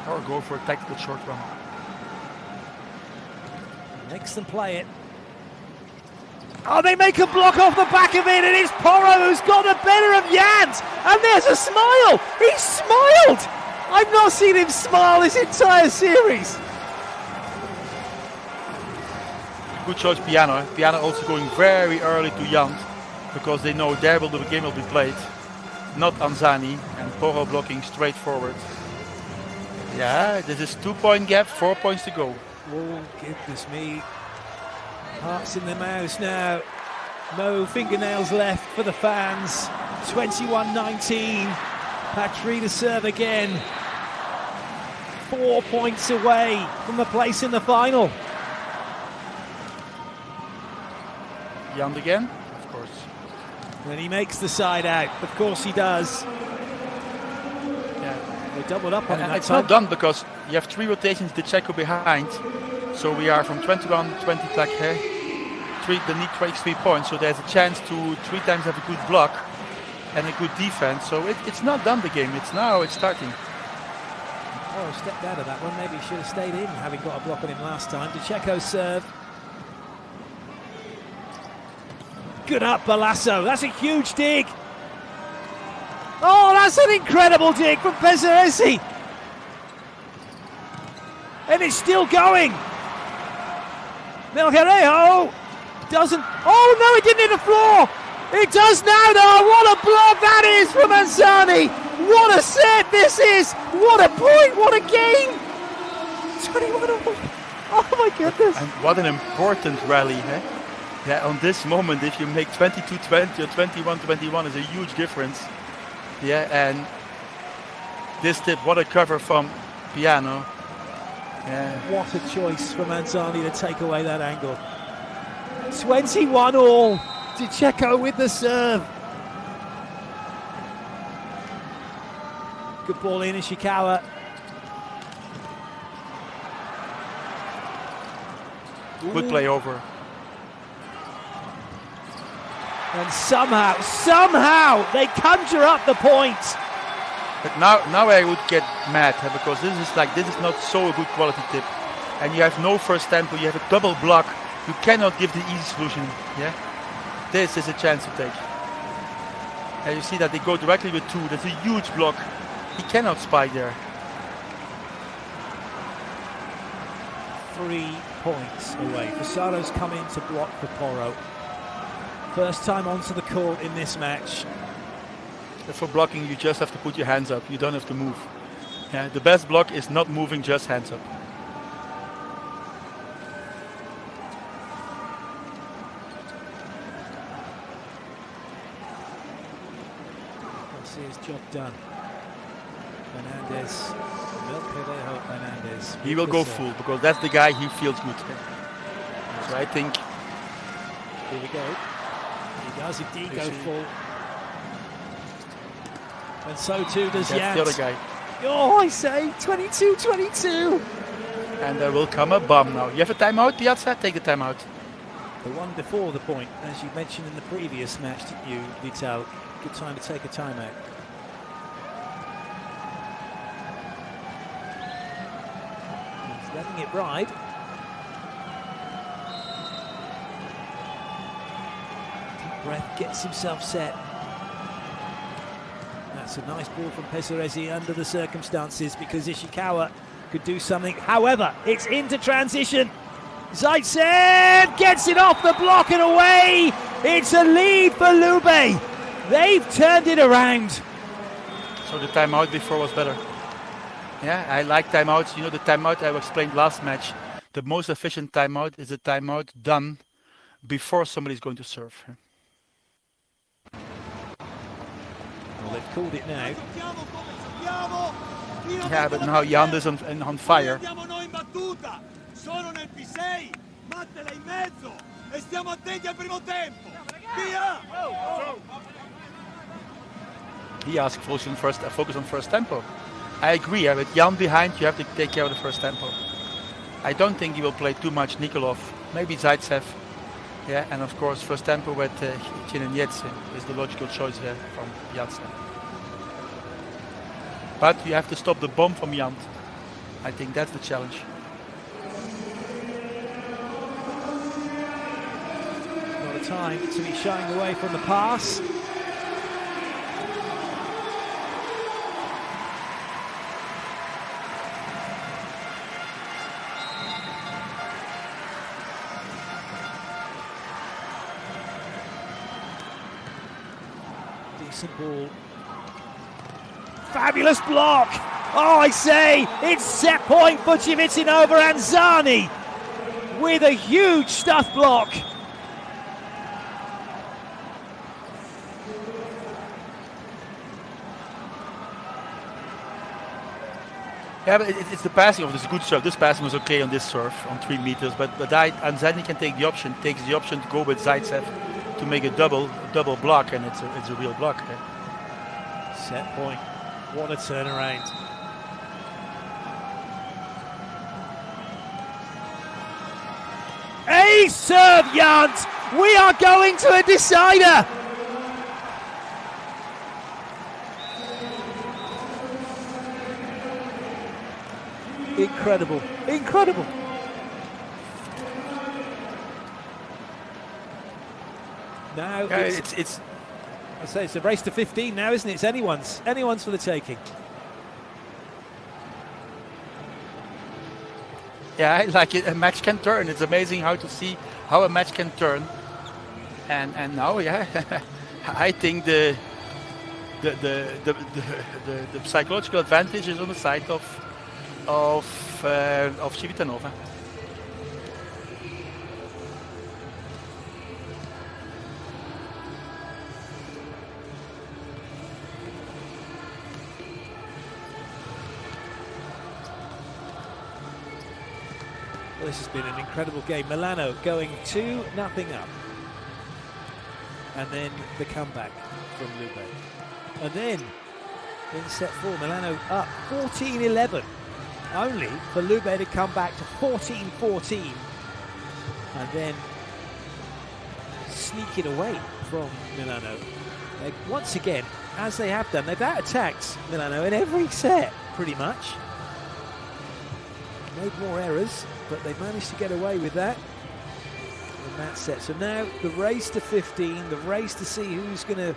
Or go for a tactical short run. Makes them play it. Oh, they make a block off the back of it, and it's Porro who's got the better of Jans. And there's a smile. He smiled. I've not seen him smile this entire series. Good choice, Piano. Piano also going very early to Jans because they know there the game will be played. Not Anzani, and Porro blocking straight forward. Yeah, this is 2 point gap, 4 points to go. Oh, goodness me. Hearts in their mouths now. No fingernails left for the fans. 21-19. Patry to serve again. 4 points away from the place in the final. Jan again, of course. When he makes the side out, of course he does. Yeah, they doubled up on that. It's not done because you have 3 rotations, the Checo behind. So we are from 21-20 back here. They need 3 points, so there's a chance to 3 times have a good block and a good defense. So it's not done the game. It's starting. Oh, stepped out of that one. Maybe he should have stayed in, having got a block on him last time. Checo serve. Good up, Balasso. That's a huge dig. Oh, that's an incredible dig from Pezzaresi. And it's still going. Melgarejo doesn't. Oh no, it didn't hit the floor. It does now, though. What a block that is from Anzani. What a set this is. What a point. What a game. 21 all. Oh my goodness. And what an important rally, eh? Yeah, on this moment, if you make 22-20 or 21-21 is a huge difference. Yeah, and this tip, what a cover from Piano. Yeah. What a choice from Anzani to take away that angle. 21 all. Checo with the serve. Good ball in Ishikawa. Good play over. And somehow, they conjure up the points. But now I would get mad because this is not so a good quality tip, and you have no first tempo. You have a double block. You cannot give the easy solution. Yeah, this is a chance to take. And you see that they go directly with 2. That's a huge block. He cannot spike there. 3 points away. Fasano's come in to block for Porro. First time onto the court in this match. For blocking, you just have to put your hands up. You don't have to move. Yeah, the best block is not moving, just hands up. See his job done. Fernandez, Fernandez. He will go full because that's the guy he feels good. So I think. Here we go. He does indeed go full. And so too does Jans. That's the other guy. Oh, I say 22-22. And there will come a bomb now. You have a timeout, Piazza? Take the timeout. The one before the point, as you mentioned in the previous match, didn't you, Vital? Good time to take a timeout. He's letting it ride. Deep breath, gets himself set. That's a nice ball from Pesaresi under the circumstances because Ishikawa could do something. However, it's into transition. Zaitsev gets it off the block and away. It's a lead for Lube. They've turned it around. So the timeout before was better. Yeah, I like timeouts. You know, the timeout I explained last match, the most efficient timeout is a timeout done before somebody's going to serve. Well, they've called it now. Yeah, but now Jan is on fire. Sono nel P6, Mattela in mezzo e stiamo attenti al primo tempo. Via! He asked focus on first tempo. I agree, with Jan behind, you have to take care of the first tempo. I don't think he will play too much Nikolov, maybe Zaitsev. Yeah, and of course first tempo with Cucine is the logical choice there from Piazza. But you have to stop the bomb from Jan. I think that's the challenge. Not a time to be shying away from the pass. Decent ball. Fabulous block! Oh, I say, it's set point for Civitanova and Zani with a huge stuff block. Yeah, but it's the passing of this good serve. This passing was okay on this serve on 3 meters, but Zani can take the option, takes the option to go with Zaitsev to make a double block, and it's a real block. Yeah. Set point. What a turnaround. A serve, Jans! We are going to a decider! Incredible, incredible. Now it's I say it's a race to 15 now, isn't it? It's anyone's for the taking. Yeah, like it, a match can turn. It's amazing how to see how a match can turn. And now, yeah, I think the psychological advantage is on the side of Civitanova. Well, this has been an incredible game. Milano going 2-0 up. And then the comeback from Lube. And then in set 4, Milano up 14-11. Only for Lube to come back to 14-14 and then sneak it away from Milano. Once again, as they have done, they've out-attacked Milano in every set, pretty much. Made more errors, but they managed to get away with that in that set. So now the race to 15, the race to see who's going to...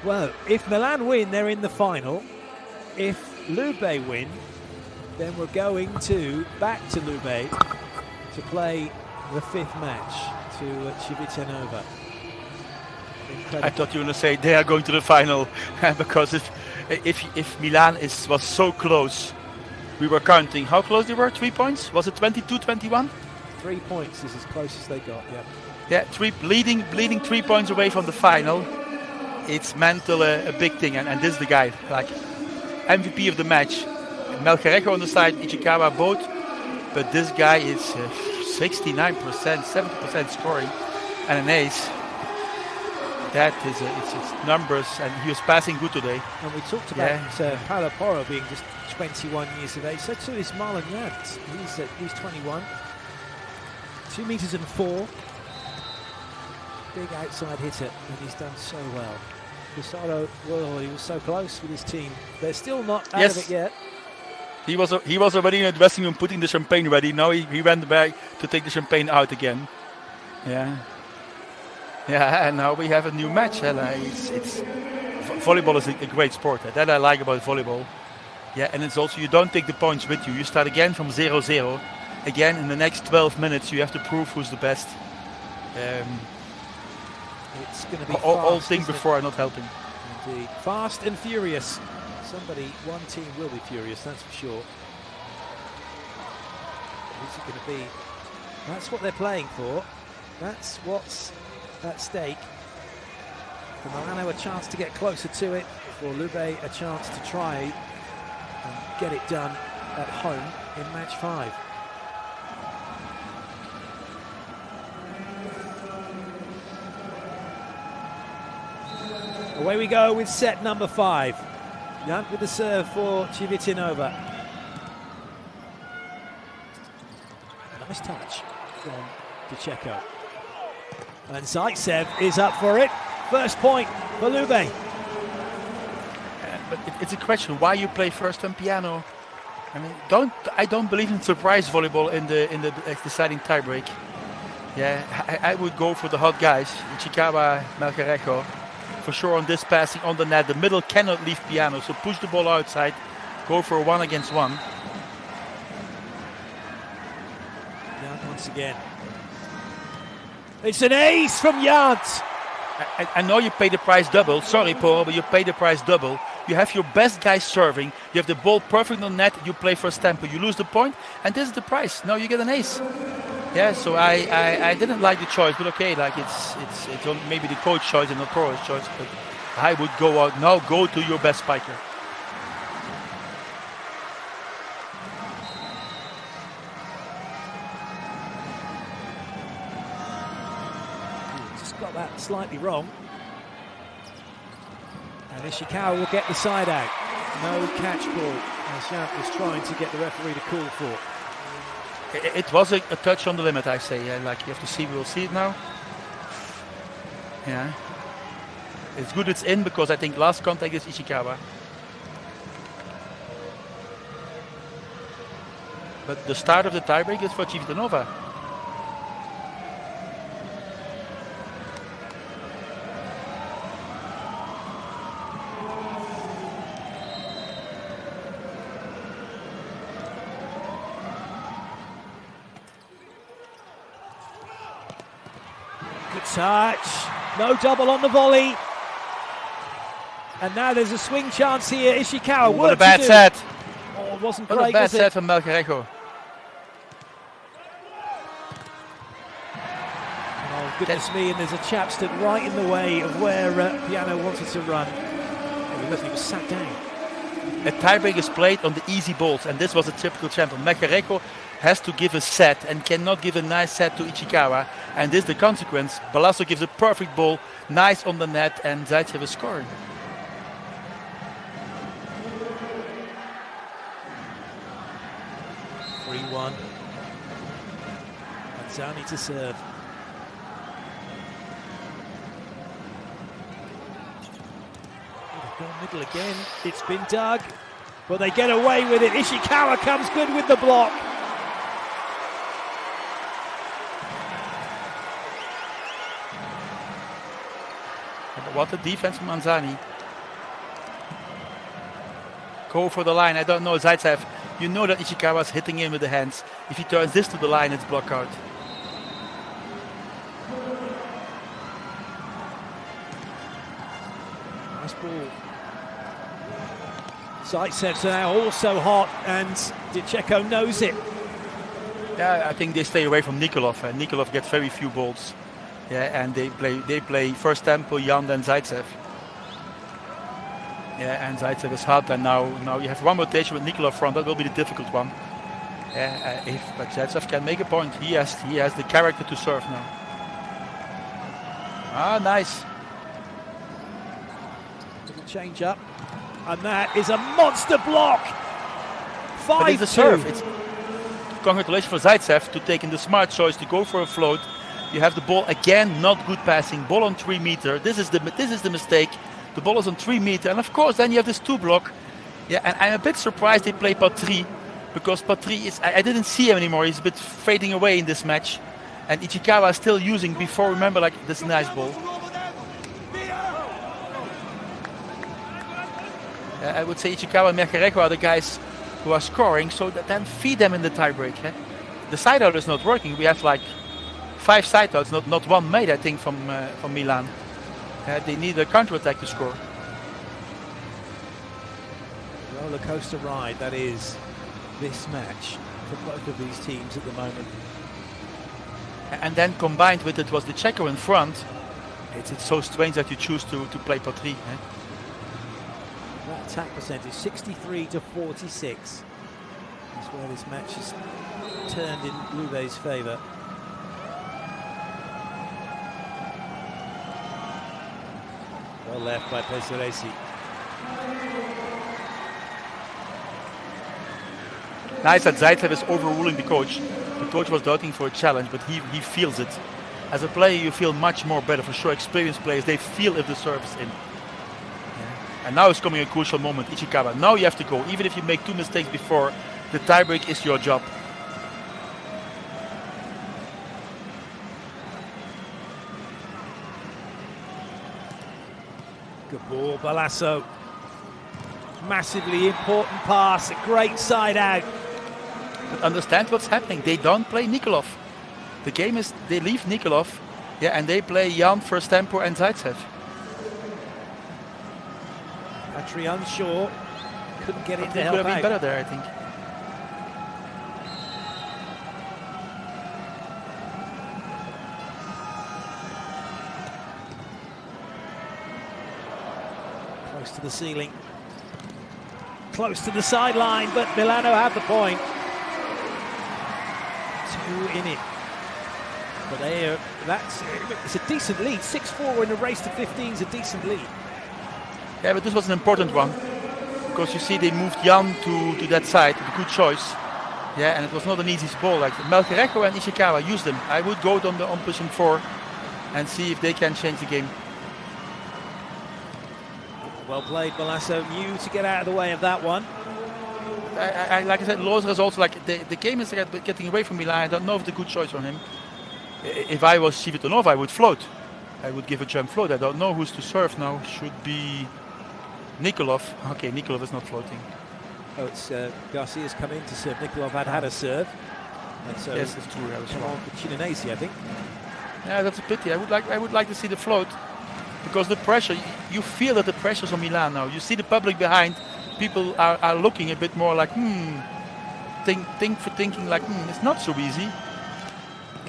Well, if Milan win, they're in the final. If Lube win, then we're going back to Lube to play the 5th match to Civitanova. Incredible. I thought you were going to say they are going to the final because if Milan was so close, we were counting how close they were. 3 points? Was it 22-21? 3 points is as close as they got. Yeah, bleeding 3 points away from the final. It's mental a big thing, and this is the guy, like MVP of the match. Melgarejo on the side, Ichikawa both, but this guy is 69%, 70% scoring, and an ace. That is it's numbers, and he was passing good today. And we talked about Paolo Porro being just 21 years of age. So too is Marlon Yant. He's 21. 2 meters and 4. Big outside hitter, and he's done so well. Cusaro, well, he was so close with his team. They're still not out of it yet. He was already in the dressing room putting the champagne ready. Now he went back to take the champagne out again. Yeah, and now we have a new match. Volleyball is a great sport. That I like about volleyball. Yeah, and it's also you don't take the points with you. You start again from 0-0. Again, in the next 12 minutes, you have to prove who's the best. It's going to be all things before are not helping. Indeed, fast and furious. One team will be furious, that's for sure. Who's it going to be? That's what they're playing for. That's what's at stake. For Milano, a chance to get closer to it. For Lube, a chance to try and get it done at home in match 5. Away we go with set number 5. Yant with the serve for Civitanova. Nice touch from Pacheco. And Zaitsev is up for it. First point for Lube. But it's a question why you play first on piano. I mean, I don't believe in surprise volleyball in the deciding tiebreak. Yeah, I would go for the hot guys, Ichikawa, Melgarejo. For sure on this passing on the net, the middle cannot leave piano, so push the ball outside, go for a 1-against-1. Yant once again. It's an ace from Yant. I know you pay the price double. Sorry, Paul, but you pay the price double. You have your best guy serving. You have the ball perfect on net. You play first tempo. You lose the point, and this is the price. Now you get an ace. Yeah, so I didn't like the choice, but okay, like it's maybe the coach choice and not Porro's choice. But I would go out now. Go to your best spiker. Just got that slightly wrong. And Ishikawa will get the side out. No catch ball, as Yant was trying to get the referee to call for. It was a touch on the limit, I say. Yeah, like you have to see, we'll see it now. Yeah. It's good it's in because I think last contact is Ishikawa. But the start of the tiebreak is for Civitanova. Touch, no double on the volley, and now there's a swing chance here. Ishikawa, what a bad set! Oh, it wasn't what great, a bad was set it? from Melgarejo. Oh goodness me! And there's a chap stood right in the way of where Piano wanted to run. Oh, he was sat down. A tiebreak is played on the easy balls, and this was a typical champion. Melgarejo has to give a set and cannot give a nice set to Ichikawa, and this is the consequence. Balasso gives a perfect ball, nice on the net, and Zaitsev is scoring. Manzani to serve. Go middle again. It's been dug, but they get away with it. Ishikawa comes good with the block. What a defense from Manzani. Go for the line. I don't know, Zaitsev. You know that Ishikawa's hitting in with the hands. If he turns this to the line, it's block out. Nice ball. Zaitsev's now also hot, and Dicheko knows it. Yeah, I think they stay away from Nikolov. Nikolov gets very few balls. Yeah, and they play first tempo, Jan, then Zaitsev. Yeah, and Zaitsev is hot, and now you have one rotation with Nikolov front. That will be the difficult one. Yeah, but Zaitsev can make a point. He has the character to serve now. Ah, nice. Little change up, and that is a monster block. 5-2. But it's a serve. It's congratulations for Zaitsev to taking the smart choice to go for a float. You have the ball again, not good passing. Ball on 3 meter. This is the mistake. The ball is on 3 meter, and of course then you have this 2 block. Yeah, and I'm a bit surprised they play Patry, because Patry is. I didn't see him anymore. He's a bit fading away in this match, and Ichikawa is still using. Before, remember, like this nice ball. I would say Ichikawa and Mercarejo are the guys who are scoring, so that then feed them in the tiebreak. The side out is not working. We have like 5 side outs, not one made, I think, from Milan. They need a counter-attack to score. Roller coaster ride, that is this match for both of these teams at the moment. And then combined with it was the Checo in front. It's so strange that you choose to play Patry. That attack percentage, 63-46. That's where this match is turned in Lube's favour. Well left by Pesaresi. Nice that Zaitsev is overruling the coach. The coach was doubting for a challenge, but he feels it. As a player, you feel much more better. For sure, experienced players, they feel if the serve is in. Yeah. And now is coming a crucial moment, Ichikawa. Now you have to go. Even if you make 2 mistakes before, the tiebreak is your job. Good ball, Balasso. Massively important pass, a great side out. But understand what's happening. They don't play Nikolov. The game is, they leave Nikolov, yeah, and they play Jan, first tempo, and Zaitsev. Patry unsure, couldn't get it to They help could have been out. better there, I think. Close to the ceiling, close to the sideline, but Milano have the point. 2 in it. But it's a decent lead. 6-4 in a race to 15 is a decent lead. Yeah, but this was an important one. Because you see they moved Jan to that side, a good choice. Yeah, and it was not an easy ball. Like Melgarejo and Ishikawa used them. I would go on pushing 4 and see if they can change the game. Well played, Balasso. Knew to get out of the way of that one. Like I said, Lozer is also like the game is getting away from Milan. I don't know if it's a good choice on him. If I was Civitanova, I would float. I would give a jump float. I don't know who's to serve now. Should be Nikolov. Okay, Nikolov is not floating. Oh, it's Garcia's come in to serve. Nikolov had a serve. And so yes, it's true. Come on for Chinese, I think. Yeah, that's a pity. I would like to see the float, because the pressure, you feel that the pressure's on Milan now. You see the public behind. People are looking a bit more like thinking like it's not so easy.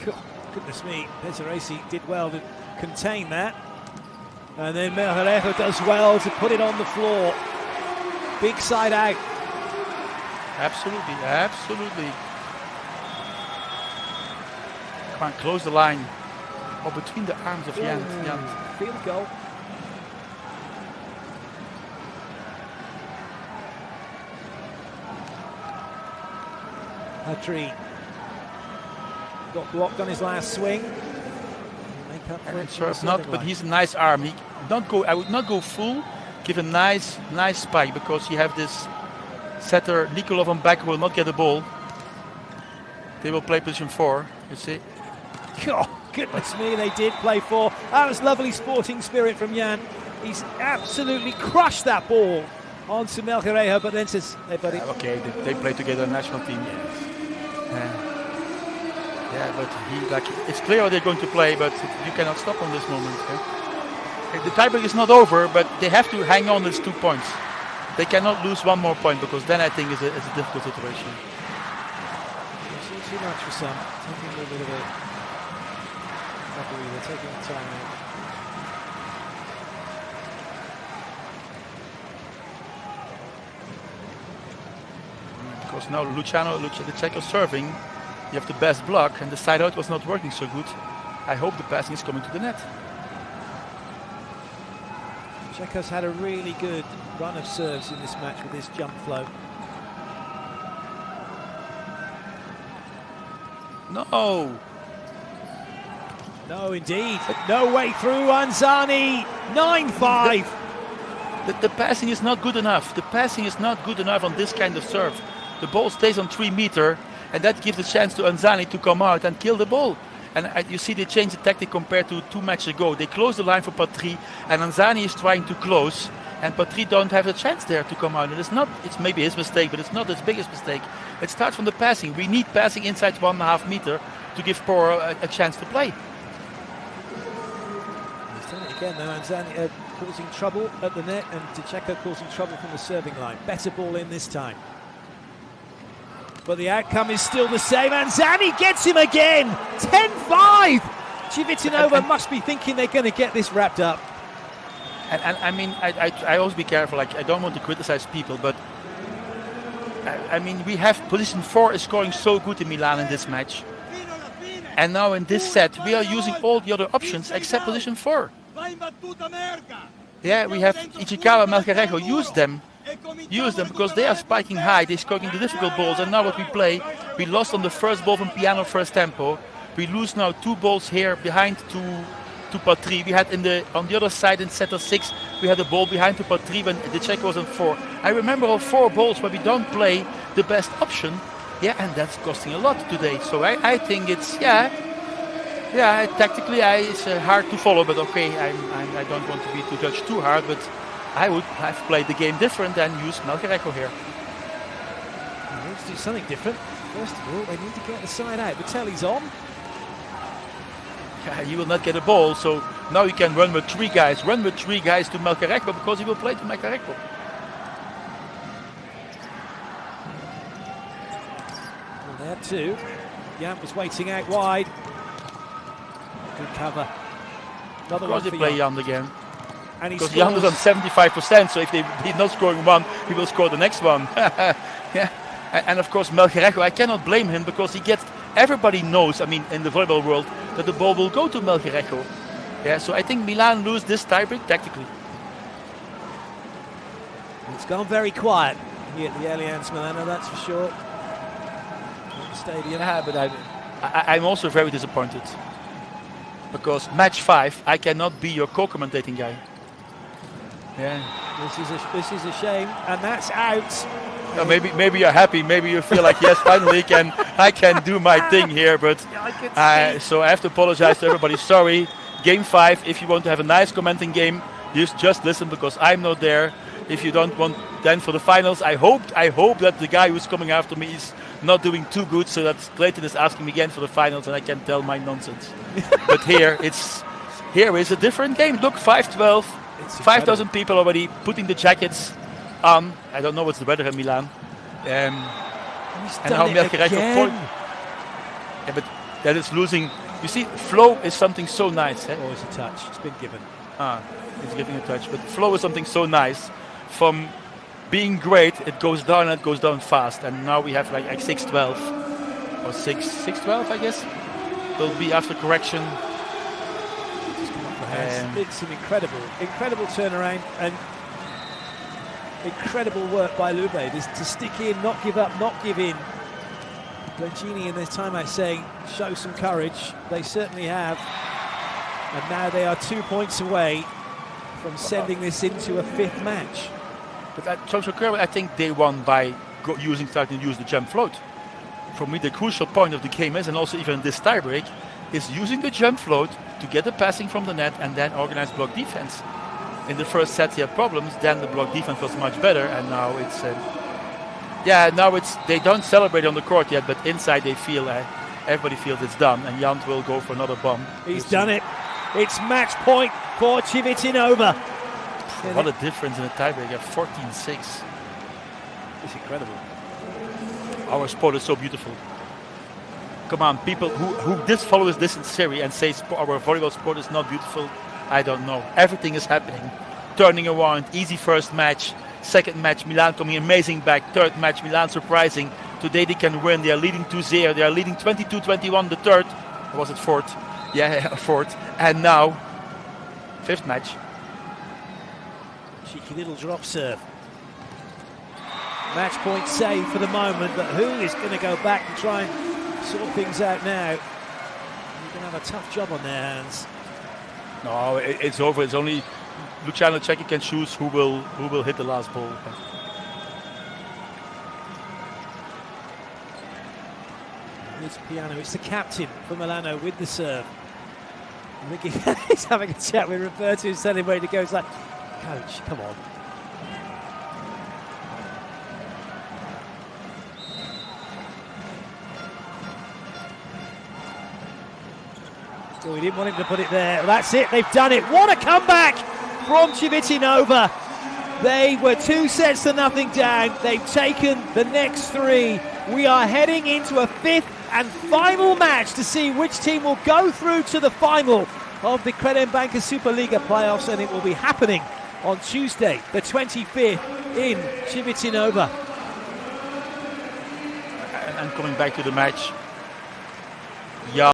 God, goodness me, Pesaresi did well to contain that. And then Melgarejo does well to put it on the floor. Big side out. Absolutely, absolutely. Come on, close the line. Or between the arms of Jan. Field goal. Patry got blocked on his last swing. Make up for it from the serving but line. he's a nice arm. I would not go full. Give a nice spike, because you have this setter Nikolov on back who will not get the ball. They will play position 4. You see. Oh, goodness me, they did play 4. That was lovely sporting spirit from Jan. He's absolutely crushed that ball onto Melgarejo, but then says, hey, buddy. Okay, they play together in the national team. Yeah, but it's clear they're going to play, but you cannot stop on this moment. The tiebreak is not over, but they have to hang on these 2 points. They cannot lose one more point, because then I think it's a difficult situation. Too much for some. Taking a little bit of a breather, taking the time out. Because now Luciano, the Czech is serving. You have the best block, and the side out was not working so good. I hope the passing is coming to the net. Checo's had a really good run of serves in this match with his jump flow. No, indeed. No way through. Anzani, 9-5. The passing is not good enough. The passing is not good enough on this kind of serve. The ball stays on 3 meters, and that gives a chance to Anzani to come out and kill the ball. And you see they changed the tactic compared to 2 matches ago. They closed the line for Patry, and Anzani is trying to close, and Patry don't have a chance there to come out. And it's maybe his mistake, but it's not his biggest mistake. It starts from the passing. We need passing inside 1.5 meters to give Poro a chance to play. He's done it again though. Anzani causing trouble at the net, and Checo causing trouble from the serving line. Better ball in this time. But the outcome is still the same. Anzani gets him again. 10-5. Civitanova must be thinking they're going to get this wrapped up. And I mean, I always be careful. Like, I don't want to criticize people, but I mean, we have position 4 is scoring so good in Milan in this match. And now in this set, we are using all the other options except position 4. Yeah, we have Ichikawa, Melgarejo. Use them because they are spiking high. They're scoring the difficult balls. And now what we play, we lost on the first ball from Piano first tempo. We lose now 2 balls here behind to Patry. We had on the other side in setter 6, we had a ball behind to Patry when the Czech was on 4. I remember all 4 balls where we don't play the best option. Yeah, and that's costing a lot today. So I think it's tactically it's hard to follow, but okay, I don't want to be too judged too hard, but I would have played the game different and used Melgarejo here. They need to do something different. First of all, they need to get the side out. Vitelli's on. He will not get a ball, so now you can run with 3 guys. Run with 3 guys to Melgarejo because he will play to Melgarejo. Well, there too. Jan was waiting out wide. Good cover. Another one they for play Jan again. And he because Jan is on 75%, so if he's not scoring one, he will score the next one. Yeah, and of course Melgarejo, I cannot blame him because everybody knows, I mean, in the volleyball world, that the ball will go to Melgarejo. Yeah, so I think Milan lose this tiebreak tactically. It's gone very quiet here at the Allianz Milano, that's for sure. At the stadium. Yeah, but I'm also very disappointed because match 5, I cannot be your co-commentating guy. Yeah. This is a shame, and that's out. Maybe you're happy. Maybe you feel like yes, finally I can do my thing here. But so I have to apologize to everybody. Sorry. Game 5. If you want to have a nice commenting game, just listen because I'm not there. If you don't want, then for the finals, I hope that the guy who's coming after me is not doing too good, so that Clayton is asking me again for the finals, and I can tell my nonsense. But here is a different game. Look, 5-12. 5,000 people already putting the jackets on. I don't know what's the weather in Milan. And how Melgarejo point. Yeah, but that is losing. You see, flow is something so nice. Oh, it's a touch. It's been given. He's giving a touch. But flow is something so nice. From being great, it goes down and it goes down fast. And now we have like 6-12 or 6-12, I guess. Will be after correction. It's an incredible turnaround and incredible work by Lube to stick in, not give up, not give in. Gangini in this timeout saying, show some courage. They certainly have. And now they are 2 points away from sending this into a fifth match. But at Social Curve, I think they won by starting to use the jump float. For me, the crucial point of the game is, and also even this tiebreak, is using the jump float to get the passing from the net and then organize block defense. In the first set, he had problems. Then the block defense was much better, and now it's they don't celebrate on the court yet, but inside they feel everybody feels it's done, and Jan will go for another bomb. He's done it. It's match point for Civitanova. What a difference in the tiebreak at 14-6. It's incredible. Our sport is so beautiful. Come on, people who follow this in series and say our volleyball sport is not beautiful, I don't know. Everything is happening. Turning around, easy first match. Second match, Milan coming amazing back. Third match, Milan surprising. Today they can win. They are leading 2-0. They are leading 22-21 the third. Or was it fourth? Yeah, fourth. And now, fifth match. Cheeky little drop serve. Match point save for the moment, but who is going to go back and try and sort things out now? They're going to have a tough job on their hands. No, it's over. It's only Luciano Cecchi can choose who will hit the last ball. It's Piano. It's the captain for Milano with the serve. I think he's having a chat with Roberto, who's telling him where to go. He's like, Coach, come on. So we didn't want him to put it there. That's it. They've done it. What a comeback from Civitanova. They were 2-0 down. They've taken the next three. We are heading into a fifth and final match to see which team will go through to the final of the Credenbanca Superlega playoffs, and it will be happening on Tuesday, the 25th, in Civitanova. And coming back to the match,